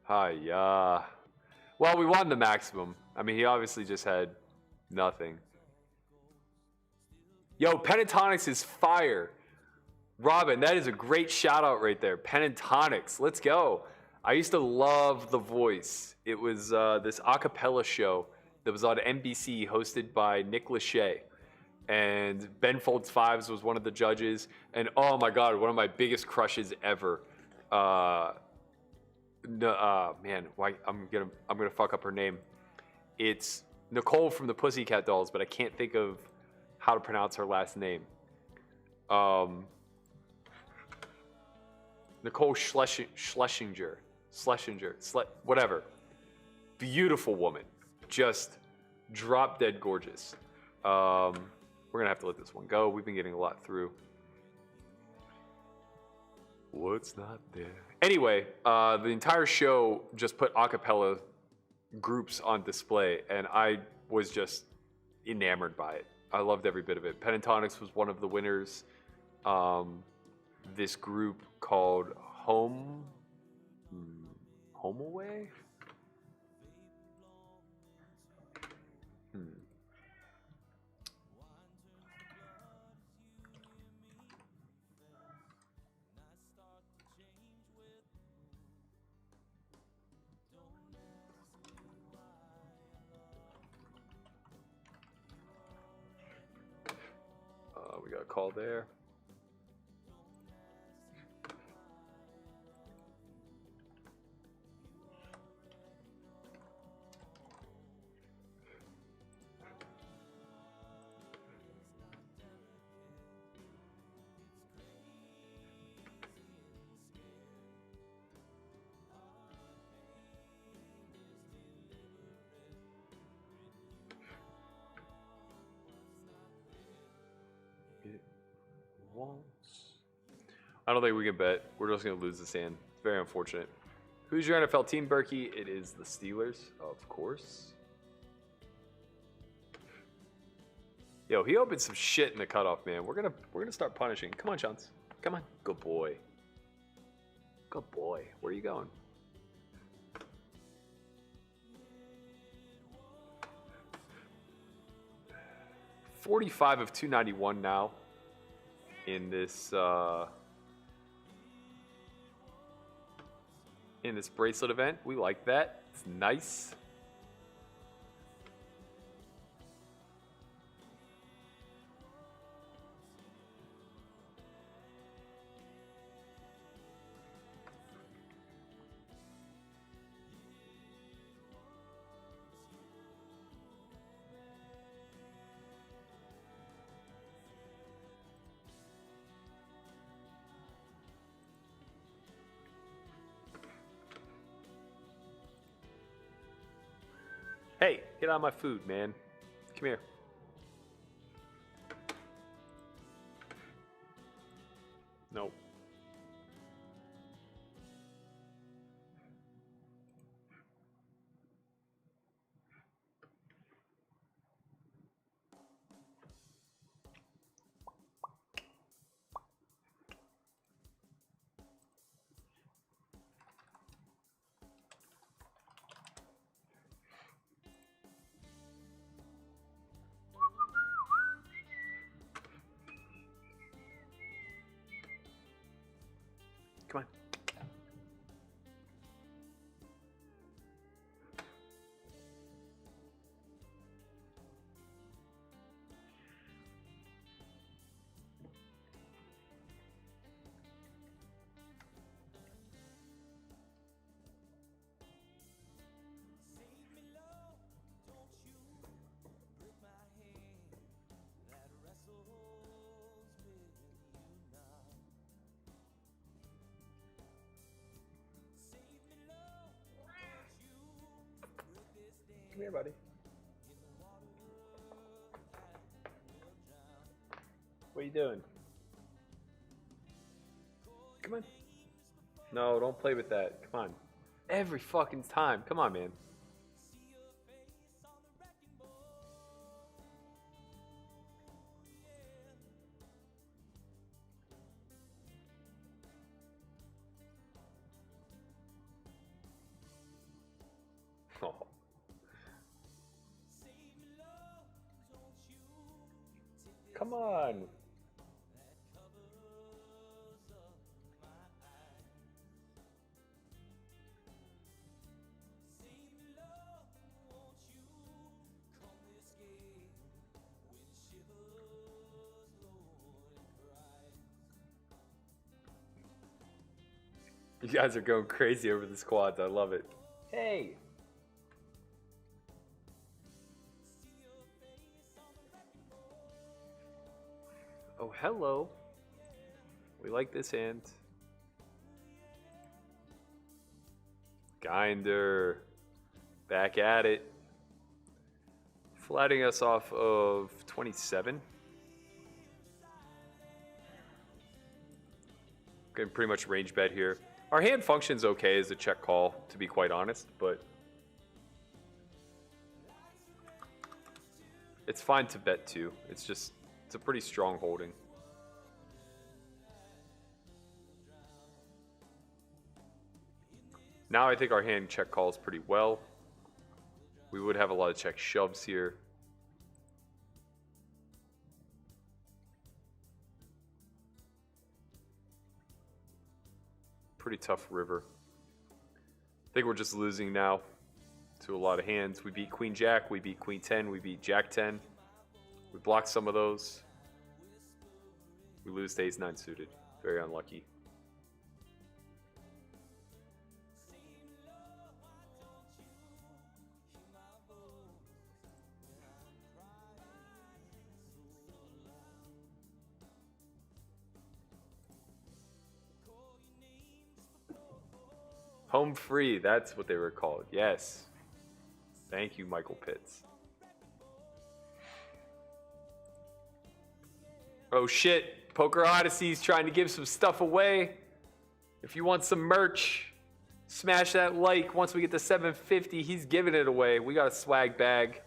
Hi, well, we won the maximum. I mean, he obviously just had nothing. Yo, Pentatonics is fire. Robin, that is a great shout out right there. Pentatonics, let's go. I used to love The Voice. It was this a cappella show that was on NBC hosted by Nick Lachey. And Ben Folds Fives was one of the judges. And oh my God, one of my biggest crushes ever. Man, why I'm gonna fuck up her name. It's Nicole from the Pussycat Dolls, but I can't think of how to pronounce her last name. Nicole Schlesinger, whatever. Beautiful woman, just drop dead gorgeous. We're gonna have to let this one go. We've been getting a lot through. What's not there? Anyway, the entire show just put a cappella groups on display, and I was just enamored by it. I loved every bit of it. Pentatonics was one of the winners. This group called Home Away? We got a call there. I don't think we can bet. We're just going to lose this hand. It's very unfortunate. Who's your NFL team, Berkey? It is the Steelers, of course. Yo, he opened some shit in the cutoff, man. We're gonna start punishing. Come on, Chance. Come on. Good boy. Good boy. Where are you going? 45 of 291 now in this bracelet event. We like that. It's nice. Hey, get on my food, man. Come here. Nope. Come on. Come here, buddy. What are you doing? Come on. No, don't play with that. Come on. Every fucking time. Come on, man. Oh. Come on. You guys are going crazy over the squads. I love it. Hey. Oh, hello. We like this hand. Ginder. Back at it. Flatting us off of 27. Getting pretty much range bet here. Our hand functions okay as a check call, to be quite honest, but it's fine to bet too. It's a pretty strong holding. Now I think our hand check calls pretty well. We would have a lot of check shoves here. Pretty tough river. I think we're just losing now to a lot of hands. We beat Queen Jack, we beat Queen 10, we beat Jack 10. We blocked some of those. We lose to Ace 9 suited. Very unlucky. Home free, that's what they were called. Yes. Thank you, Michael Pitts. Oh shit, Poker Odyssey's trying to give some stuff away. If you want some merch, smash that like. Once we get to 750, he's giving it away. We got a swag bag.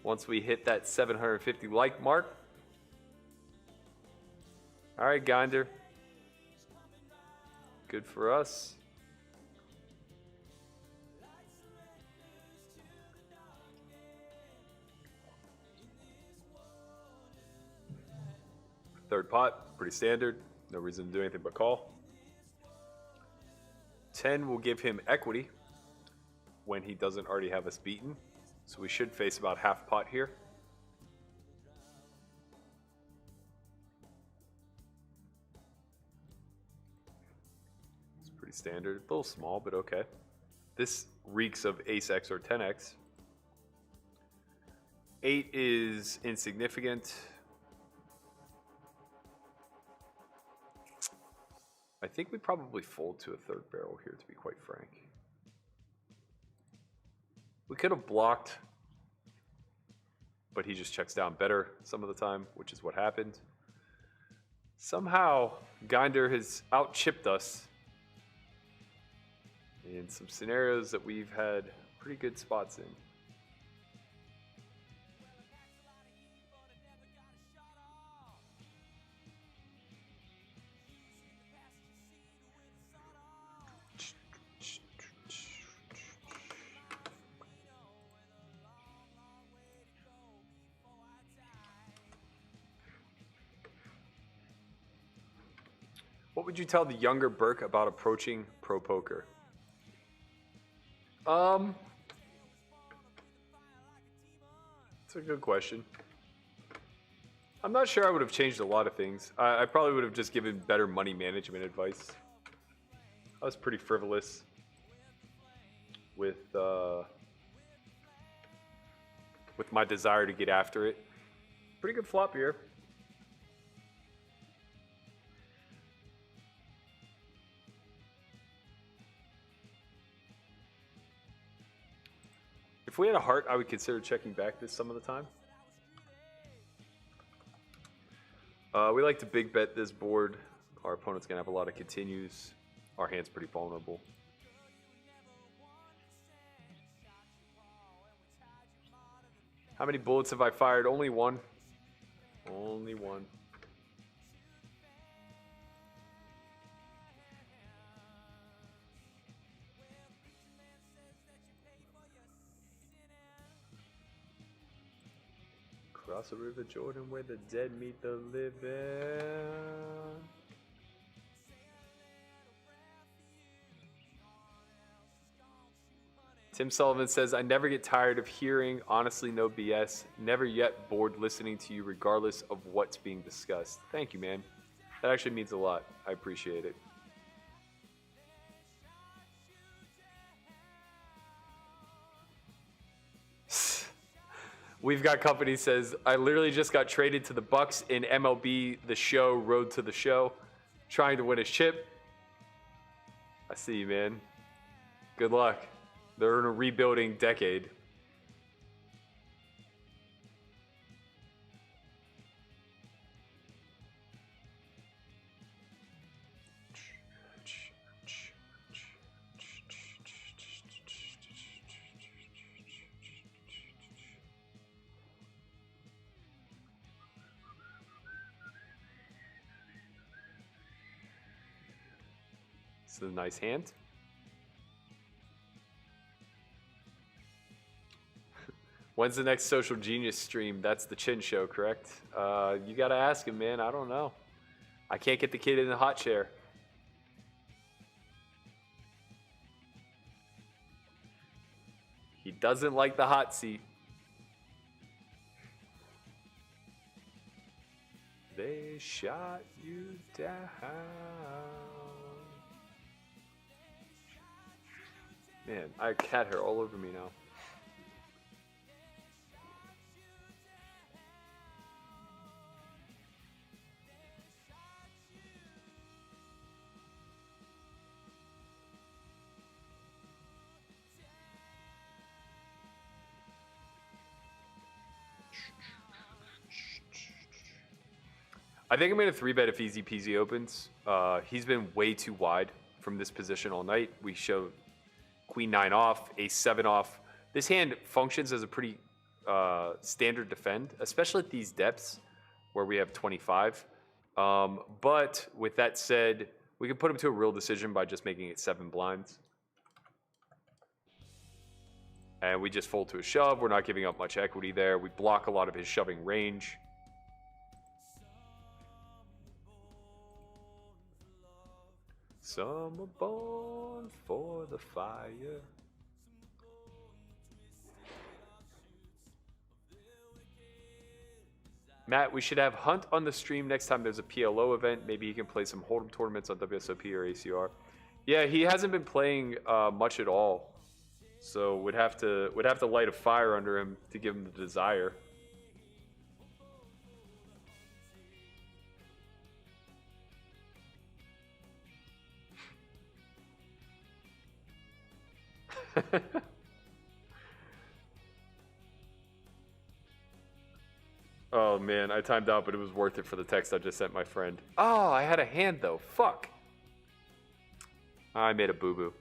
Once we hit that 750 like mark. All right, Ginder. Good for us. Third pot, pretty standard. No reason to do anything but call. 10 will give him equity when he doesn't already have us beaten. So we should face about half pot here. It's pretty standard. A little small, but okay. This reeks of ace X or 10X. 8 is insignificant. I think we probably fold to a third barrel here, to be quite frank. We could have blocked, but he just checks down better some of the time, which is what happened. Somehow, Ginder has out-chipped us in some scenarios that we've had pretty good spots in. What would you tell the younger Burke about approaching pro poker? It's a good question. I'm not sure I would have changed a lot of things. I probably would have just given better money management advice. I was pretty frivolous with my desire to get after it. Pretty good flop here. If we had a heart, I would consider checking back this some of the time. We like to big bet this board. Our opponent's gonna have a lot of continues. Our hand's pretty vulnerable. How many bullets have I fired? Only one. Only one. Cross the River Jordan where the dead meet the living. Tim Sullivan says, I never get tired of hearing, honestly, no BS. Never yet bored listening to you regardless of what's being discussed. Thank you, man. That actually means a lot. I appreciate it. We've Got Company says, I literally just got traded to the Bucks in MLB The Show, Road to the Show, trying to win a chip. I see you, man. Good luck. They're in a rebuilding decade. This is a nice hand. When's the next Social Genius stream? That's the Chin Show, correct? You gotta ask him, man. I don't know. I can't get the kid in the hot chair. He doesn't like the hot seat. They shot you down. Man, I have cat hair all over me now. I think I'm going to 3-bet if Easy Peasy opens. He's been way too wide from this position all night. We showed Queen 9 off, Ace 7 off. This hand functions as a pretty standard defend, especially at these depths where we have 25. But with that said, we can put him to a real decision by just making it 7 blinds. And we just fold to a shove. We're not giving up much equity there. We block a lot of his shoving range. Some are born for the fire. Matt, we should have Hunt on the stream next time there's a PLO event. Maybe he can play some Hold'em tournaments on WSOP or ACR. Yeah, he hasn't been playing much at all, so would have to light a fire under him to give him the desire. Oh man, I timed out, but it was worth it for the text I just sent my friend. Oh, I had a hand though. Fuck. I made a boo-boo.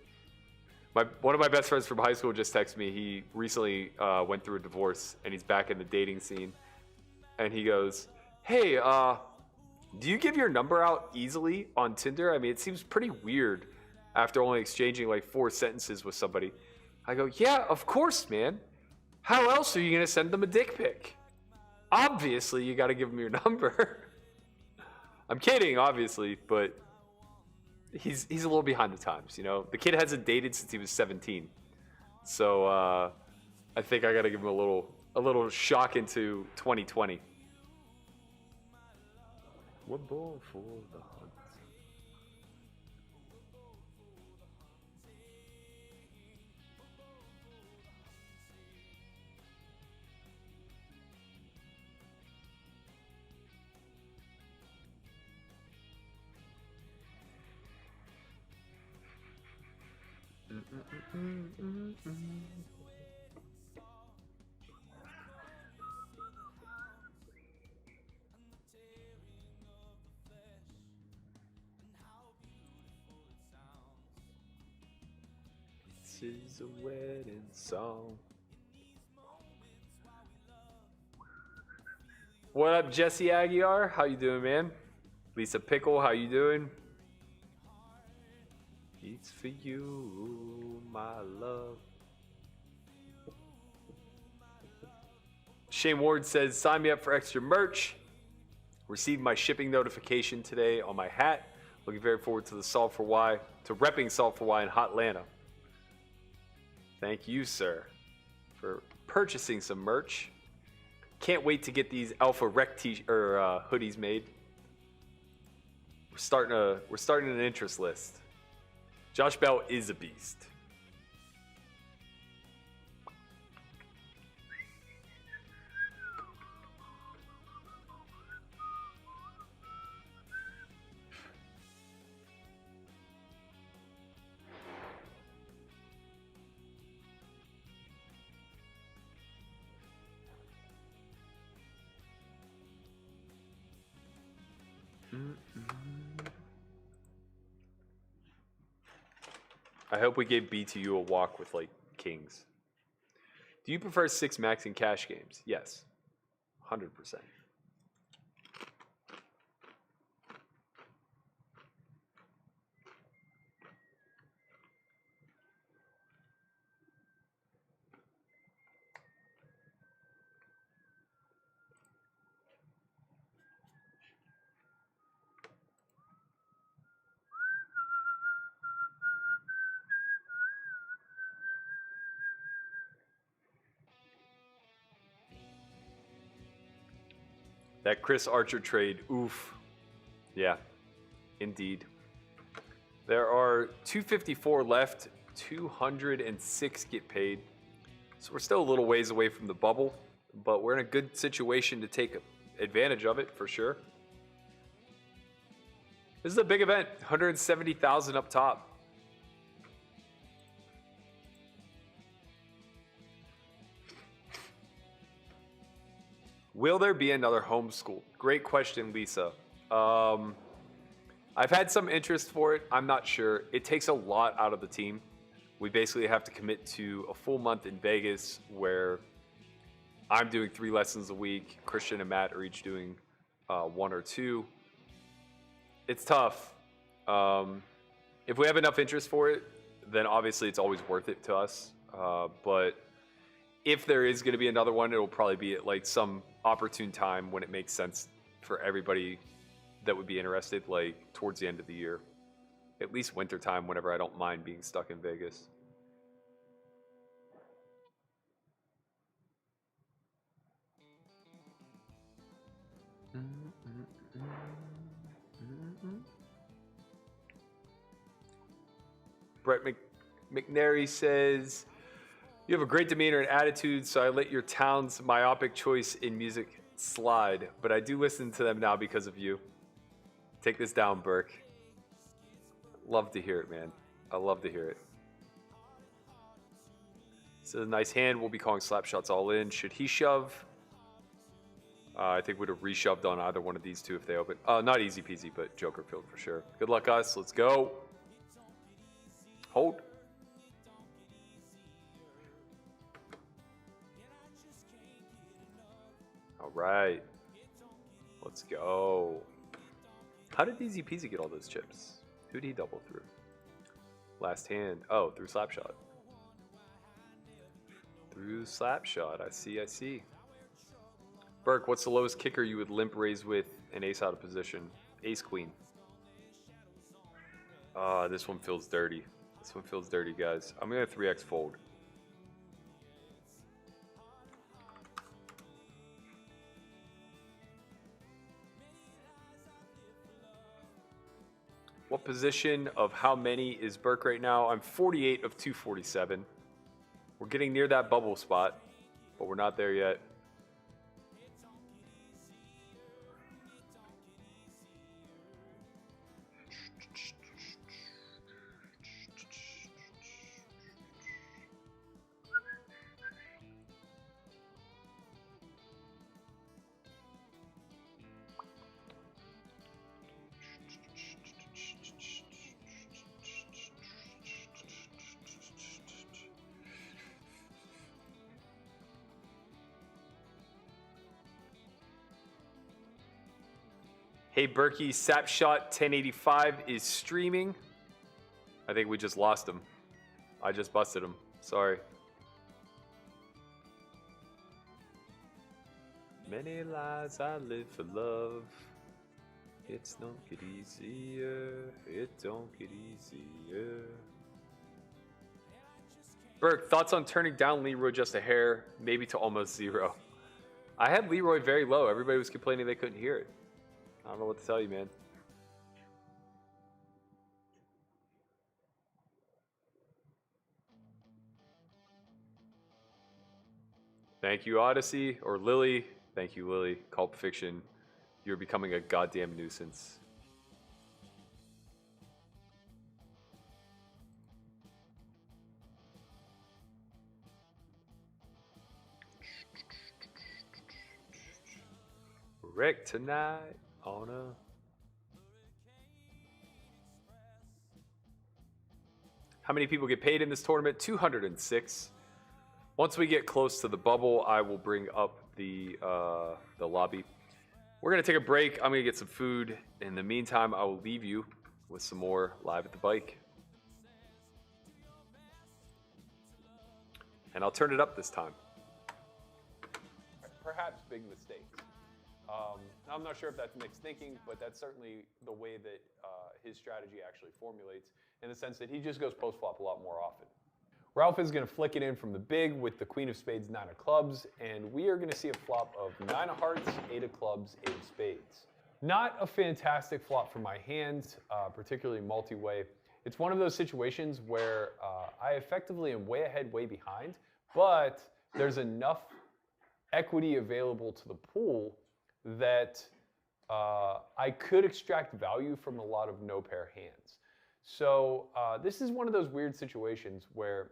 One of my best friends from high school just texted me. He recently went through a divorce, and he's back in the dating scene. And he goes, "Hey, do you give your number out easily on Tinder? I mean, it seems pretty weird after only exchanging like 4 sentences with somebody." I go, "Yeah, of course, man. How else are you gonna send them a dick pic? Obviously, you got to give them your number." I'm kidding, obviously, but he's a little behind the times, you know. The kid hasn't dated since he was 17, so I think I got to give him a little shock into 2020. We're born for the hunt. This is a wedding song. What up, Jesse Aguiar? How you doing, man? Lisa Pickle, how you doing? It's for you, my love. Shane Ward says, "Sign me up for extra merch. Received my shipping notification today on my hat. Looking very forward to the S4Y, to repping S4Y in Hotlanta." Thank you, sir, for purchasing some merch. Can't wait to get these Alpha Rec hoodies made. We're starting an interest list. Josh Bell is a beast. I hope we gave BTU a walk with like kings. Do you prefer 6 max in cash games? Yes, 100%. That Chris Archer trade, oof. Yeah, indeed. There are 254 left, 206 get paid. So we're still a little ways away from the bubble, but we're in a good situation to take advantage of it for sure. This is a big event, 170,000 up top. Will there be another homeschool? Great question, Lisa. I've had some interest for it. I'm not sure. It takes a lot out of the team. We basically have to commit to a full month in Vegas where I'm doing 3 lessons a week. Christian and Matt are each doing 1 or 2. It's tough. If we have enough interest for it, then obviously it's always worth it to us. But if there is going to be another one, it'll probably be at like some opportune time when it makes sense for everybody that would be interested, like towards the end of the year. At least wintertime, whenever I don't mind being stuck in Vegas. Brett McNary says, you have a great demeanor and attitude, so I let your town's myopic choice in music slide, but I do listen to them now because of you. Take this down, Burke. Love to hear it, man. I love to hear it. So a nice hand. We'll be calling slap shots all in. Should he shove? I think we'd have reshoved on either one of these two if they open. Not easy peasy, but Joker filled for sure. Good luck, us. Let's go. Hold. All right. Let's go. How did Easy Peasy get all those chips? Who'd he double through? Last hand. Oh, through Slapshot. Through Slapshot. I see. Burke, what's the lowest kicker you would limp raise with an ace out of position? Ace queen. This one feels dirty. This one feels dirty, guys. I'm going to 3x fold. What position of how many is Burke right now? I'm 48 of 247. We're getting near that bubble spot, but we're not there yet. Hey, Berkey, Sapshot 1085 is streaming. I think we just lost him. I just busted him. Sorry. Many lives I live for love. It don't get easier. It don't get easier. Burke, thoughts on turning down Leroy just a hair, maybe to almost zero? I had Leroy very low. Everybody was complaining they couldn't hear it. I don't know what to tell you, man. Thank you, Odyssey, or Lily. Thank you, Lily. Pulp Fiction. You're becoming a goddamn nuisance. Wreck tonight on a... How many people get paid in this tournament? 206. Once we get close to the bubble, I will bring up the lobby. We're going to take a break. I'm going to get some food. In the meantime, I will leave you with some more Live at the Bike. And I'll turn it up this time. Perhaps big mistakes. I'm not sure if that's mixed thinking, but that's certainly the way that his strategy actually formulates, in the sense that he just goes post-flop a lot more often. Ralph is going to flick it in from the big with the Queen of Spades, 9 of Clubs, and we are going to see a flop of 9 of Hearts, 8 of Clubs, 8 of Spades. Not a fantastic flop for my hand, particularly multi-way. It's one of those situations where I effectively am way ahead, way behind, but there's enough equity available to the pool that I could extract value from a lot of no-pair hands. So this is one of those weird situations where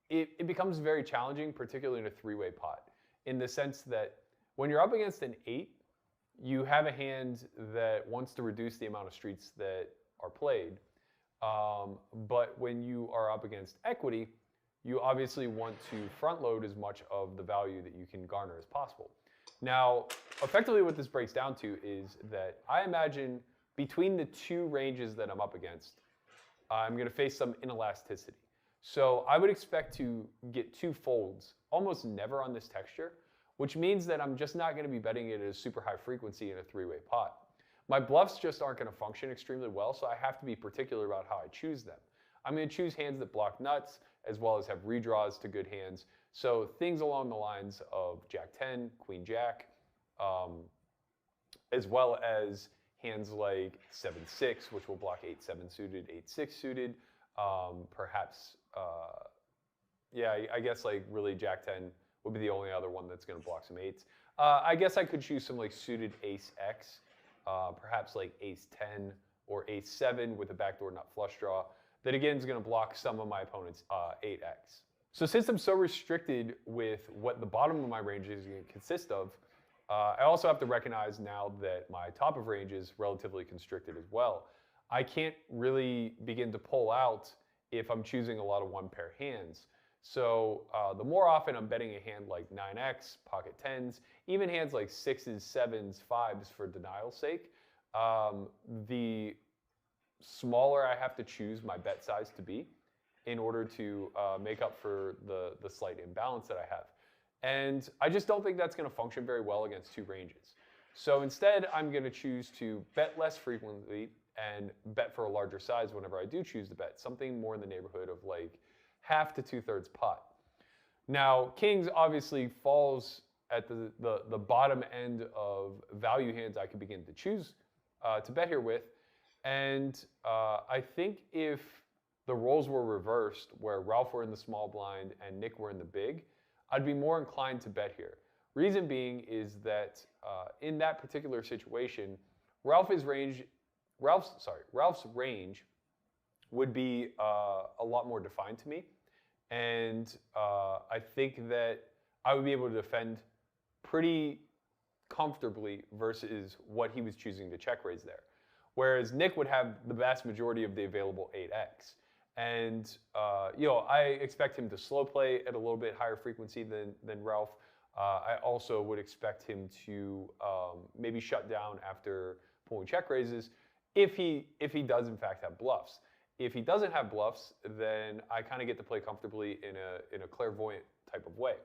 it becomes very challenging, particularly in a three-way pot, in the sense that when you're up against an 8, you have a hand that wants to reduce the amount of streets that are played. But when you are up against equity, you obviously want to front load as much of the value that you can garner as possible. Now, effectively what this breaks down to is that I imagine between the two ranges that I'm up against, I'm going to face some inelasticity. So I would expect to get 2 folds almost never on this texture, which means that I'm just not going to be betting it at a super high frequency in a three-way pot. My bluffs just aren't going to function extremely well, so I have to be particular about how I choose them. I'm going to choose hands that block nuts, as well as have redraws to good hands. So things along the lines of Jack 10, Queen Jack, as well as hands like 7-6, which will block 8-7 suited, 8-6 suited. Perhaps, yeah, I guess like really Jack 10 would be the only other one that's going to block some 8s. I guess I could choose some like suited Ace X, perhaps like Ace 10 or Ace 7 with a backdoor nut flush draw. That again is going to block some of my opponent's 8x. So since I'm so restricted with what the bottom of my range is going to consist of, I also have to recognize now that my top of range is relatively constricted as well. I can't really begin to pull out if I'm choosing a lot of one pair hands. So the more often I'm betting a hand like 9x, pocket 10s, even hands like 6s, 7s, 5s for denial's sake, the smaller I have to choose my bet size to be in order to make up for the slight imbalance that I have. And I just don't think that's going to function very well against two ranges. So instead, I'm going to choose to bet less frequently and bet for a larger size whenever I do choose to bet, something more in the neighborhood of like half to 2/3 pot. Now, kings obviously falls at the bottom end of value hands I could begin to choose to bet here with. And I think if the roles were reversed, where Ralph were in the small blind and Nick were in the big, I'd be more inclined to bet here. Reason being is that in that particular situation, Ralph's range would be a lot more defined to me. And I think that I would be able to defend pretty comfortably versus what he was choosing to check raise there. Whereas Nick would have the vast majority of the available 8x. And I expect him to slow play at a little bit higher frequency than Ralph. I also would expect him to maybe shut down after pulling check raises if he does in fact have bluffs. If he doesn't have bluffs, then I kind of get to play comfortably in a clairvoyant type of way.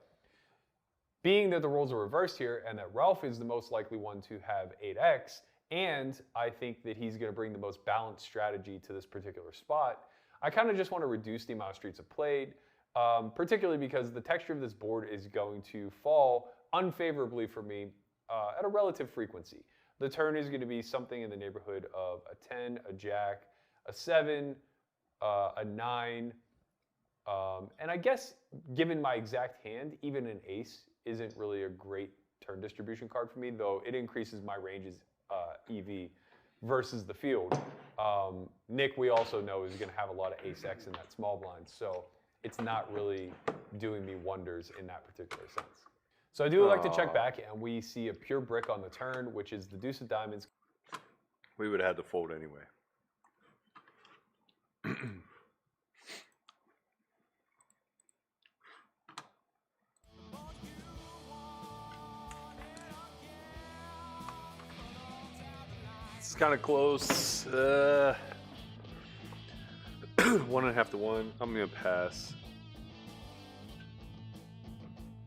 Being that the roles are reversed here and that Ralph is the most likely one to have 8x, and I think that he's going to bring the most balanced strategy to this particular spot, I kind of just want to reduce the amount of streets I've played, particularly because the texture of this board is going to fall unfavorably for me at a relative frequency. The turn is going to be something in the neighborhood of a 10, a jack, a 7, a 9, and I guess given my exact hand, even an ace isn't really a great turn distribution card for me, though it increases my range's EV versus the field. Nick, we also know, is going to have a lot of ace-x in that small blind, so it's not really doing me wonders in that particular sense. So I do like to check back, and we see a pure brick on the turn, which is the deuce of diamonds. We would have had to fold anyway. It's kind of close. 1.5 to 1. I'm gonna pass.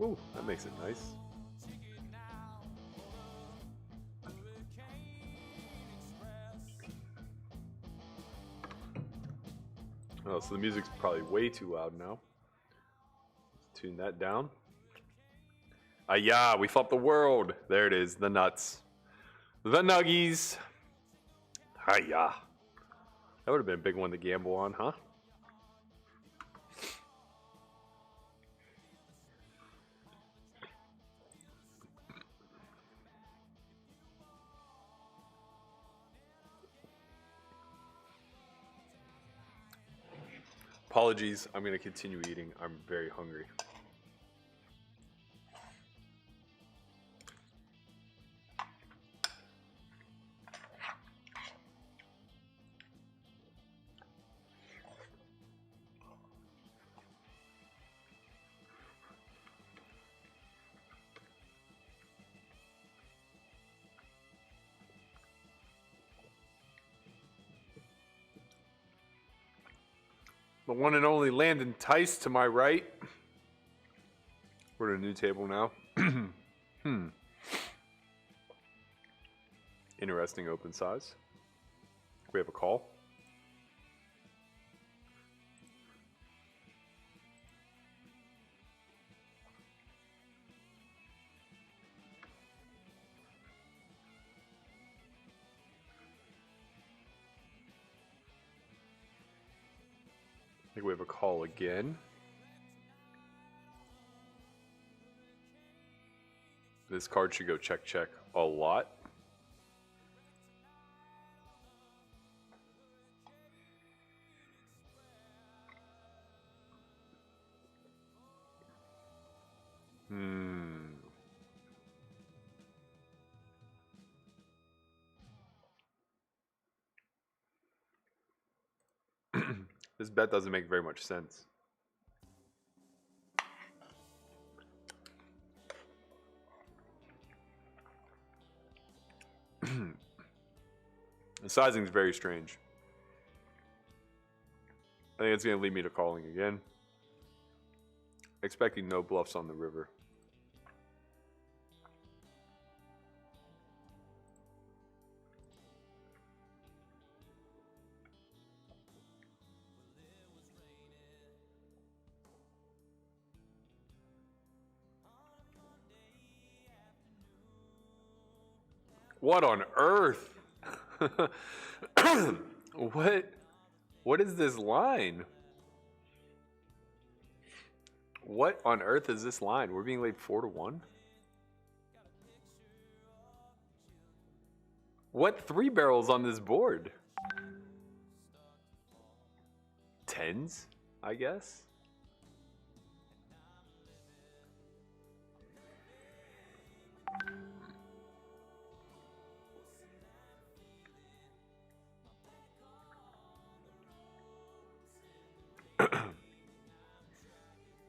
Ooh, that makes it nice. Oh, so the music's probably way too loud now. Let's tune that down. Yeah, we fought the world. There it is, the nuts. The nuggies. Hiya. That would have been a big one to gamble on, huh? Apologies, I'm going to continue eating. I'm very hungry. The one and only Landon Tice to my right. We're at a new table now. Interesting. interesting open size. We have a call. I think we have a call again. This card should go check, check a lot. This bet doesn't make very much sense. The sizing is very strange. I think it's going to lead me to calling again. Expecting no bluffs on the river. What on earth? What is this line? What on earth is this line? We're being laid 4-1? What 3 barrels on this board? Tens, I guess?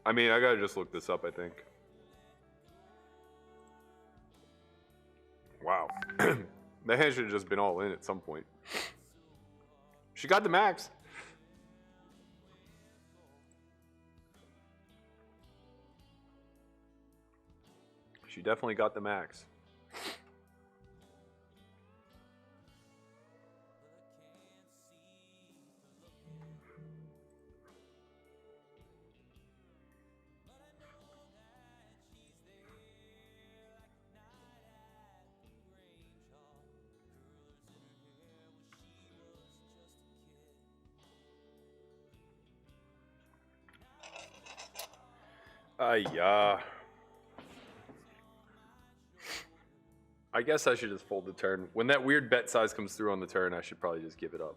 I mean, I gotta just look this up, I think. Wow. That hand should have just been all in at some point. She got the max. She definitely got the max. Yeah. I guess I should just fold the turn. When that weird bet size comes through on the turn, I should probably just give it up.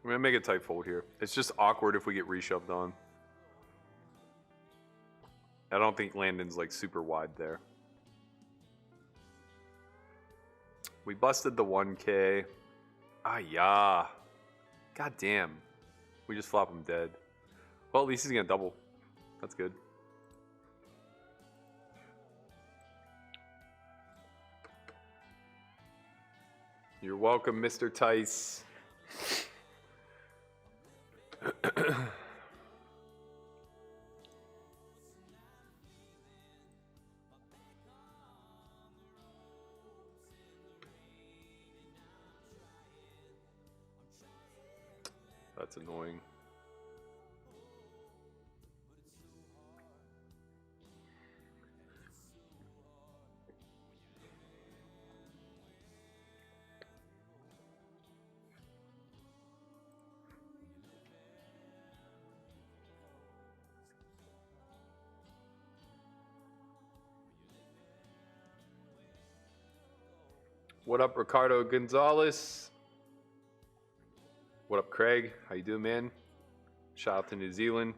I'm gonna make a tight fold here. It's just awkward if we get reshoved on. I don't think Landon's like super wide there. We busted the 1K. Ah, yeah. God damn. We just flop him dead. Well, at least he's gonna double. That's good. You're welcome, Mr. Tice. That's annoying. What up, Ricardo Gonzalez? What up, Craig? How you doing, man? Shout out to New Zealand.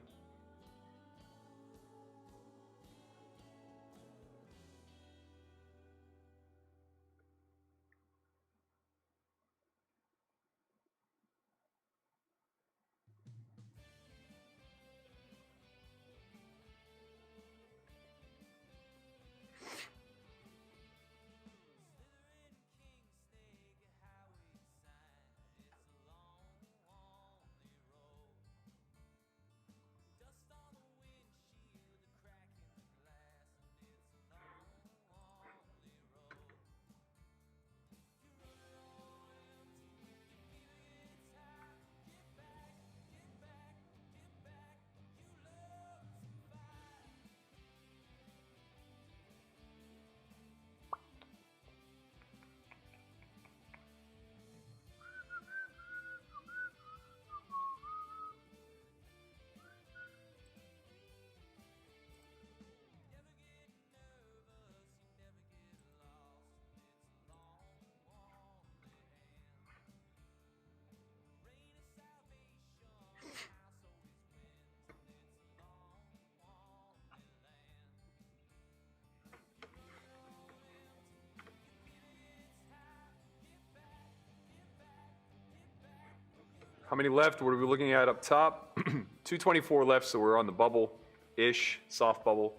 How many left? What are we looking at up top? 224 left, so we're on the bubble-ish, soft bubble.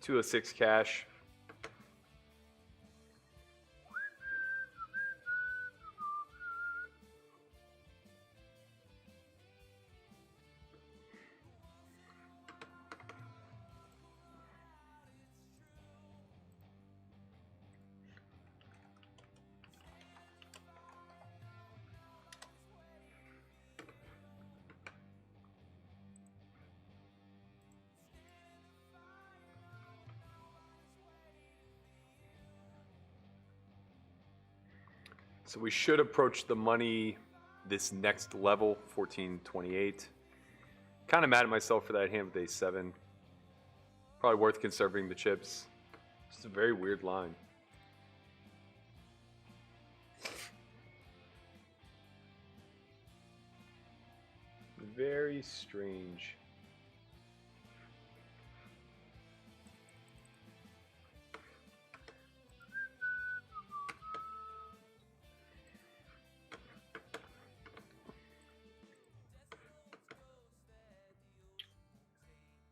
206 cash. So we should approach the money this next level, 1428. Kind of mad at myself for that hand with A7. Probably worth conserving the chips. It's a very weird line. Very strange.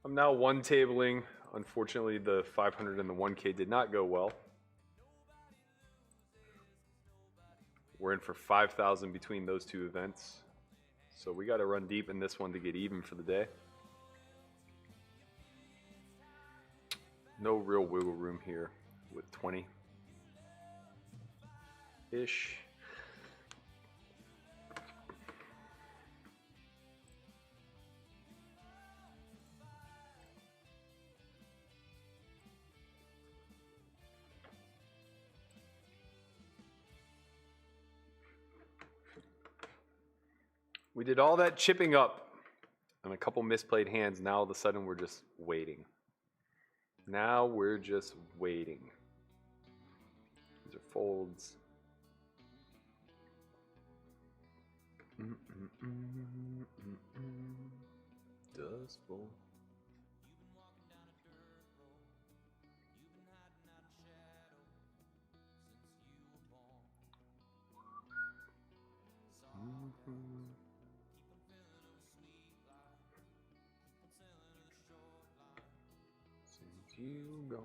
I'm now one tabling. Unfortunately, the 500 and the 1K did not go well. We're in for 5,000 between those two events. So we got to run deep in this one to get even for the day. No real wiggle room here with 20-ish. We did all that chipping up and a couple misplayed hands. Now all of a sudden we're just waiting. Now we're just waiting. These are folds. Dust bowl. Since you gone.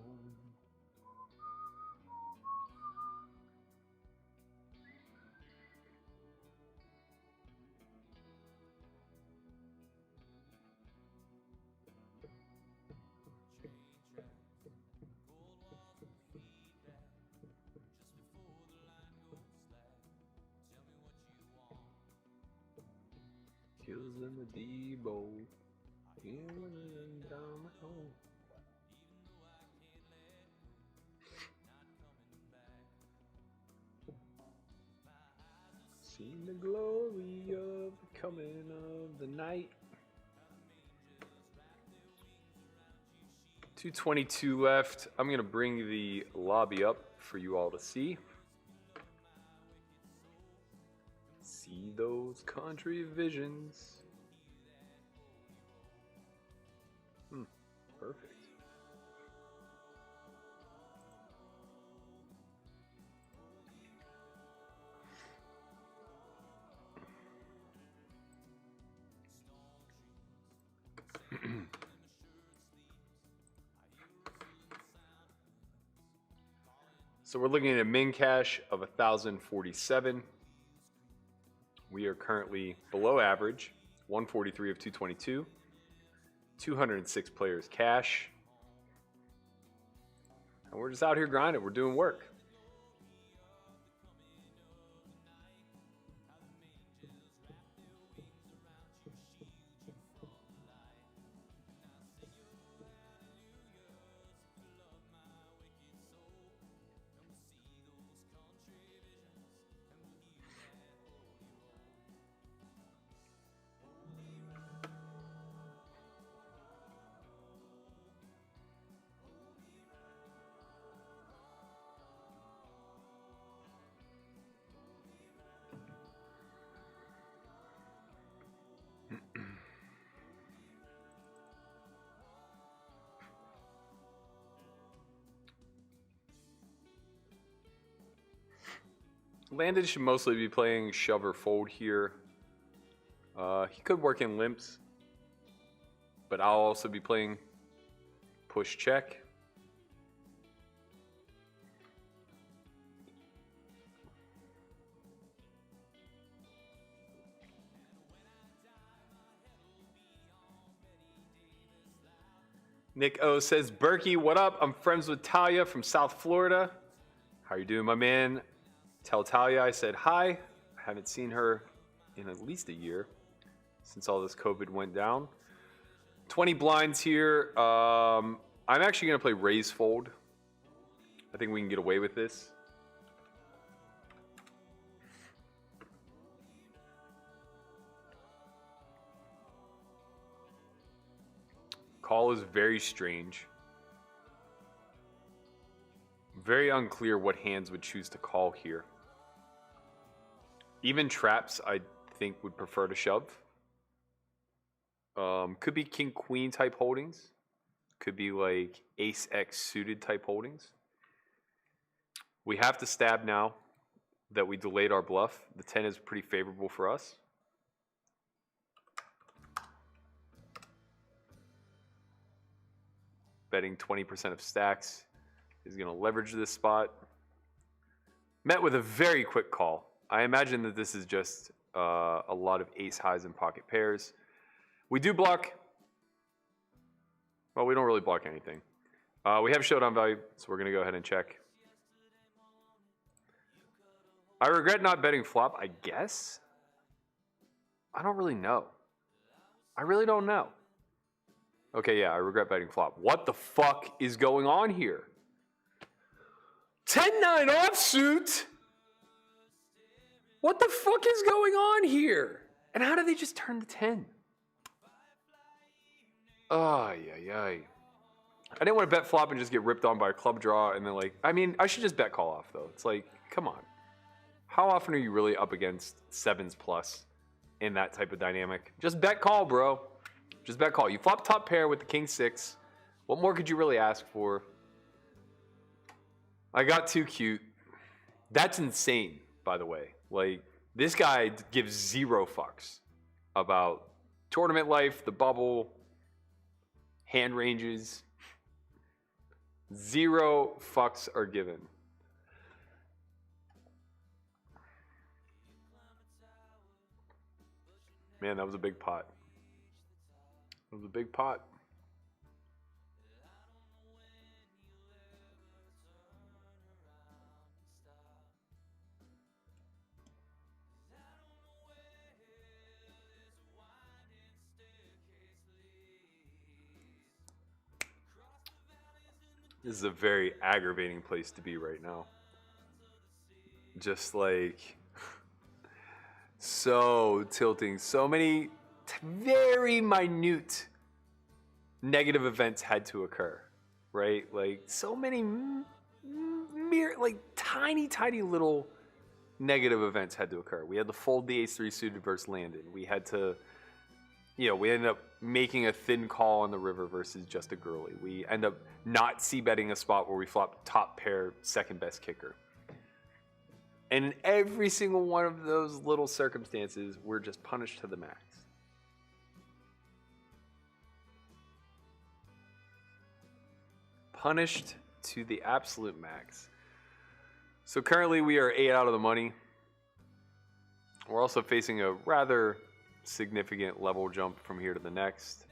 Kills in the D-bowl. Down my home. Seen the glory of the coming of the night. 222 left. I'm gonna bring the lobby up for you all to see. See those country visions. Perfect. So we're looking at a min cash of 1,047. We are currently below average, 143 of 222. 206 players cash. And we're just out here grinding. We're doing work. Landed should mostly be playing shove or fold here. He could work in limps, but I'll also be playing push check. Nick O says, Berkey, what up? I'm friends with Talia from South Florida. How you doing, my man? Tell Talia I said hi. I haven't seen her in at least a year since all this COVID went down. 20 blinds here. I'm actually going to play raise fold. I think we can get away with this. Call is very strange. Very unclear what hands would choose to call here. Even traps, I think, would prefer to shove. Could be king queen type holdings. Could be like ace x suited type holdings. We have to stab now that we delayed our bluff. The 10 is pretty favorable for us. Betting 20% of stacks. Is going to leverage this spot. Met with a very quick call. I imagine that this is just a lot of ace highs and pocket pairs. We do block. Well, we don't really block anything. We have showdown value, so we're going to go ahead and check. I regret not betting flop, I guess. I don't really know. I really don't know. Okay, yeah, I regret betting flop. What the fuck is going on here? 10-9 offsuit? What the fuck is going on here? And how did they just turn to 10? Oh, yeah. I didn't want to bet flop and just get ripped on by a club draw and then like, I mean, I should just bet call off though. It's like, come on. How often are you really up against 7s plus in that type of dynamic? Just bet call, bro. Just bet call. You flop top pair with the king 6. What more could you really ask for? I got too cute. That's insane, by the way. Like, this guy gives 0 fucks about tournament life, the bubble, hand ranges. 0 fucks are given. Man, that was a big pot. It was a big pot. This is a very aggravating place to be right now. Just like so tilting. So many very minute negative events had to occur, right? Like so many mere, like tiny little negative events had to occur. We had to fold the ace-3 suited versus Landon. We had to, we ended up making a thin call on the river versus just a girly. We end up not c-betting a spot where we flop top pair second best kicker. And in every single one of those little circumstances, we're just punished to the max. Punished to the absolute max. So currently we are 8 out of the money. We're also facing a rather significant level jump from here to the next.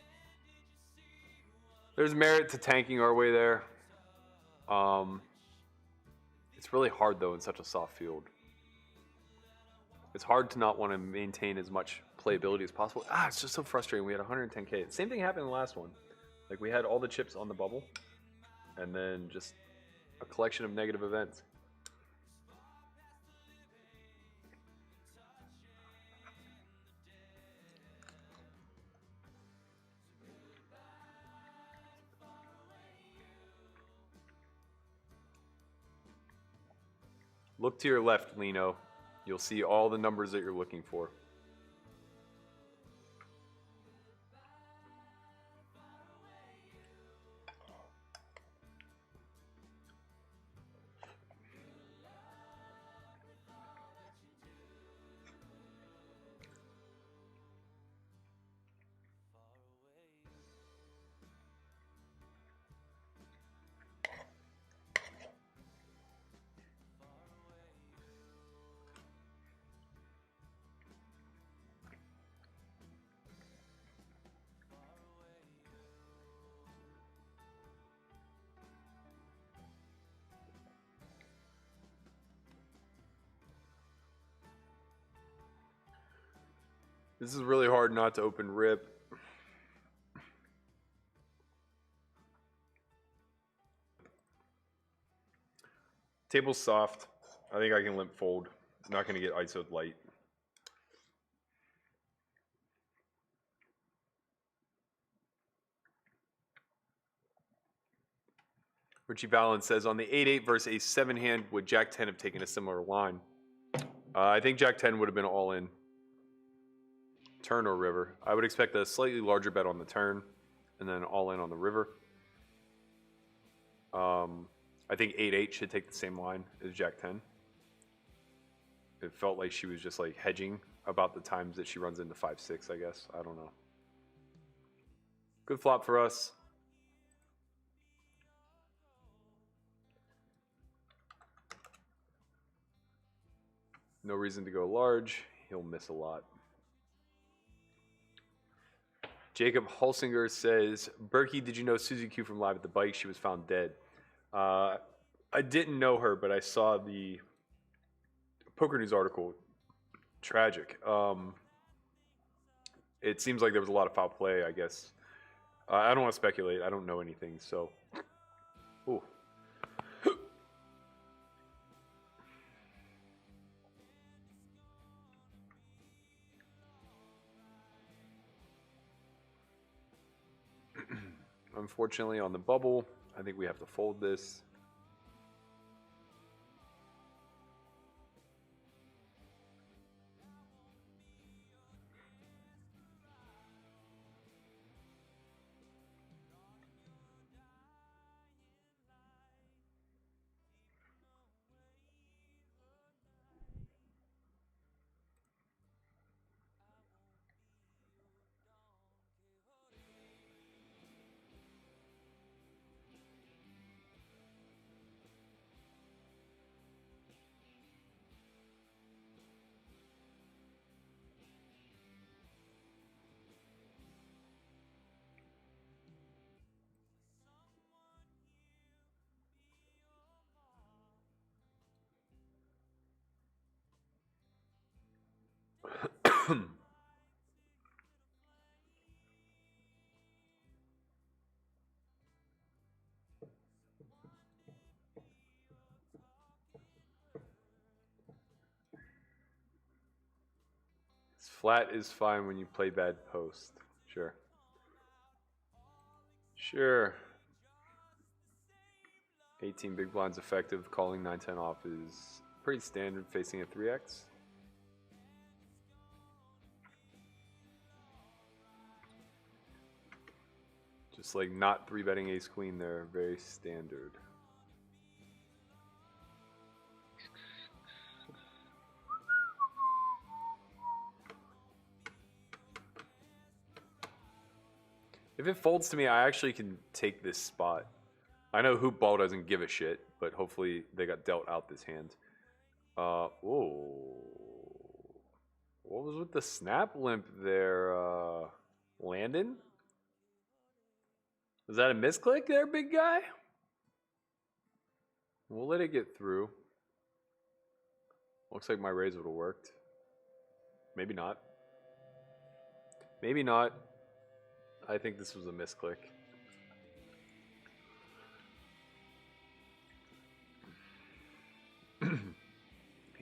There's merit to tanking our way there. It's really hard though in such a soft field. It's hard to not want to maintain as much playability as possible. It's just so frustrating. We had 110K. Same thing happened in the last one. Like we had all the chips on the bubble and then just a collection of negative events. Look to your left, Lino. You'll see all the numbers that you're looking for. This is really hard not to open rip. Table's soft. I think I can limp fold. I'm not going to get ISO'd light. Richie Valen says, on the 8-8 versus a 7 hand, would Jack 10 have taken a similar line? I think Jack 10 would have been all in. Turn or river. I would expect a slightly larger bet on the turn and then all in on the river. I think 8-8 should take the same line as Jack 10. It felt like she was just like hedging about the times that she runs into 5-6, I guess. I don't know. Good flop for us. No reason to go large. He'll miss a lot. Jacob Hulsinger says, Berkey, did you know Susie Q from Live at the Bike? She was found dead. I didn't know her, but I saw the Poker News article. Tragic. It seems like there was a lot of foul play, I guess. I don't want to speculate. I don't know anything, so. Ooh. Unfortunately, on the bubble, I think we have to fold this. Flat is fine when you play bad post. Sure. Sure. 18 big blinds effective. Calling 9-10 off is pretty standard facing a 3x. Just like not 3-betting ace queen there. Very standard. If it folds to me, I actually can take this spot. I know Hoop Ball doesn't give a shit, but hopefully they got dealt out this hand. Whoa. What was with the snap limp there, Landon? Was that a misclick there, big guy? We'll let it get through. Looks like my raise would have worked. Maybe not. Maybe not. I think this was a misclick.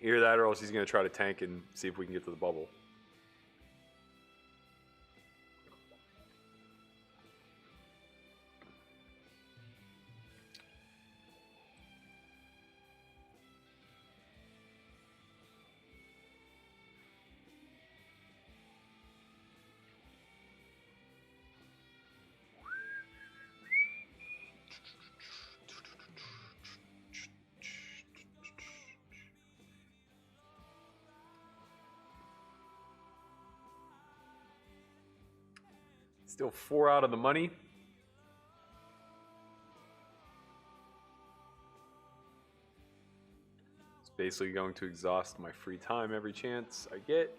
Either that or else he's going to try to tank and see if we can get to the bubble. Still 4 out of the money. It's basically going to exhaust my free time every chance I get.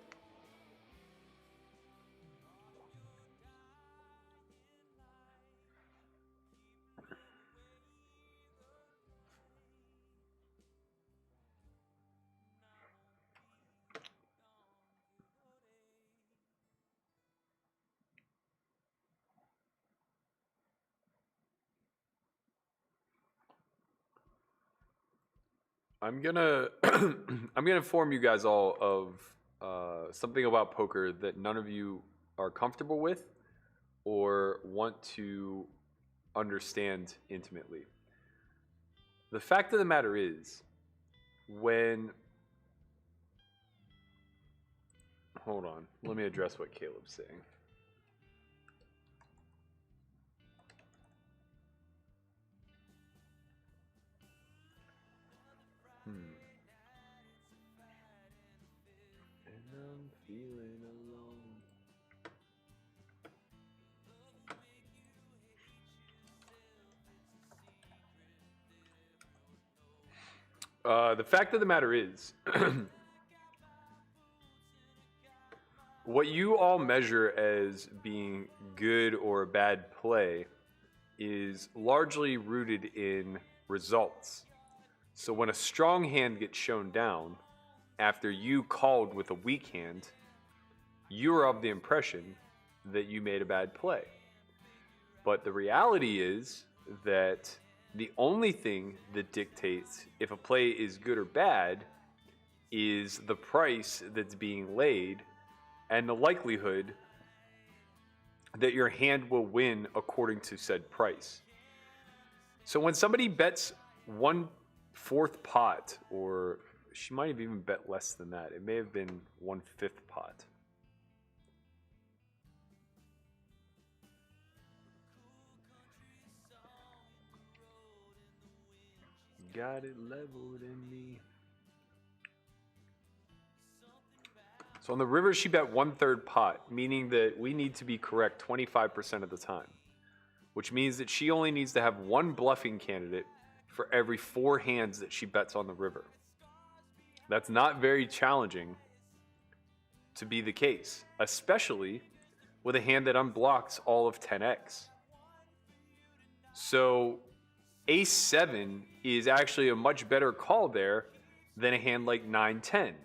I'm gonna I'm gonna inform you guys all of something about poker that none of you are comfortable with or want to understand intimately. The fact of the matter is, when hold on, let me address what Caleb's saying. And I'm feeling alone. The fact of the matter is, what you all measure as being good or bad play is largely rooted in results. So when a strong hand gets shown down, after you called with a weak hand, you're of the impression that you made a bad play. But the reality is that the only thing that dictates if a play is good or bad is the price that's being laid and the likelihood that your hand will win according to said price. So when somebody bets 1/4 pot, or she might have even bet less than that, it may have been 1/5 pot. Got it leveled in me. So on the river, she bet 1/3 pot, meaning that we need to be correct 25% of the time, which means that she only needs to have one bluffing candidate for every 4 hands that she bets on the river. That's not very challenging to be the case, especially with a hand that unblocks all of 10x. So Ace-7 is actually a much better call there than a hand like 9-10.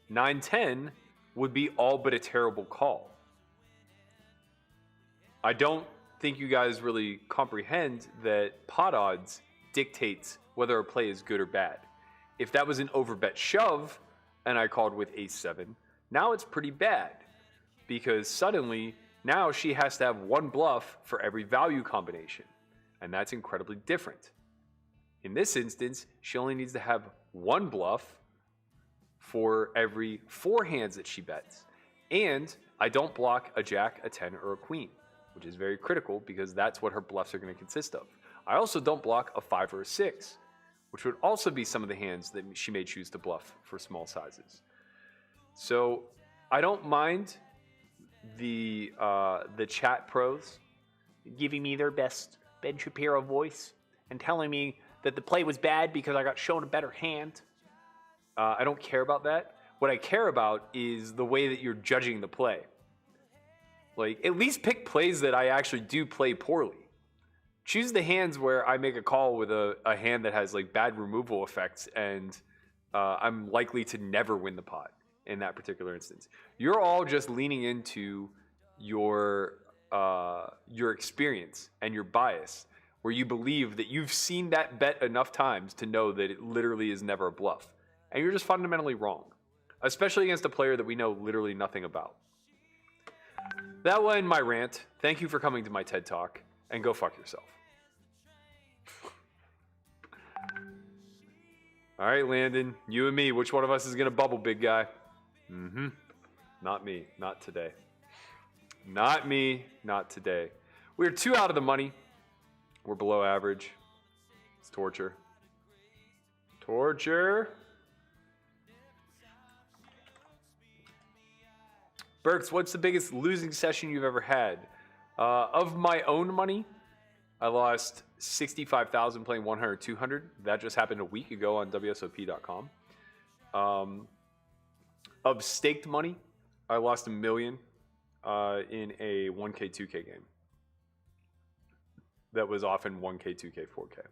9-10 would be all but a terrible call. I don't think you guys really comprehend that pot odds dictates whether a play is good or bad. If that was an overbet shove and I called with Ace-7, now it's pretty bad because suddenly now she has to have one bluff for every value combination. And that's incredibly different. In this instance, she only needs to have one bluff for every 4 hands that she bets. And I don't block a jack, a 10, or a queen, which is very critical because that's what her bluffs are going to consist of. I also don't block a 5 or a 6, which would also be some of the hands that she may choose to bluff for small sizes. So I don't mind the chat pros giving me their best Ben Shapiro voice and telling me that the play was bad because I got shown a better hand. I don't care about that. What I care about is the way that you're judging the play. Like, at least pick plays that I actually do play poorly. Choose the hands where I make a call with a hand that has like bad removal effects and I'm likely to never win the pot in that particular instance. You're all just leaning into your experience and your bias, where you believe that you've seen that bet enough times to know that it literally is never a bluff. And you're just fundamentally wrong, especially against a player that we know literally nothing about. That will end my rant. Thank you for coming to my TED Talk, and go fuck yourself. All right, Landon, you and me, which one of us is going to bubble, big guy? Not me, not today. Not me, not today. We're 2 out of the money. We're below average. It's torture. Torture. Berks, what's the biggest losing session you've ever had? Of my own money, I lost $65,000 playing 100, 200. That just happened a week ago on WSOP.com. Of staked money, I lost $1 million in a 1K, 2K game. That was often 1K, 2K, 4K.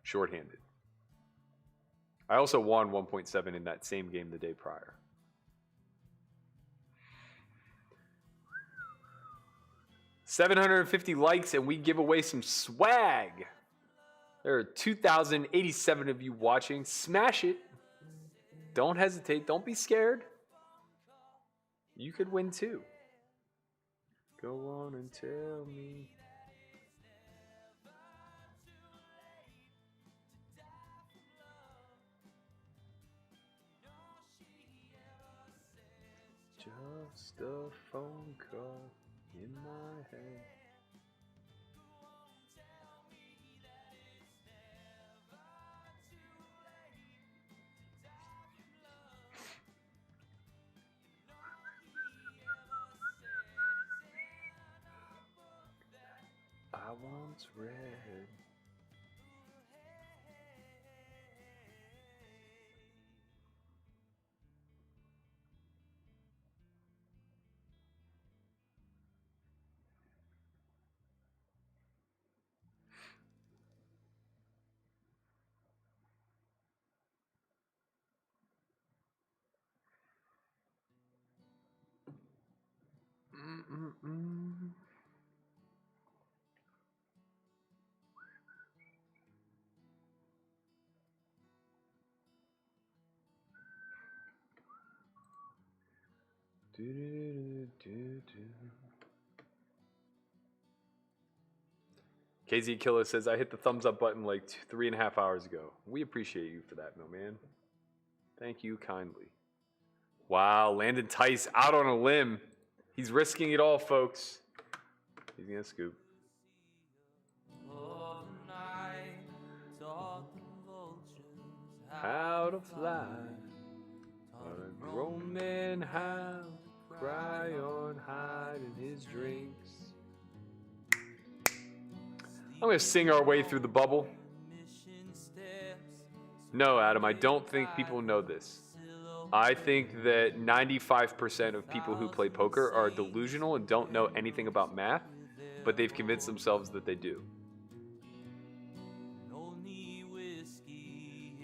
Shorthanded. I also won 1.7 in that same game the day prior. $750 likes and we give away some swag. There are 2,087 of you watching. Smash it. Don't hesitate. Don't be scared. You could win too. Go on and tell me. Just a phone call in my head. I once read. Mm-mm-mm. KZ Killer says, I hit the thumbs up button like 3.5 hours ago. We appreciate you for that, no man. Thank you kindly. Wow, Landon Tice out on a limb. He's risking it all, folks. He's going to scoop. How to fly. Taught a grown man how to cry on hiding his drinks. I'm going to sing our way through the bubble. No, Adam, I don't think people know this. I think that 95% of people who play poker are delusional and don't know anything about math, but they've convinced themselves that they do.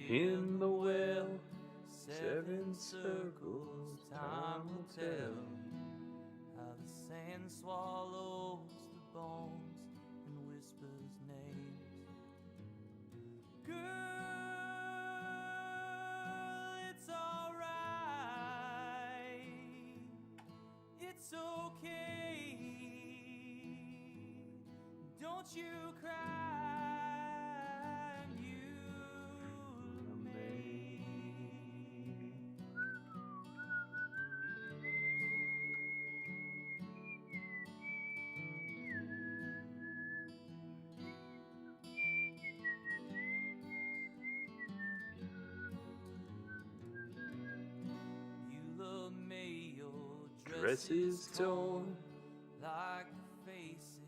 In the well, 7 circles, time will tell. How the sand swallows the bones and whispers names. Girl, it's alright. It's okay. Don't you cry. Dresses torn, like the faces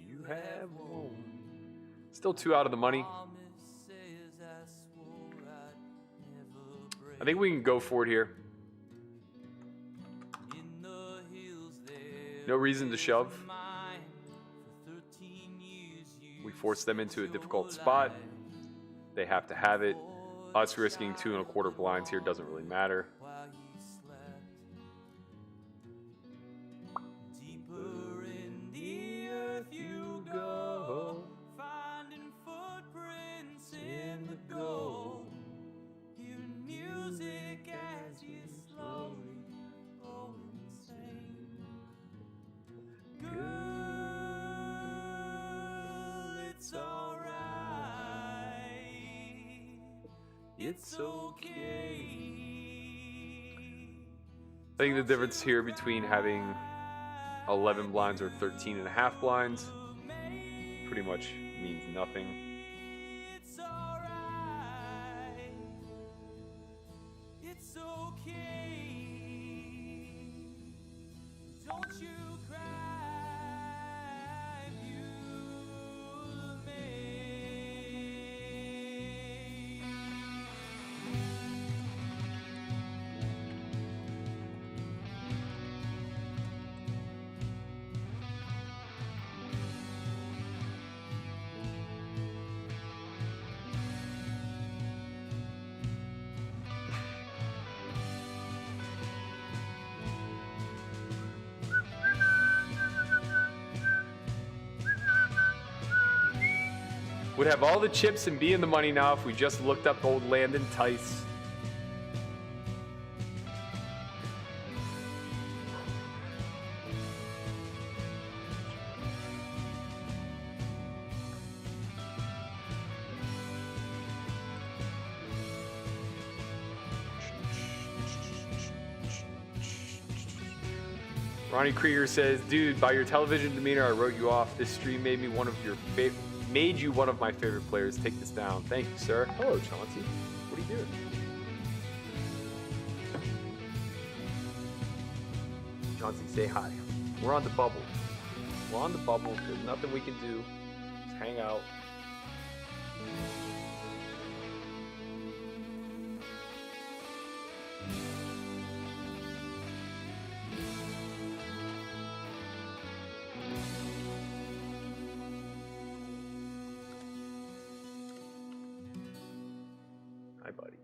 you have worn. Still 2 out of the money. I think we can go for it here. No reason to shove. We force them into a difficult spot. They have to have it. Us risking 2 1/4 blinds here doesn't really matter. It's okay. I think the difference here between having 11 blinds or 13.5 blinds pretty much means nothing. It's alright. It's okay. Don't you cry, Would have all the chips and be in the money now if we just looked up old Landon Tice. Ronnie Krieger says, "Dude, by your television demeanor, I wrote you off. This stream made me made you one of my favorite players. Take this down. Thank you, sir." Hello, Chauncey. What are you doing? Chauncey, say hi. We're on the bubble. We're on the bubble. There's nothing we can do. Just hang out. Hi, buddy.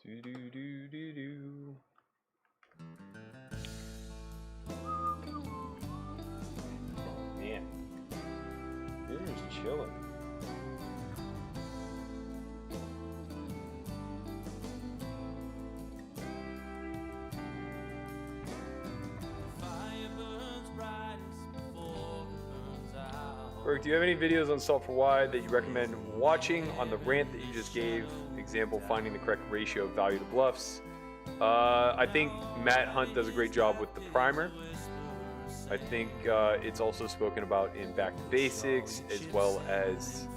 Do do do do do. Oh man, they're just chilling. Berk, do you have any videos on S4Y that you recommend watching on the rant that you just gave? Example, finding the correct ratio of value to bluffs. I think Matt Hunt does a great job with the primer. I think it's also spoken about in Back to Basics, as well as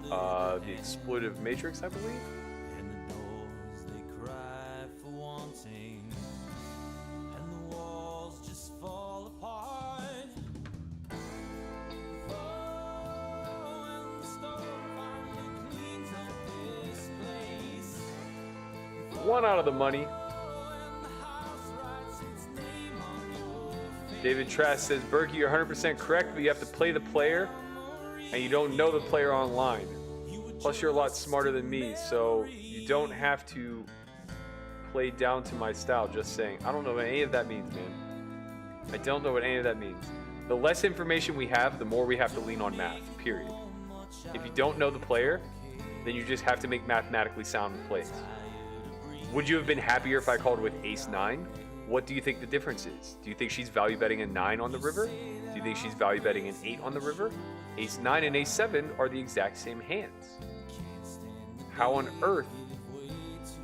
the Exploitive Matrix, I believe. One out of the money. David Trask says, Berkey, you're 100% correct, but you have to play the player, and you don't know the player online. Plus, you're a lot smarter than me, so you don't have to play down to my style, just saying. I don't know what any of that means, man. I don't know what any of that means. The less information we have, the more we have to lean on math, period. If you don't know the player, then you just have to make mathematically sound plays. Would you have been happier if I called with ace-9? What do you think the difference is? Do you think she's value betting a 9 on the river? Do you think she's value betting an 8 on the river? Ace-9 and ace-7 are the exact same hands. How on earth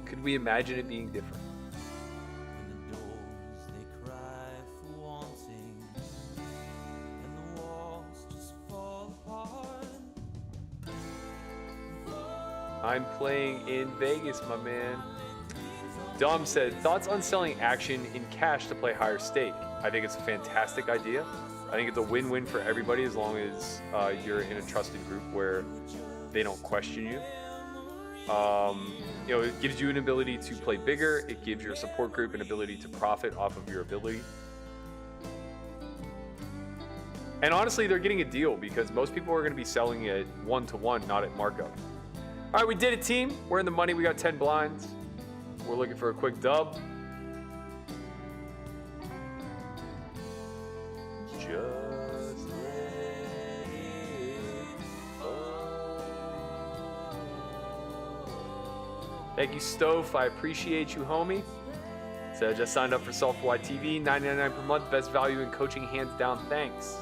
could we imagine it being different? I'm playing in Vegas, my man. Dom said, thoughts on selling action in cash to play higher stake? I think it's a fantastic idea. I think it's a win-win for everybody as long as you're in a trusted group where they don't question you. You know, it gives you an ability to play bigger. It gives your support group an ability to profit off of your ability. And honestly, they're getting a deal because most people are going to be selling it 1-to-1, not at markup. All right, we did it, team. We're in the money. We got 10 blinds. We're looking for a quick dub. Just let it fall. Thank you, Stove. I appreciate you, homie. So I just signed up for S4Y TV, $9.99 per month. Best value in coaching, hands down. Thanks.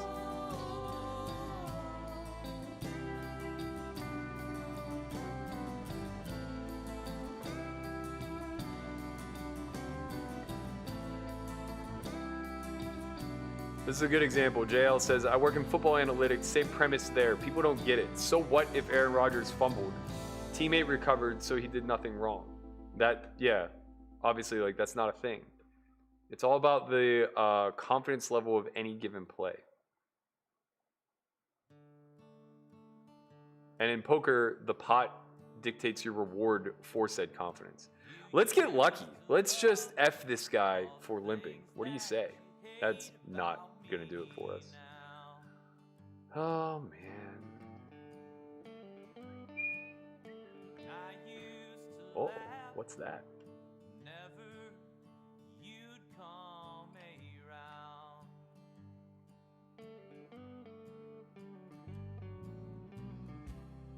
This is a good example. JL says, I work in football analytics, same premise there. People don't get it. So what if Aaron Rodgers fumbled? Teammate recovered, so he did nothing wrong. That, yeah, obviously, like, that's not a thing. It's all about the confidence level of any given play. And in poker, the pot dictates your reward for said confidence. Let's get lucky. Let's just F this guy for limping. What do you say? That's not gonna do it for us. Oh man. Oh, what's that? Never you'd come around.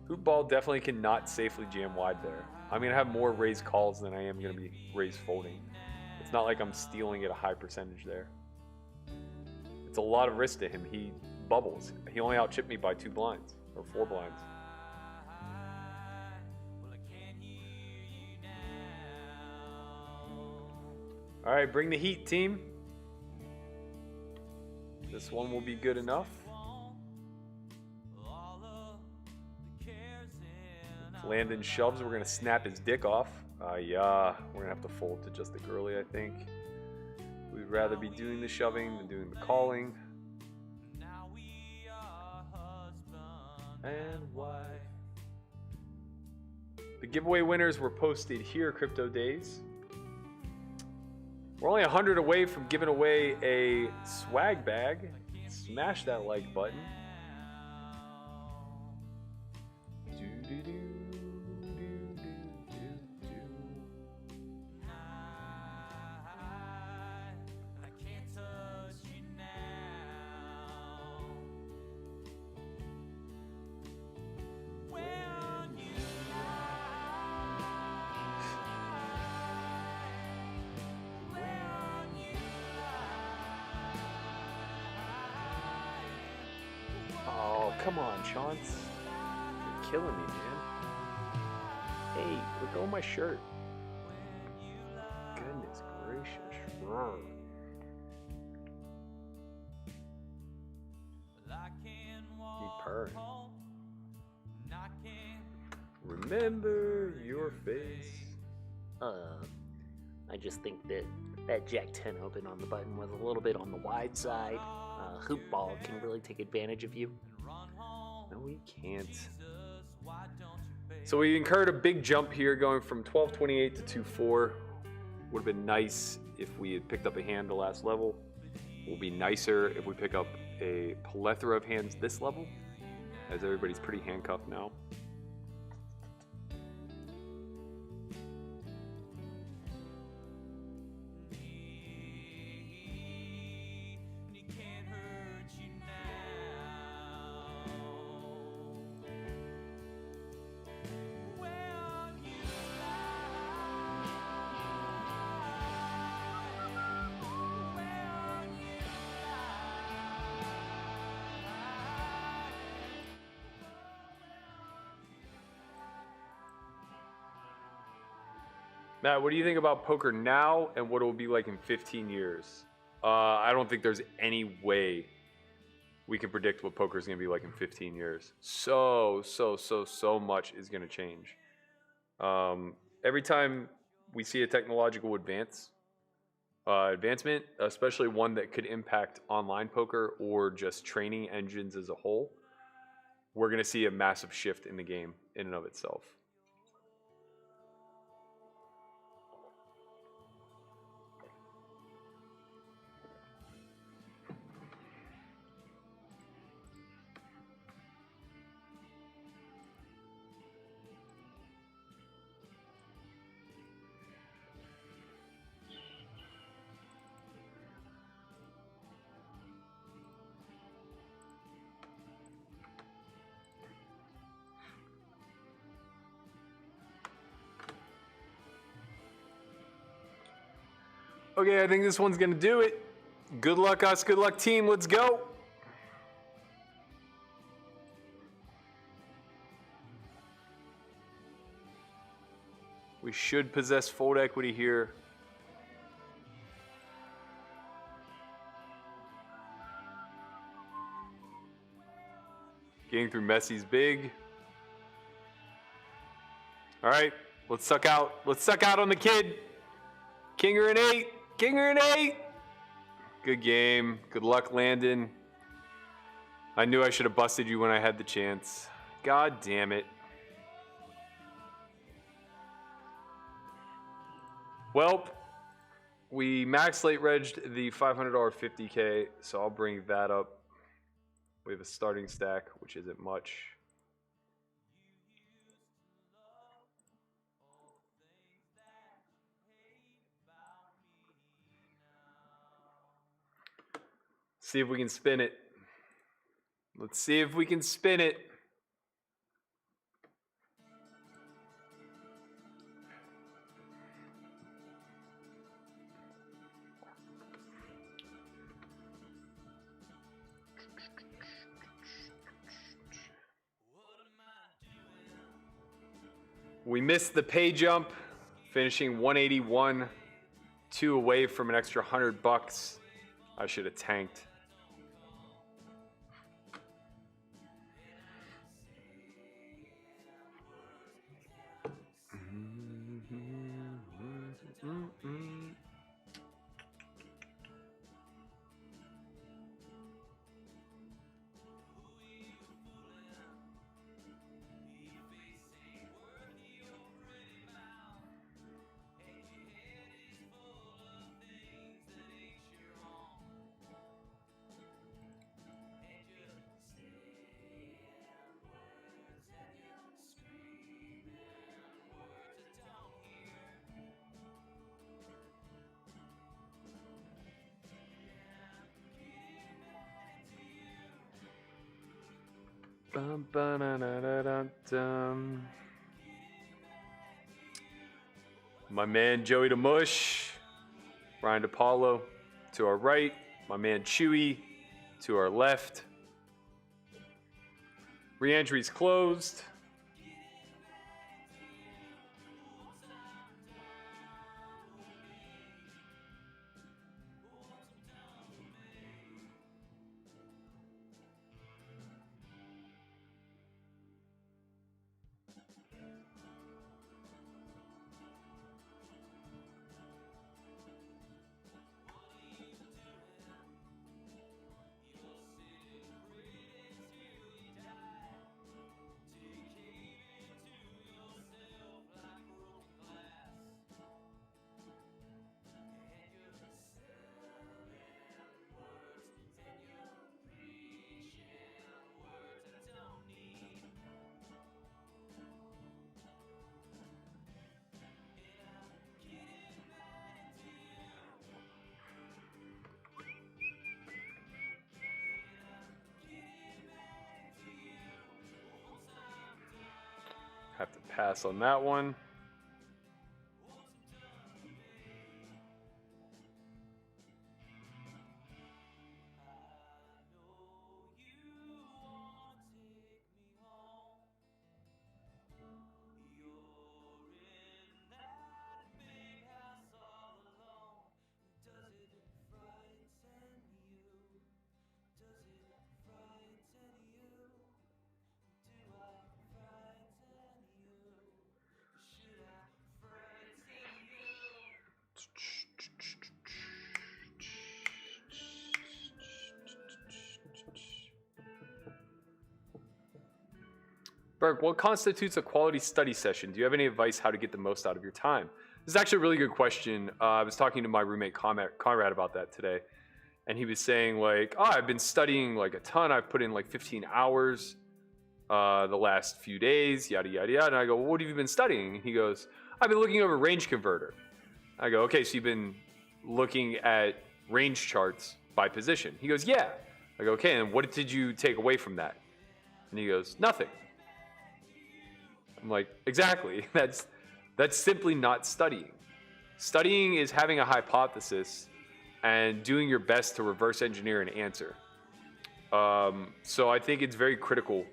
Hoop ball definitely cannot safely jam wide there. I'm going to have more raised calls than I am going to be raised folding. It's not like I'm stealing at a high percentage there. It's a lot of risk to him. He bubbles. He only out-chipped me by 2 blinds, or 4 blinds. Well, I can't hear you now. All right, bring the heat, team. This one will be good enough. All of the cares in If Landon shoves, we're going to snap his dick off. Yeah, we're going to have to fold to just the girly, I think. We'd rather be doing the shoving than doing the calling. now we are husband And wife. The giveaway winners were posted here, Crypto Days. We're only 100 away from giving away a swag bag. Smash that like button. I can't touch you now. When you lie, when you Oh, come on, Chance. You're killing me, man. Hey, let go of my shirt. Goodness gracious. Rawr. I can walk purring. home, and I can Remember your face. I just think that Jack 10 open on the button was a little bit on the wide side. Hoop ball can really take advantage of you. No, we can't. So we incurred a big jump here going from 1228 to 2-4. Would have been nice if we had picked up a hand the last level. Will be nicer if we pick up a plethora of hands this level, as everybody's pretty handcuffed now. he can't hurt you now. When you lie, when you Matt, what do you think about poker now and what it will be like in 15 years? I don't think there's any way we can predict what poker is going to be like in 15 years. So much is going to change. Every time we see a technological advancement, especially one that could impact online poker or just training engines as a whole, we're going to see a massive shift in the game in and of itself. Okay, I think this one's gonna do it. Good luck, us. Good luck, team. Let's go. We should possess fold equity here. Getting through Messi's big. All right, let's suck out. Let's suck out on the kid. Kinger and 8. Kinger and 8. Good game. Good luck, Landon. I knew I should have busted you when I had the chance. God damn it. Well, we max late regged the $500 50K, so I'll bring that up. We have a starting stack, which isn't much. See if we can spin it. Let's see if we can spin it. We missed the pay jump, finishing 181, 2 away from an extra $100. I should have tanked. Bum, ba-na-na-na-dum-dum. My man Joey DeMush, Ryan DePaulo to our right, my man Chewy to our left. Re-entry's closed. Have to pass on that one. Berk, what constitutes a quality study session? Do you have any advice how to get the most out of your time? This is actually a really good question. I was talking to my roommate Conrad about that today. And he was saying like, oh, I've been studying like a ton. I've put in like 15 hours the last few days, yada, yada, yada. And I go, well, what have you been studying? And he goes, I've been looking over range converter. I go, okay, so you've been looking at range charts by position. He goes, yeah. I go, okay, and what did you take away from that? And he goes, nothing. I'm like, exactly. That's simply not studying. Studying is having a hypothesis and doing your best to reverse engineer an answer. So I think it's very critical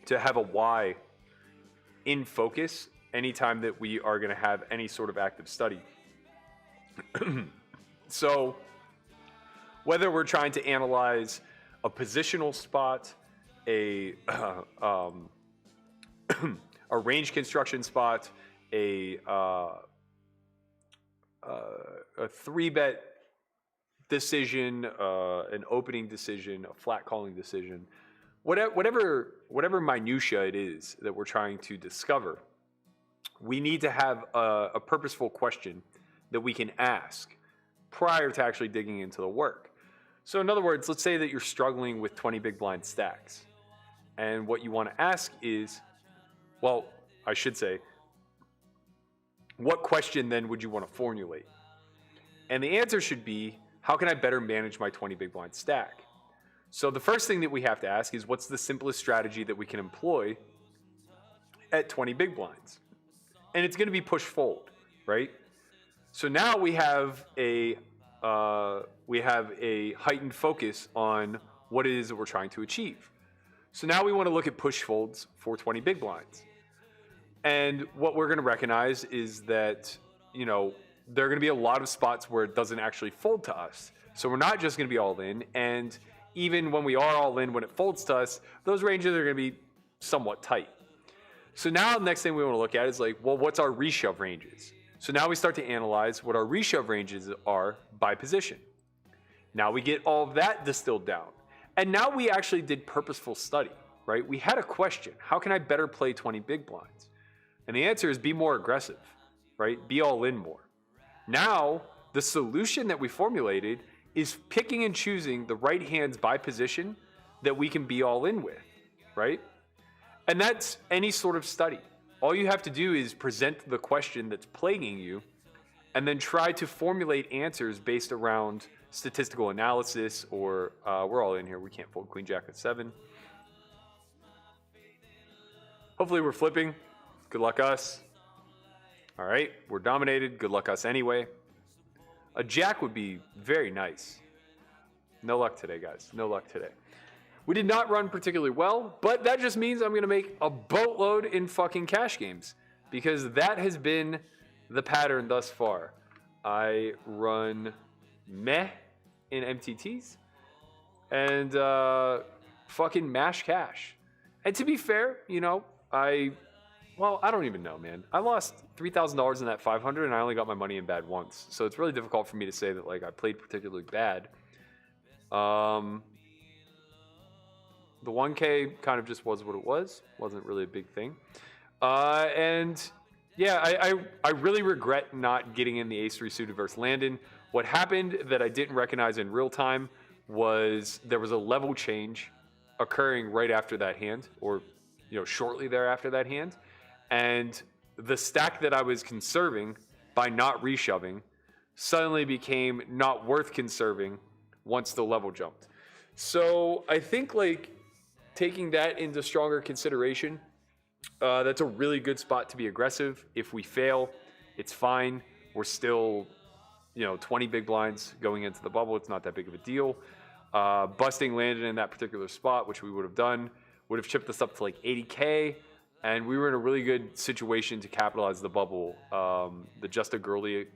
to have a why in focus anytime that we are going to have any sort of active study. So whether we're trying to analyze a positional spot, a range construction spot, a 3-bet decision, an opening decision, a flat calling decision, whatever minutia it is that we're trying to discover, we need to have a purposeful question that we can ask prior to actually digging into the work. So in other words, let's say that you're struggling with 20 big blind stacks. And what you want to ask is, well, I should say, what question then would you want to formulate? And the answer should be, how can I better manage my 20 big blind stack? So the first thing that we have to ask is, what's the simplest strategy that we can employ at 20 big blinds? And it's going to be push fold, right? So now we have a heightened focus on what it is that we're trying to achieve. So now we want to look at push folds for 20 big blinds. And what we're going to recognize is that, you know, there are going to be a lot of spots where it doesn't actually fold to us. So we're not just going to be all in. And even when we are all in, when it folds to us, those ranges are going to be somewhat tight. So now the next thing we want to look at is like, well, what's our reshove ranges? So now we start to analyze what our reshove ranges are by position. Now we get all of that distilled down. And now we actually did purposeful study, right? We had a question: how can I better play 20 big blinds? And the answer is be more aggressive, right? Be all in more. Now, the solution that we formulated is picking and choosing the right hands by position that we can be all in with, right? And that's any sort of study. All you have to do is present the question that's plaguing you and then try to formulate answers based around statistical analysis or we're all in here. We can't fold queen jack at 7. Hopefully we're flipping. Good luck us. All right, we're dominated. Good luck us anyway. A jack would be very nice. No luck today, guys. No luck today. We did not run particularly well, but that just means I'm going to make a boatload in fucking cash games because that has been the pattern thus far. I run meh in MTTs and fucking mash cash. And to be fair, you know, I don't even know, man. I lost $3,000 in that 500 and I only got my money in bad once. So it's really difficult for me to say that like I played particularly bad. The 1K kind of just was what it was. Wasn't really a big thing. And yeah, I really regret not getting in the ace-3 suited versus Landon. What happened that I didn't recognize in real time was there was a level change occurring right after that hand, or you know, shortly thereafter that hand. And the stack that I was conserving by not reshoving suddenly became not worth conserving once the level jumped. So I think like taking that into stronger consideration, that's a really good spot to be aggressive. If we fail, it's fine. We're still, you know, 20 big blinds going into the bubble. It's not that big of a deal. Busting Landon in that particular spot, which we would have done, would have chipped us up to like 80K. And we were in a really good situation to capitalize the bubble. The Just a Girly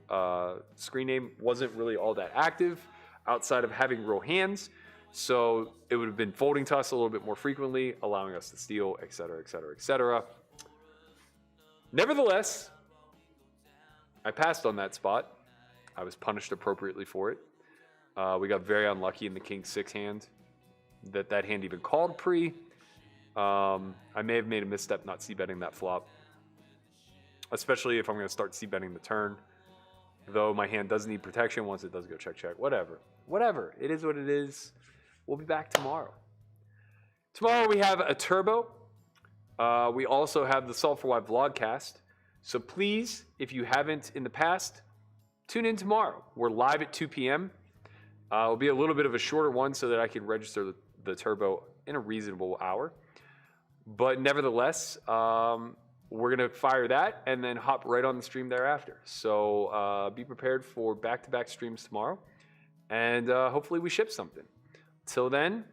screen name wasn't really all that active outside of having real hands. So it would have been folding to us a little bit more frequently, allowing us to steal, et cetera, et cetera, et cetera. Nevertheless, I passed on that spot. I was punished appropriately for it. We got very unlucky in the King 6 hand. That hand even called pre. I may have made a misstep not c-betting that flop. Especially if I'm going to start c-betting the turn. Though my hand does need protection once it does go check-check. Whatever. Whatever. It is what it is. We'll be back tomorrow. Tomorrow we have a turbo. We also have the S4Y vlogcast. So please, if you haven't in the past, tune in tomorrow. We're live at 2 p.m. It'll be a little bit of a shorter one so that I can register the turbo in a reasonable hour. But nevertheless, we're going to fire that and then hop right on the stream thereafter. So be prepared for back-to-back streams tomorrow. And hopefully we ship something. Till then,